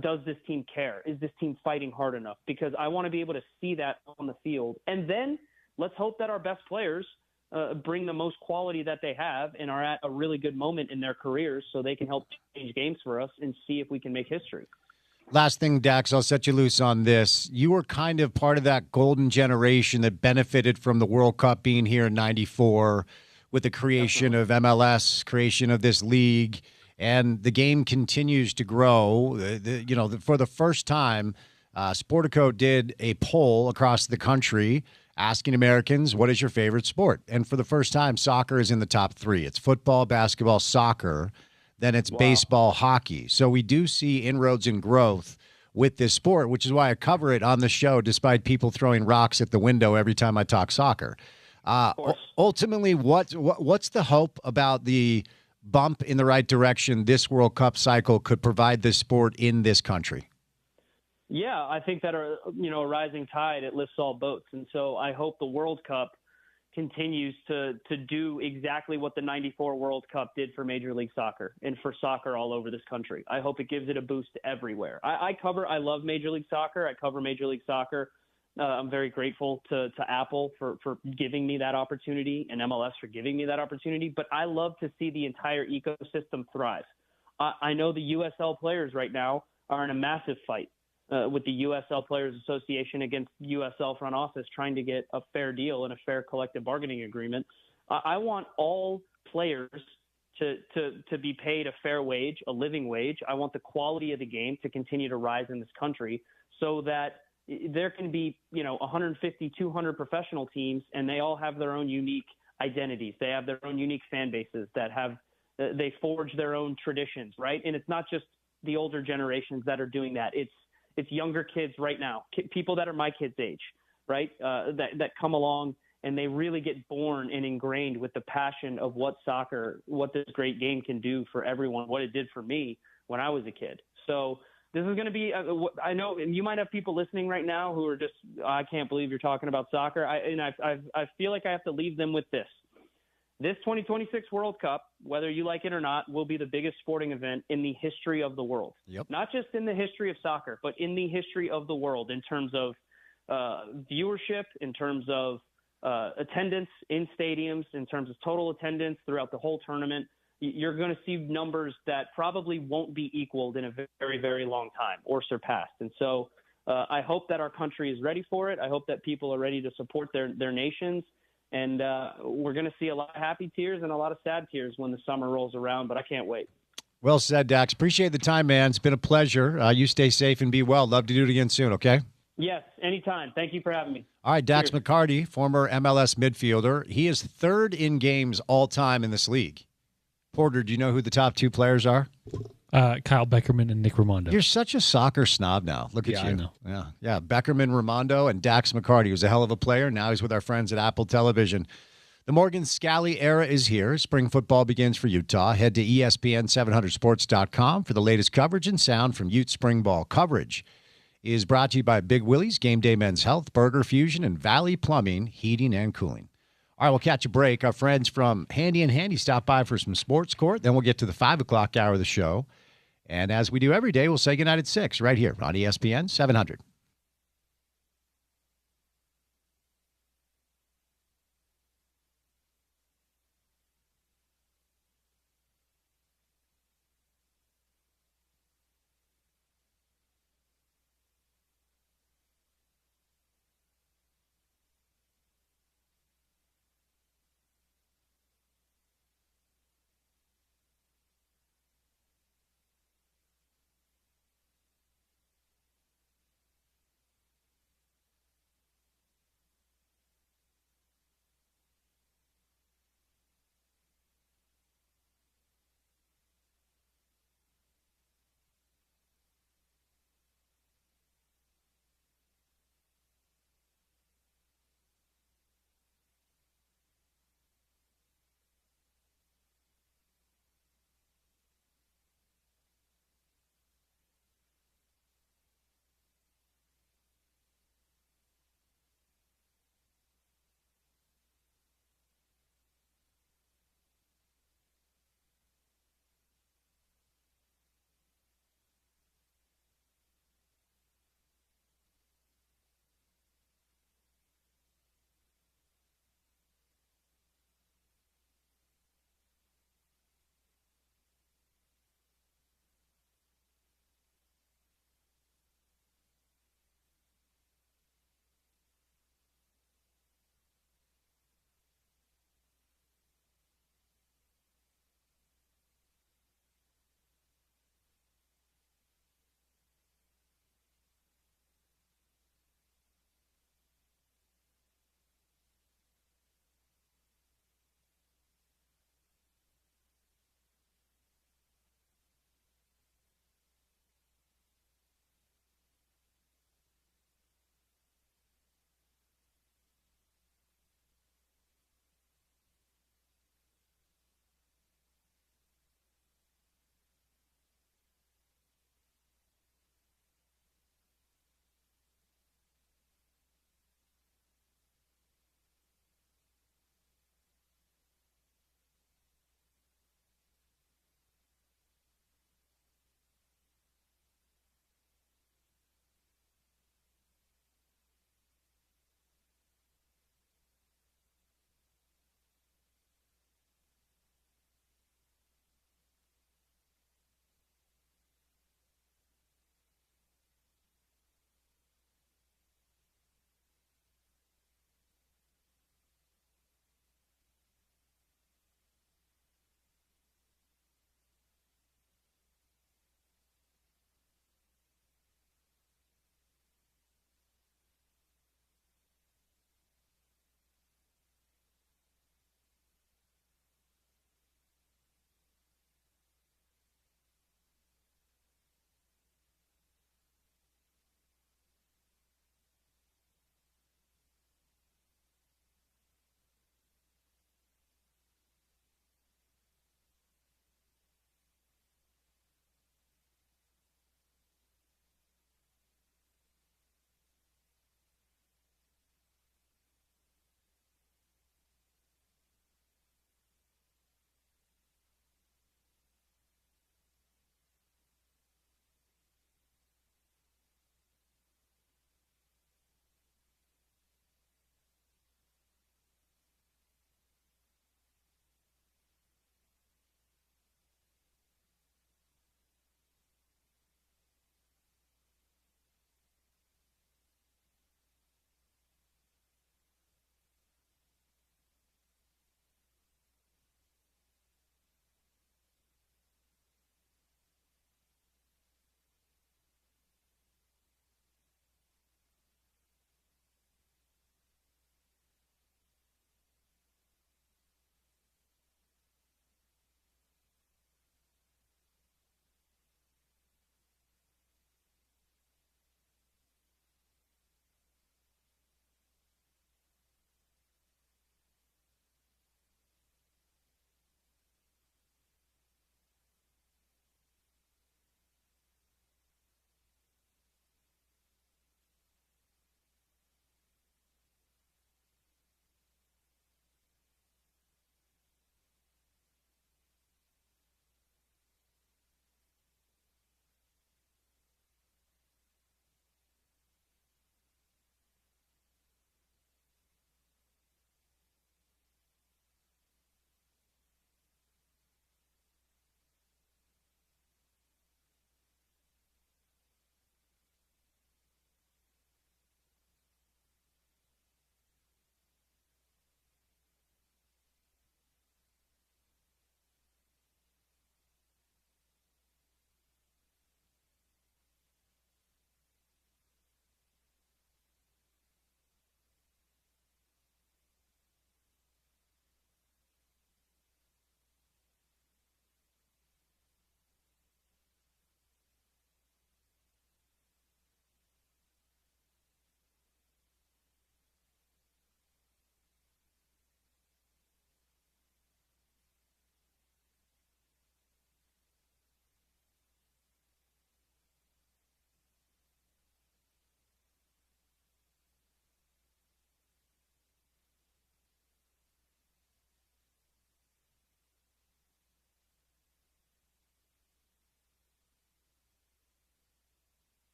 does this team care? Is this team fighting hard enough? Because I want to be able to see that on the field. And then let's hope that our best players bring the most quality that they have and are at a really good moment in their careers so they can help change games for us and see if we can make history. Last thing, Dax, I'll set you loose on this. You were kind of part of that golden generation that benefited from the World Cup being here in '94 with the creation of MLS, creation of this league, and the game continues to grow. For the first time, Sportico did a poll across the country asking Americans, what is your favorite sport? And for the first time, soccer is in the top 3. It's football, basketball, soccer. Then it's baseball, hockey. So we do see inroads and growth with this sport, which is why I cover it on the show, despite people throwing rocks at the window every time I talk soccer. Ultimately, what's the hope about the bump in the right direction this World Cup cycle could provide this sport in this country? Yeah, I think that a rising tide, it lifts all boats. And so I hope the World Cup continues to do exactly what the '94 World Cup did for Major League Soccer and for soccer all over this country. I hope it gives it a boost everywhere. I love Major League Soccer. I cover Major League Soccer. I'm very grateful to Apple for giving me that opportunity and MLS for giving me that opportunity. But I love to see the entire ecosystem thrive. I know the USL players right now are in a massive fight with the USL Players Association against USL front office trying to get a fair deal and a fair collective bargaining agreement. I want all players to be paid a fair wage, a living wage. I want the quality of the game to continue to rise in this country so that there can be, 150, 200 professional teams, and they all have their own unique identities. They have their own unique fan bases they forge their own traditions, right? And it's not just the older generations that are doing that. It's younger kids right now, people that are my kids' age, right, that come along and they really get born and ingrained with the passion of what this great game can do for everyone, what it did for me when I was a kid. So this is going to be I know you might have people listening right now who are just, I can't believe you're talking about soccer. I feel like I have to leave them with this. This 2026 World Cup, whether you like it or not, will be the biggest sporting event in the history of the world. Yep. Not just in the history of soccer, but in the history of the world in terms of viewership, in terms of attendance in stadiums, in terms of total attendance throughout the whole tournament. You're going to see numbers that probably won't be equaled in a very, very long time or surpassed. And so I hope that our country is ready for it. I hope that people are ready to support their nations. And we're going to see a lot of happy tears and a lot of sad tears when the summer rolls around, but I can't wait. Well said, Dax. Appreciate the time, man. It's been a pleasure. You stay safe and be well. Love to do it again soon, okay? Yes, anytime. Thank you for having me. All right, Dax Cheers. McCarty, former MLS midfielder. He is 3rd in games all time in this league. Porter, do you know who the top 2 players are? Kyle Beckerman and Nick Raimondo. You're such a soccer snob now. Look at you. I know. Yeah. Beckerman, Raimondo, and Dax McCarty was a hell of a player. Now he's with our friends at Apple Television. The Morgan Scalley era is here. Spring football begins for Utah. Head to ESPN700sports.com for the latest coverage and sound from Ute spring ball. Coverage is brought to you by Big Willie's, Game Day Men's Health, Burger Fusion, and Valley Plumbing, Heating and Cooling. All right, we'll catch a break. Our friends from Handy and Handy stop by for some sports court. Then we'll get to the 5 o'clock hour of the show. And as we do every day, we'll say goodnight at 6 right here on ESPN 700.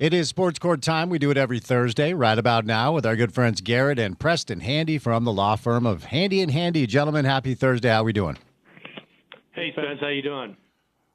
It is Sports Court time. We do it every Thursday, right about now, with our good friends Garrett and Preston Handy from the law firm of Handy and Handy. Gentlemen, happy Thursday. How we doing? Hey, Spence, how you doing?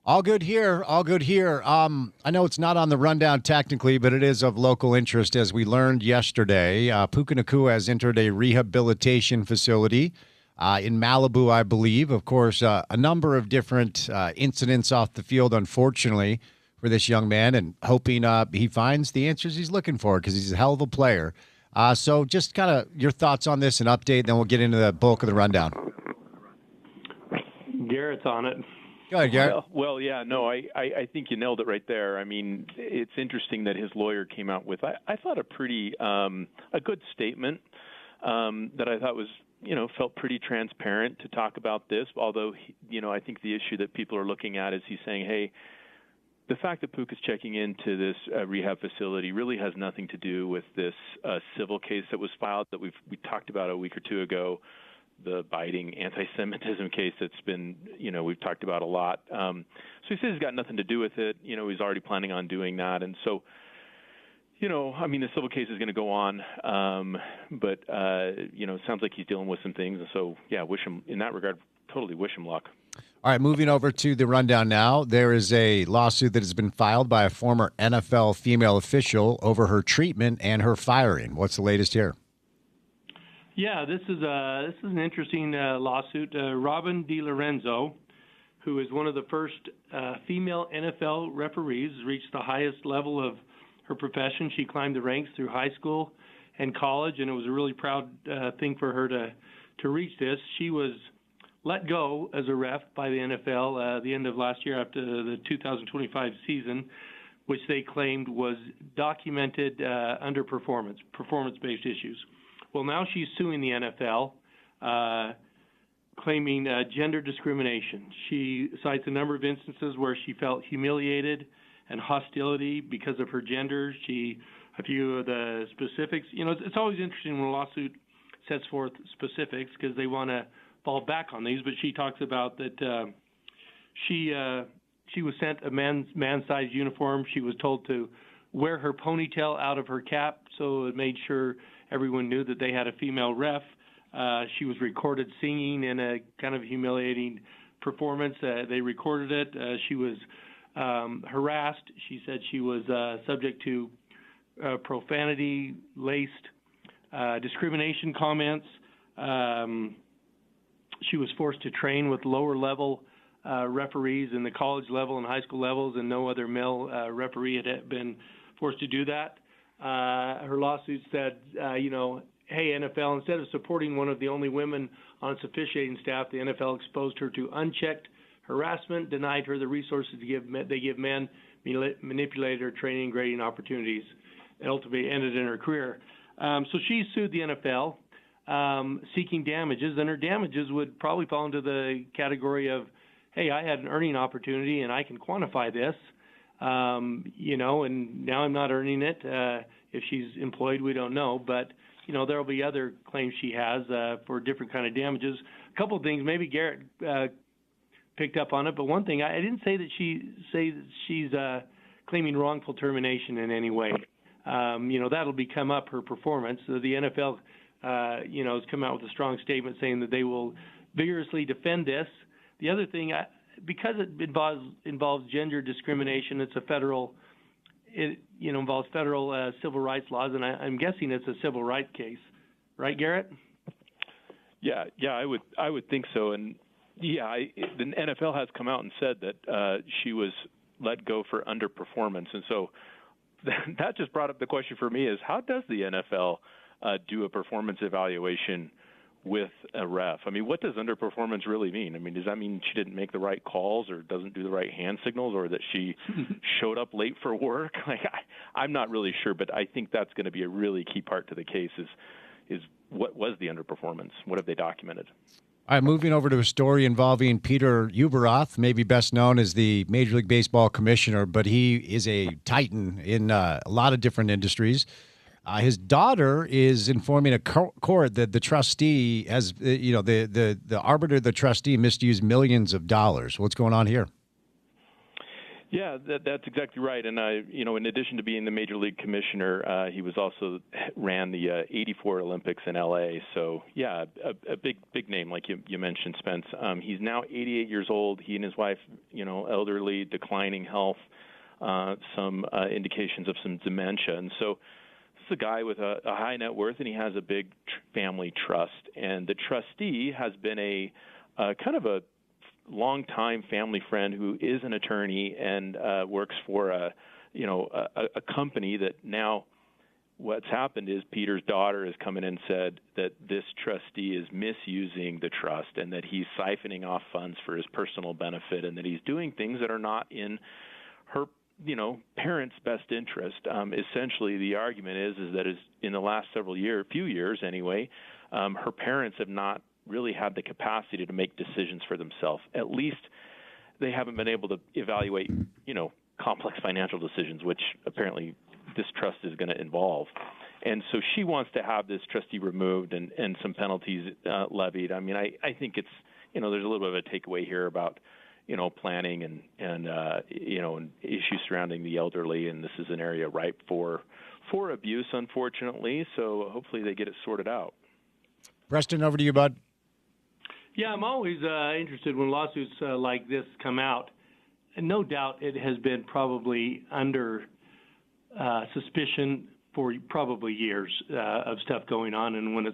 All good here. All good here. I know it's not on the rundown technically, but it is of local interest. As we learned yesterday, Puka Nacua has entered a rehabilitation facility in Malibu, I believe. Of course, a number of different incidents off the field, unfortunately, for this young man, and hoping he finds the answers he's looking for, because he's a hell of a player. So just kind of your thoughts on this and update, then we'll get into the bulk of the rundown. Garrett's on it. Go ahead, Garrett. Well, yeah, no, I think you nailed it right there. I mean, it's interesting that his lawyer came out with, I thought, a pretty a good statement that I thought was, felt pretty transparent to talk about this, although, I think the issue that people are looking at is he's saying, hey, the fact that Puka's checking into this rehab facility really has nothing to do with this civil case that was filed that we talked about a week or two ago, the biting anti-Semitism case that's been, we've talked about a lot. So he says he's got nothing to do with it. He's already planning on doing that. And so, the civil case is going to go on. But it sounds like he's dealing with some things. And so, yeah, wish him, in that regard, totally wish him luck. All right, moving over to the rundown now. There is a lawsuit that has been filed by a former NFL female official over her treatment and her firing. What's the latest here? Yeah, this is an interesting lawsuit. Robin DiLorenzo, who is one of the first female NFL referees, reached the highest level of her profession. She climbed the ranks through high school and college, and it was a really proud thing for her to reach this. She was let go as a ref by the NFL at the end of last year after the 2025 season, which they claimed was documented underperformance, performance-based issues. Well, now she's suing the NFL, claiming gender discrimination. She cites a number of instances where she felt humiliated and hostility because of her gender. A few of the specifics. It's always interesting when a lawsuit sets forth specifics because they want to fall back on these, but she talks about that she was sent a man-sized uniform. She was told to wear her ponytail out of her cap, so it made sure everyone knew that they had a female ref. She was recorded singing in a kind of humiliating performance. They recorded it. She was harassed. She said she was subject to profanity-laced discrimination comments. She was forced to train with lower-level referees in the college level and high school levels, and no other male referee had been forced to do that. Her lawsuit said, hey, NFL, instead of supporting one of the only women on its officiating staff, the NFL exposed her to unchecked harassment, denied her the resources they give men, manipulated her training and grading opportunities, and ultimately ended in her career. So she sued the NFL. Seeking damages, and her damages would probably fall into the category of, hey, I had an earning opportunity and I can quantify this, and now I'm not earning it. If she's employed, we don't know, but there will be other claims she has for different kind of damages. A couple of things, maybe Garrett picked up on it, but one thing, I didn't say that she's claiming wrongful termination in any way. That'll become up her performance. So the NFL has come out with a strong statement saying that they will vigorously defend this. The other thing, because it involves gender discrimination, it's involves federal civil rights laws, and I'm guessing it's a civil rights case, right, Garrett? Yeah, I would think so, and the NFL has come out and said that she was let go for underperformance, and so that just brought up the question for me: is how does the NFL do a performance evaluation with a ref? I mean, what does underperformance really mean? I mean, does that mean she didn't make the right calls or doesn't do the right hand signals or that she showed up late for work? I'm not really sure, but I think that's going to be a really key part to the case is what was the underperformance? What have they documented? All right, moving over to a story involving Peter Ueberroth, maybe best known as the Major League Baseball commissioner, but he is a titan in a lot of different industries. His daughter is informing a court that the trustee has, the arbiter, the trustee misused millions of dollars. What's going on here? Yeah, that's exactly right. And in addition to being the major league commissioner, he was also ran the '84 Olympics in LA. So yeah, a big name, like you mentioned, Spence. He's now 88 years old. He and his wife, elderly, declining health, some indications of some dementia, and so this is a guy with a high net worth, and he has a big family trust. And the trustee has been a kind of a longtime family friend who is an attorney and works for a company that now what's happened is Peter's daughter has come in and said that this trustee is misusing the trust and that he's siphoning off funds for his personal benefit and that he's doing things that are not in her parents' best interest. Essentially, the argument is that in the last few years anyway, her parents have not really had the capacity to make decisions for themselves. At least they haven't been able to evaluate, complex financial decisions, which apparently this trust is going to involve. And so she wants to have this trustee removed and some penalties levied. I mean, I think it's, there's a little bit of a takeaway here about, planning and issues surrounding the elderly. And this is an area ripe for abuse, unfortunately. So hopefully they get it sorted out. Preston, over to you, bud. Yeah, I'm always interested when lawsuits like this come out. And no doubt it has been probably under suspicion for probably years of stuff going on. And when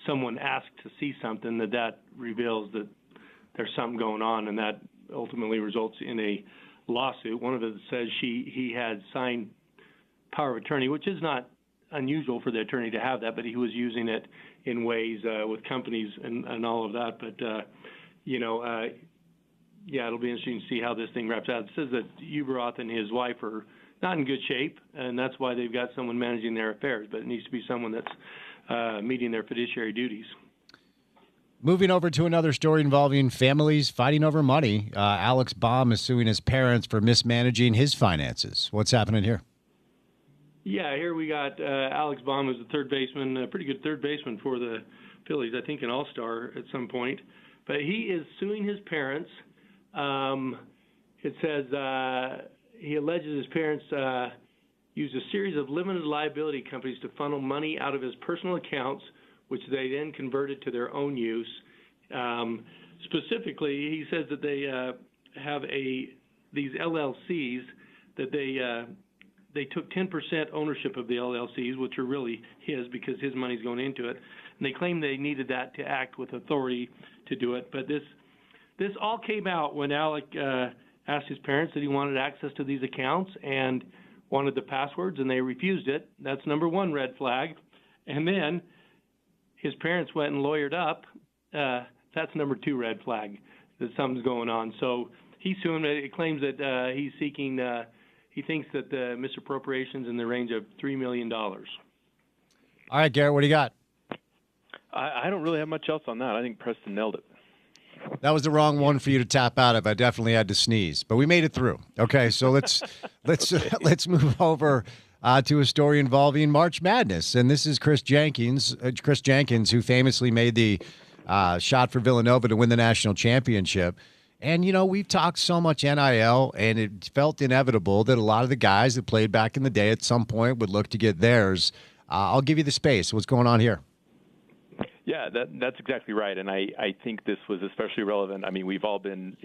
someone asks to see something, that reveals that there's something going on, and that ultimately results in a lawsuit. One of them says he had signed power of attorney, which is not unusual for the attorney to have that, but he was using it in ways with companies and all of that. But, it'll be interesting to see how this thing wraps out. It says that Uberoth and his wife are not in good shape, and that's why they've got someone managing their affairs, but it needs to be someone that's meeting their fiduciary duties. Moving over to another story involving families fighting over money. Alex Baum is suing his parents for mismanaging his finances. What's happening here? Yeah, here we got Alex Baum, who's a third baseman, a pretty good third baseman for the Phillies, I think an all-star at some point. But he is suing his parents. It says he alleges his parents used a series of limited liability companies to funnel money out of his personal accounts, which they then converted to their own use. Specifically, he says that they have these LLCs that they took 10% ownership of the LLCs, which are really his because his money's going into it. And they claim they needed that to act with authority to do it. But this all came out when Alec asked his parents that he wanted access to these accounts and wanted the passwords, and they refused it. That's number one red flag. And then his parents went and lawyered up. That's number two red flag, that something's going on. So he's suing. It claims that he's seeking he thinks that the misappropriation's in the range of $3 million. All right, Garrett, what do you got? I don't really have much else on that. I think Preston nailed it. That was the wrong one for you to tap out of. I definitely had to sneeze, but we made it through. Okay, so let's move over to a story involving March Madness, and this is Chris Jenkins, who famously made the shot for Villanova to win the national championship. And, we've talked so much NIL, and it felt inevitable that a lot of the guys that played back in the day at some point would look to get theirs. I'll give you the space. What's going on here? Yeah, that's exactly right. And I think this was especially relevant. I mean, we've all been,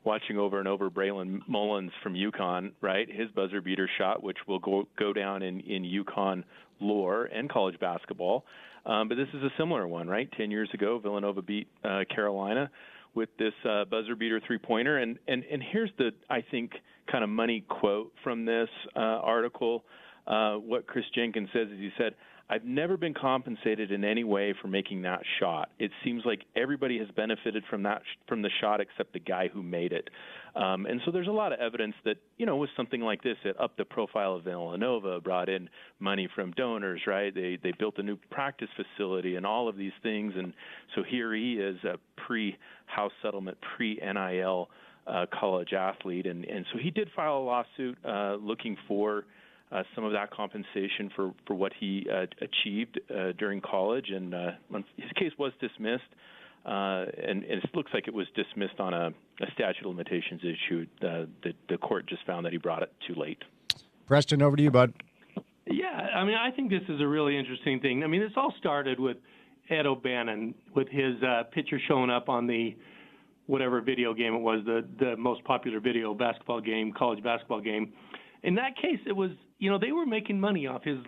watching over and over Braylon Mullins from UConn, right? His buzzer beater shot, which will go down in UConn lore and college basketball. But this is a similar one, right? 10 years ago, Villanova beat Carolina with this buzzer beater three-pointer. And here's the, I think, kind of money quote from this article. What Chris Jenkins says is he said, "I've never been compensated in any way for making that shot. It seems like everybody has benefited from the shot except the guy who made it." And so there's a lot of evidence that, with something like this, it upped the profile of Villanova, brought in money from donors, right? They built a new practice facility and all of these things. And so here he is, a pre-house settlement, pre-NIL college athlete. And so he did file a lawsuit looking for some of that compensation for what he achieved during college, and his case was dismissed. and it looks like it was dismissed on a statute of limitations issue. The court just found that he brought it too late. Preston, over to you, bud. Yeah, I mean, I think this is a really interesting thing. I mean, this all started with Ed O'Bannon with his picture showing up on the whatever video game it was, the most popular video basketball game, college basketball game. In that case, it was, they were making money off his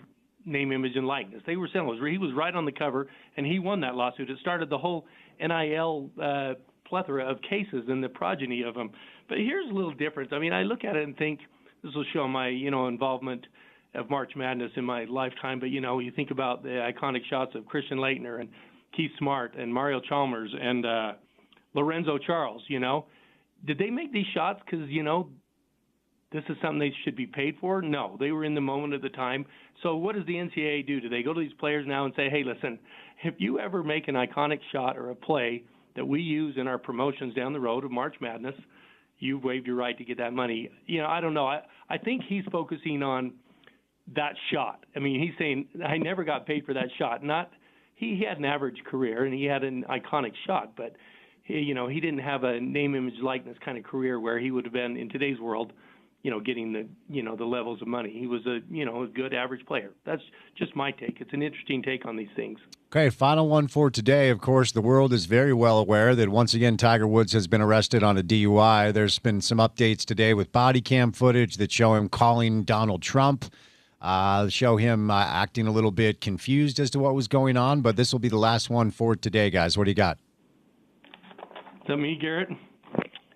name, image, and likeness. They were selling. He was right on the cover, and he won that lawsuit. It started the whole NIL plethora of cases and the progeny of them. But here's a little difference. I mean, I look at it and think this will show my, involvement of March Madness in my lifetime. But, you think about the iconic shots of Christian Laettner and Keith Smart and Mario Chalmers and Lorenzo Charles, Did they make these shots because, this is something they should be paid for? No, they were in the moment at the time. So what does the NCAA do? Do they go to these players now and say, hey, listen, if you ever make an iconic shot or a play that we use in our promotions down the road of March Madness, you've waived your right to get that money? I don't know. I think he's focusing on that shot. I mean, he's saying, I never got paid for that shot. He had an average career and he had an iconic shot, but he didn't have a name, image, likeness kind of career where he would have been in today's world, getting the levels of money. He was a good average player. That's just my take. It's an interesting take on these things. Okay, final one for today. Of course, the world is very well aware that once again Tiger Woods has been arrested on a DUI. There's been some updates today with body cam footage that show him calling Donald Trump, show him acting a little bit confused as to what was going on. But this will be the last one for today, guys. What do you got? Is that me, Garrett?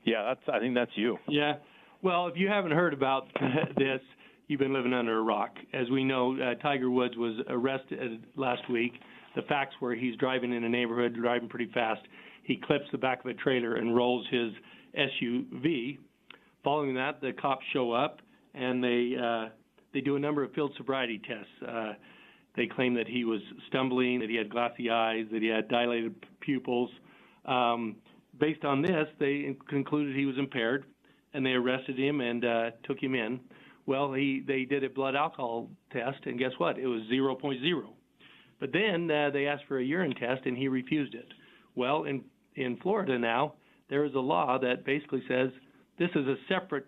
Yeah, I think that's you. Yeah. Well, if you haven't heard about this, you've been living under a rock. As we know, Tiger Woods was arrested last week. The facts were he's driving in a neighborhood, driving pretty fast. He clips the back of a trailer and rolls his SUV. Following that, the cops show up, and they do a number of field sobriety tests. They claim that he was stumbling, that he had glassy eyes, that he had dilated pupils. Based on this, they concluded he was impaired, and they arrested him and took him in. Well, they did a blood alcohol test, and guess what? It was 0.0. But then they asked for a urine test, and he refused it. Well, in Florida now, there is a law that basically says this is a separate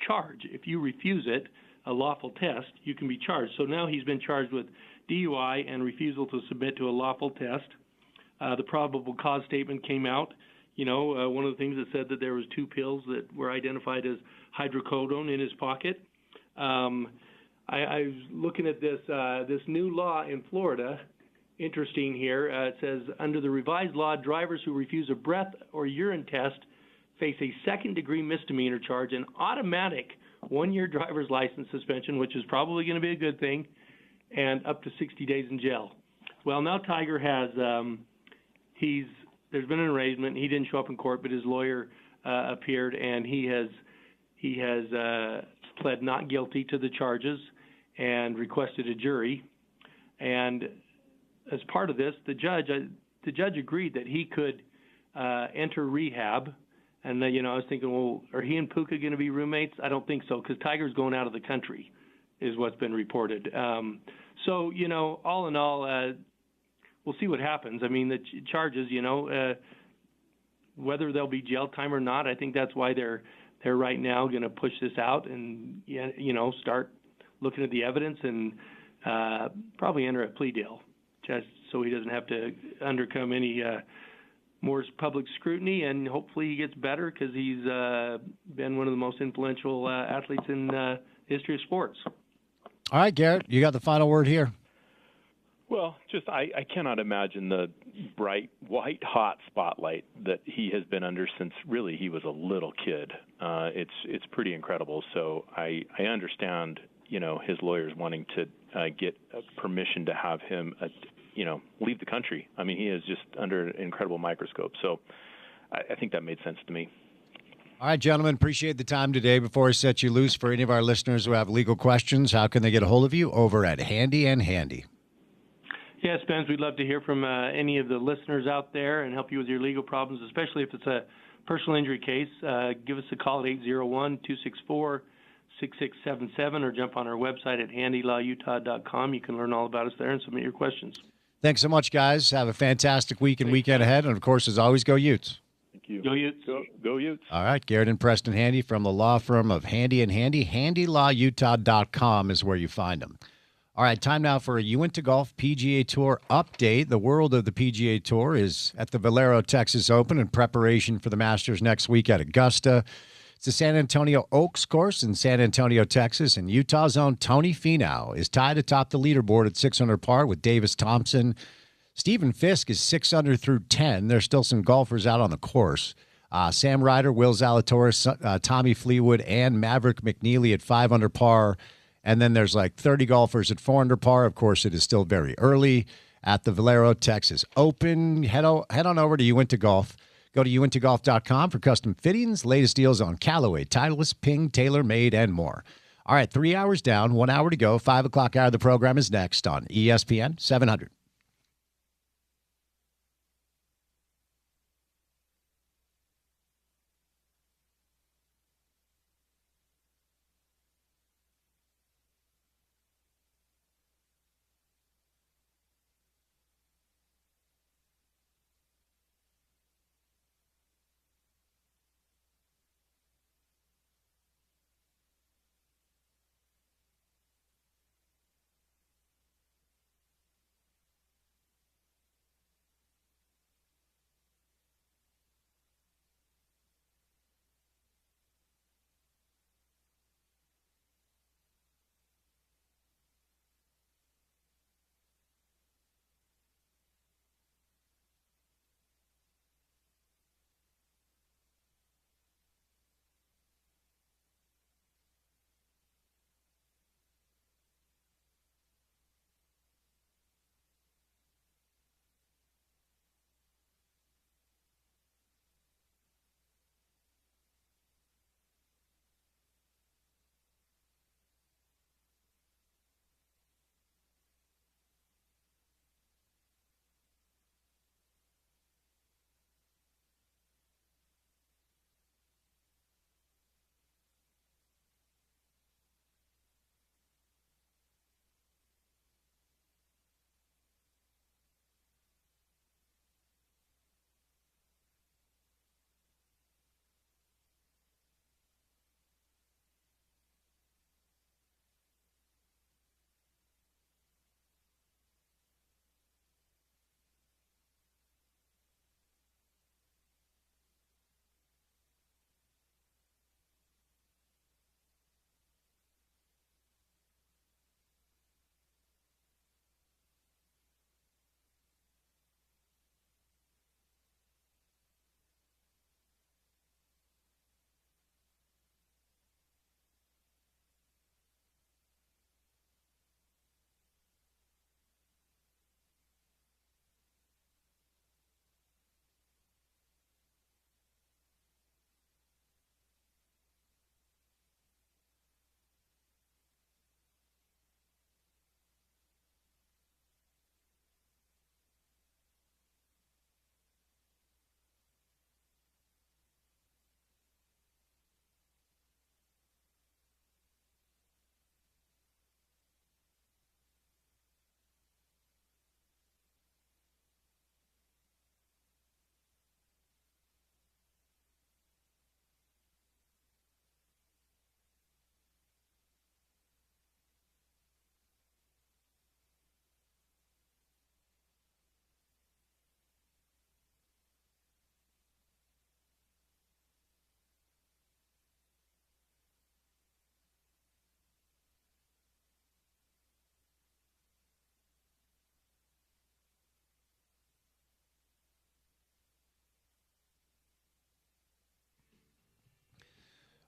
charge. If you refuse it, a lawful test, you can be charged. So now he's been charged with DUI and refusal to submit to a lawful test. The probable cause statement came out. One of the things that said that there was 2 pills that were identified as hydrocodone in his pocket. I was looking at this new law in Florida. Interesting here. It says, under the revised law, drivers who refuse a breath or urine test face a second-degree misdemeanor charge, an automatic 1-year driver's license suspension, which is probably going to be a good thing, and up to 60 days in jail. Well, now Tiger has there's been an arraignment. He didn't show up in court, but his lawyer appeared, and he has pled not guilty to the charges and requested a jury. And as part of this, the judge agreed that he could enter rehab. And I was thinking, well, are he and Puka going to be roommates? I don't think so, because Tiger's going out of the country, is what's been reported. So all in all, we'll see what happens. I mean, the charges, whether there'll be jail time or not, I think that's why they're right now going to push this out and start looking at the evidence and probably enter a plea deal, just so he doesn't have to undercome any more public scrutiny, and hopefully he gets better because he's been one of the most influential athletes in history of sports. All right, Garrett, you got the final word here. Well, just I cannot imagine the bright, white, hot spotlight that he has been under since really he was a little kid. It's pretty incredible. So I understand, his lawyers wanting to get permission to have him, leave the country. I mean, he is just under an incredible microscope. So I think that made sense to me. All right, gentlemen, appreciate the time today. Before I set you loose, for any of our listeners who have legal questions, how can they get a hold of you? Over at Handy and Handy. Yeah, Spence, we'd love to hear from any of the listeners out there and help you with your legal problems, especially if it's a personal injury case. Give us a call at 801-264-6677 or jump on our website at handylawutah.com. You can learn all about us there and submit your questions. Thanks so much, guys. Have a fantastic week and weekend ahead. And, of course, as always, go Utes. Thank you. Go Utes. Go Utes. All right, Garrett and Preston Handy from the law firm of Handy and Handy. HandyLawUtah.com is where you find them. All right, time now for a You Went to Golf PGA Tour update. The world of the PGA Tour is at the Valero Texas Open in preparation for the Masters next week at Augusta. It's the San Antonio Oaks course in San Antonio, Texas, and Utah's own Tony Finau is tied atop the leaderboard at 6 under par with Davis Thompson. Stephen Fisk is 6 under through 10. There's still some golfers out on the course. Sam Ryder, Will Zalatoris, Tommy Fleetwood, and Maverick McNeely at 5 under par. And then there's like 30 golfers at 4 under par. Of course, it is still very early at the Valero Texas Open. Head on over to You Went to Golf. Go to youwentogolf.com for custom fittings, latest deals on Callaway, Titleist, Ping, TaylorMade, and more. All right, 3 hours down, 1 hour to go. 5 o'clock hour of the program is next on ESPN 700.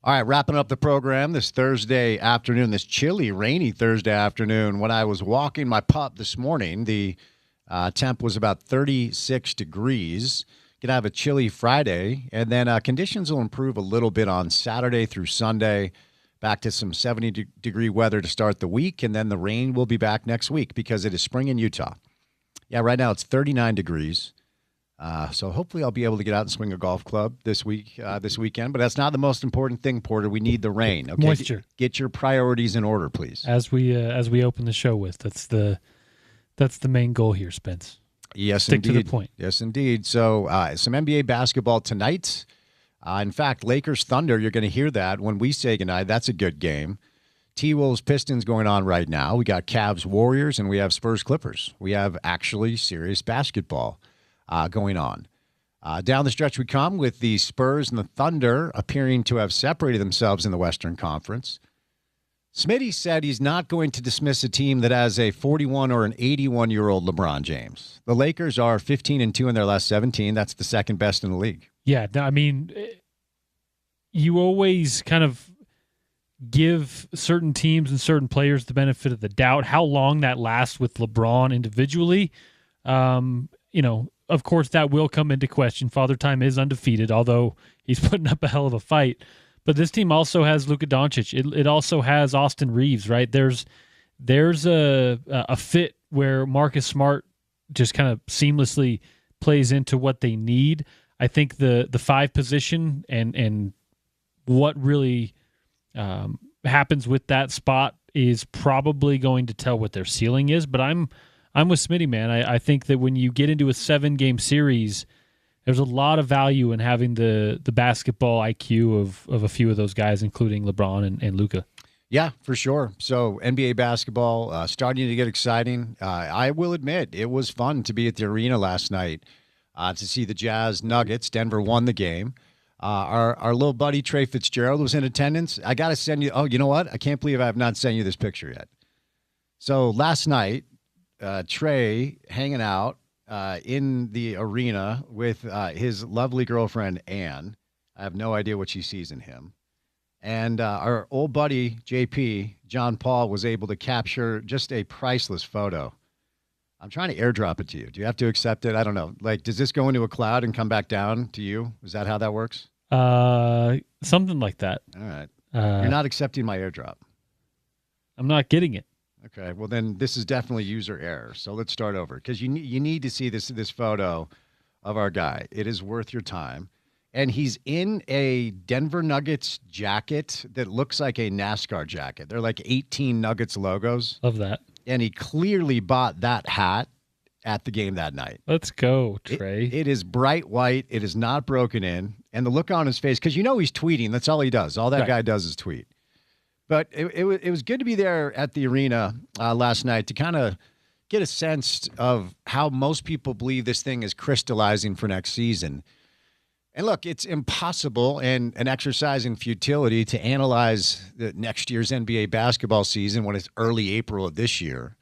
All right, wrapping up the program this Thursday afternoon, this chilly, rainy Thursday afternoon. When I was walking my pup this morning, the temp was about 36 degrees. Going to have a chilly Friday, and then conditions will improve a little bit on Saturday through Sunday. Back to some 70-degree weather to start the week, and then the rain will be back next week because it is spring in Utah. Yeah, right now it's 39 degrees. So hopefully I'll be able to get out and swing a golf club this weekend. But that's not the most important thing, Porter. We need the rain. Okay? Moisture. Get your priorities in order, please. As we open the show with, that's the That's the main goal here, Spence. Yes, Stick indeed. to the point. Yes, indeed. So some NBA basketball tonight. In fact, Lakers Thunder, you're going to hear that when we say goodnight. That's a good game. T-Wolves Pistons going on right now. We got Cavs Warriors, and we have Spurs Clippers. We have actually serious basketball going on. Down the stretch we come with the Spurs and the Thunder appearing to have separated themselves in the Western Conference. Smitty said he's not going to dismiss a team that has a 41 or an 81-year-old LeBron James. The Lakers are 15-2 in their last 17. That's the second best in the league. Yeah, I mean, you always kind of give certain teams and certain players the benefit of the doubt. How long that lasts with LeBron individually, of course, that will come into question. Father Time is undefeated, although he's putting up a hell of a fight. But this team also has Luka Doncic. It also has Austin Reeves, right? There's a fit where Marcus Smart just kind of seamlessly plays into what they need. I think the 5 position and what really happens with that spot is probably going to tell what their ceiling is. But I'm with Smitty, man. I think that when you get into a 7-game series, there's a lot of value in having the basketball IQ of a few of those guys, including LeBron and Luka. Yeah, for sure. So NBA basketball starting to get exciting. I will admit it was fun to be at the arena last night to see the Jazz Nuggets. Denver won the game. Our little buddy Trey Fitzgerald was in attendance. I got to send you. Oh, you know what? I can't believe I have not sent you this picture yet. So last night, Trey hanging out in the arena with his lovely girlfriend, Ann. I have no idea what she sees in him. And our old buddy, JP, John Paul, was able to capture just a priceless photo. I'm trying to airdrop it to you. Do you have to accept it? I don't know. Like, does this go into a cloud and come back down to you? Is that how that works? Something like that. All right. You're not accepting my airdrop. I'm not getting it. Okay, well then this is definitely user error. So let's start over because you need to see this photo of our guy. It is worth your time, and he's in a Denver Nuggets jacket that looks like a NASCAR jacket. They're like 18 Nuggets logos. Love that. And he clearly bought that hat at the game that night. Let's go, Trey. It is bright white. It is not broken in, and the look on his face because he's tweeting. That's all he does. All that guy does is tweet. But it was good to be there at the arena last night to kind of get a sense of how most people believe this thing is crystallizing for next season. And look, it's impossible and an exercise in futility to analyze the next year's NBA basketball season when it's early April of this year.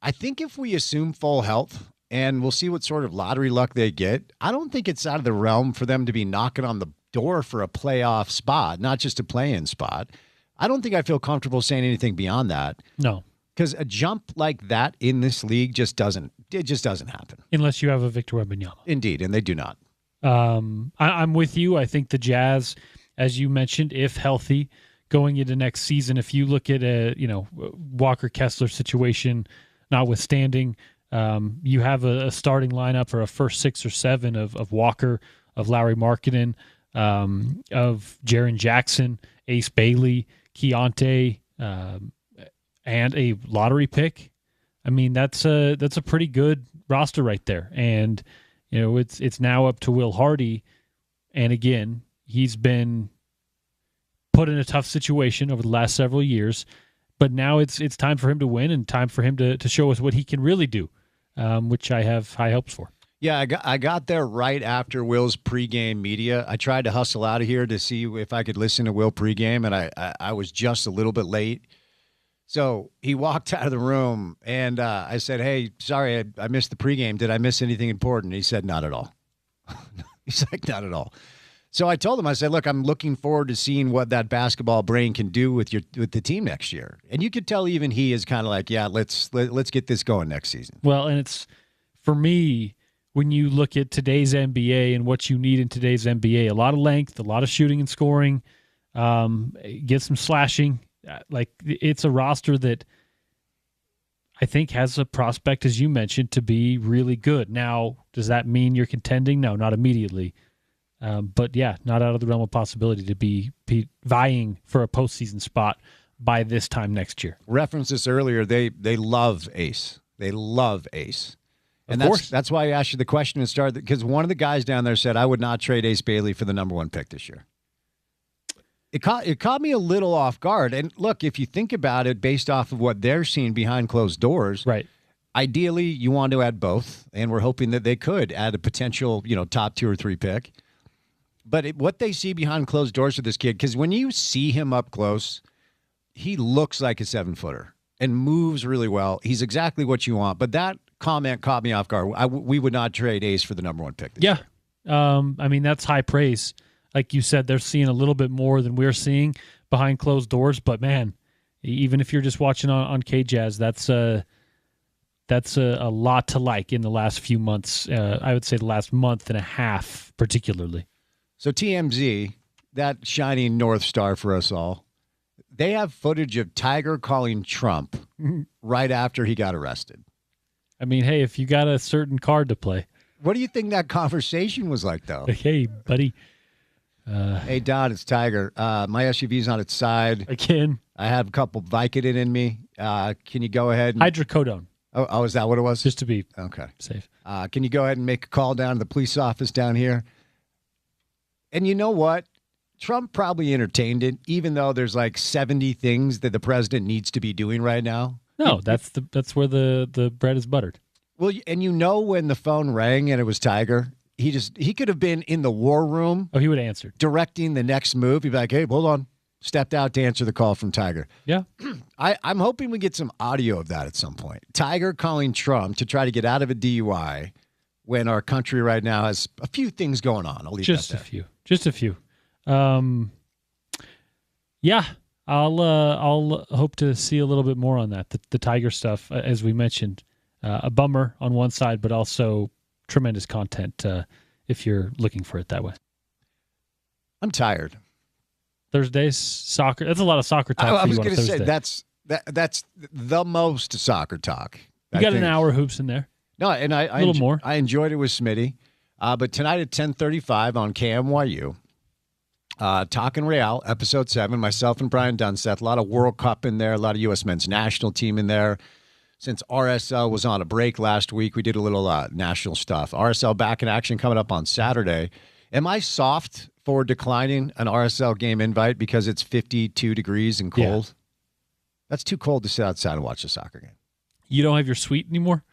I think if we assume full health and we'll see what sort of lottery luck they get, I don't think it's out of the realm for them to be knocking on the door for a playoff spot, not just a play-in spot. I don't think I feel comfortable saying anything beyond that. No. Because a jump like that in this league just doesn't happen. Unless you have a Victor Wembanyama. Indeed, and they do not. I'm with you. I think the Jazz, as you mentioned, if healthy, going into next season, if you look at Walker Kessler situation notwithstanding, you have a starting lineup for a first 6 or 7 of Walker, of Lauri Markkanen, of Jaren Jackson, Ace Bailey, Keontae, and a lottery pick. I mean, that's a pretty good roster right there. And it's now up to Will Hardy. And again, he's been put in a tough situation over the last several years. But now it's time for him to win and time for him to show us what he can really do, which I have high hopes for. Yeah, I got there right after Will's pregame media. I tried to hustle out of here to see if I could listen to Will pregame, and I was just a little bit late. So he walked out of the room, and I said, "Hey, sorry, I missed the pregame. Did I miss anything important?" He said, "Not at all." He's like, "Not at all." So I told him, I said, "Look, I'm looking forward to seeing what that basketball brain can do with the team next year." And you could tell even he is kind of like, "Yeah, let's get this going next season." Well, and it's for me. When you look at today's NBA and what you need in today's NBA, a lot of length, a lot of shooting and scoring, get some slashing. Like, it's a roster that I think has a prospect, as you mentioned, to be really good. Now, does that mean you're contending? No, not immediately. But yeah, not out of the realm of possibility to be vying for a postseason spot by this time next year. Referenced this earlier. They love Ace. They love Ace. Of And course. that's why I asked you the question and started, because one of the guys down there said, I would not trade Ace Bailey for the number 1 pick this year. It caught me a little off guard. And look, if you think about it, based off of what they're seeing behind closed doors, Right. ideally you want to add both, and we're hoping that they could add a potential, top 2 or 3 pick. But what they see behind closed doors with this kid, because when you see him up close, he looks like a 7-footer and moves really well. He's exactly what you want. But that comment caught me off guard. We would not trade Ace for the number 1 pick this year. I mean, that's high praise. Like you said, they're seeing a little bit more than we're seeing behind closed doors. But, man, even if you're just watching on K-Jazz, that's a lot to like in the last few months. I would say the last month and a half particularly. So TMZ, that shining North Star for us all, they have footage of Tiger calling Trump right after he got arrested. I mean, hey, if you got a certain card to play. What do you think that conversation was like, though? Like, hey, buddy. Hey, Don, it's Tiger. My SUV's on its side. Again. I have a couple Vicodin in me. Can you go ahead? Hydrocodone. Oh, is that what it was? Just to be okay. Safe. Can you go ahead and make a call down to the police office down here? And you know what? Trump probably entertained it, even though there's like 70 things that the president needs to be doing right now. No, that's where the bread is buttered. Well, and when the phone rang and it was Tiger, he could have been in the war room. Oh, he would have answered. Directing the next move. He'd be like, hey, hold on. Stepped out to answer the call from Tiger. Yeah. I'm hoping we get some audio of that at some point. Tiger calling Trump to try to get out of a DUI when our country right now has a few things going on. I'll leave Just that there. a few. Just a few. Yeah, I'll hope to see a little bit more on that. The Tiger stuff, as we mentioned, a bummer on one side, but also tremendous content if you're looking for it that way. I'm tired. Thursday's soccer. That's a lot of soccer talk. I for was you on going to say Thursday. that's the most soccer talk. You got an hour hoops in there. No, and a little more. I enjoyed it with Smitty. But tonight at 10:35 on KMYU, Talkin' Real, episode 7, myself and Brian Dunseth, a lot of World Cup in there, a lot of U.S. men's national team in there. Since RSL was on a break last week, we did a little national stuff. RSL back in action coming up on Saturday. Am I soft for declining an RSL game invite because it's 52 degrees and cold? Yeah. That's too cold to sit outside and watch a soccer game. You don't have your suite anymore?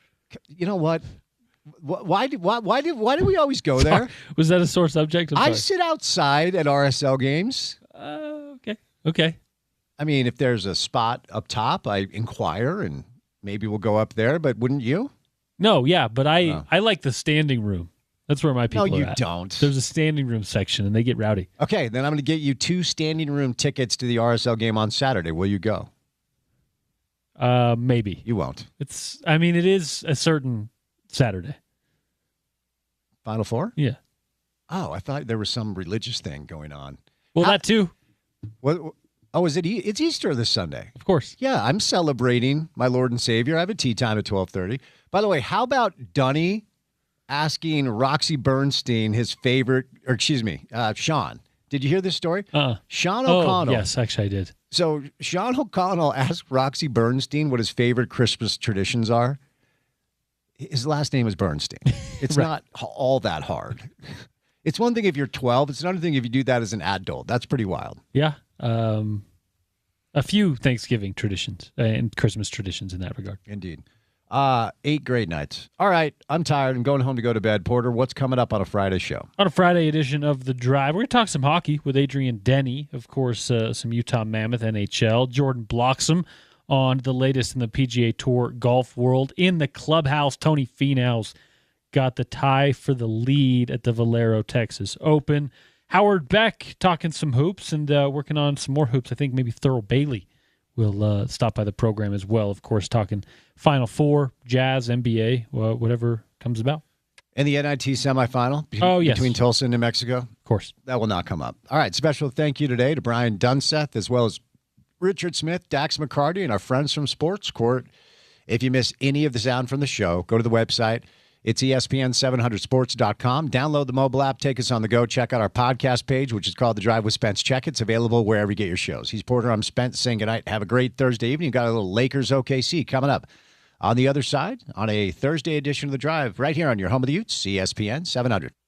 You know what? Why do we always go there? Was that a sore subject? I sit outside at RSL games. Okay. I mean, if there's a spot up top, I inquire and maybe we'll go up there, but wouldn't you? No, yeah, but I like the standing room. That's where my people are at. No, you don't. There's a standing room section, and they get rowdy. Okay, then I'm going to get you 2 standing room tickets to the RSL game on Saturday. Will you go? Maybe. You won't. It is a certain Saturday. Final Four? Yeah. Oh, I thought there was some religious thing going on. Well, that too. What? Oh, is it? It's Easter this Sunday. Of course. Yeah, I'm celebrating my Lord and Savior. I have a tea time at 12:30. By the way, how about Dunny asking Roxy Bernstein his favorite, Sean. Did you hear this story? Sean O'Connell. Yes, actually I did. So Sean O'Connell asked Roxy Bernstein what his favorite Christmas traditions are. His last name is Bernstein. It's Right. not all that hard. It's one thing if you're 12. It's another thing if you do that as an adult. That's pretty wild. Yeah. A few Thanksgiving traditions and Christmas traditions in that regard. Indeed. 8 great nights. All right, I'm tired. I'm going home to go to bed. Porter, what's coming up on a Friday show? On a Friday edition of The Drive, we're going to talk some hockey with Adrian Denny. Of course, some Utah Mammoth, NHL. Jordan Bloxham on the latest in the PGA Tour golf world. In the clubhouse, Tony Finau's got the tie for the lead at the Valero, Texas Open. Howard Beck talking some hoops and working on some more hoops. I think maybe Thurl Bailey will stop by the program as well. Of course, talking Final Four, Jazz, NBA, whatever comes about. And the NIT semifinal between Tulsa and New Mexico? Of course. That will not come up. All right, special thank you today to Brian Dunseth as well as Richard Smith, Dax McCarty, and our friends from Sports Court. If you miss any of the sound from the show, go to the website. It's ESPN700sports.com. Download the mobile app. Take us on the go. Check out our podcast page, which is called The Drive with Spence Checketts. Available wherever you get your shows. He's Porter. I'm Spence saying goodnight. Have a great Thursday evening. You've got a little Lakers OKC coming up on the other side on a Thursday edition of The Drive right here on your home of the Utes, ESPN 700.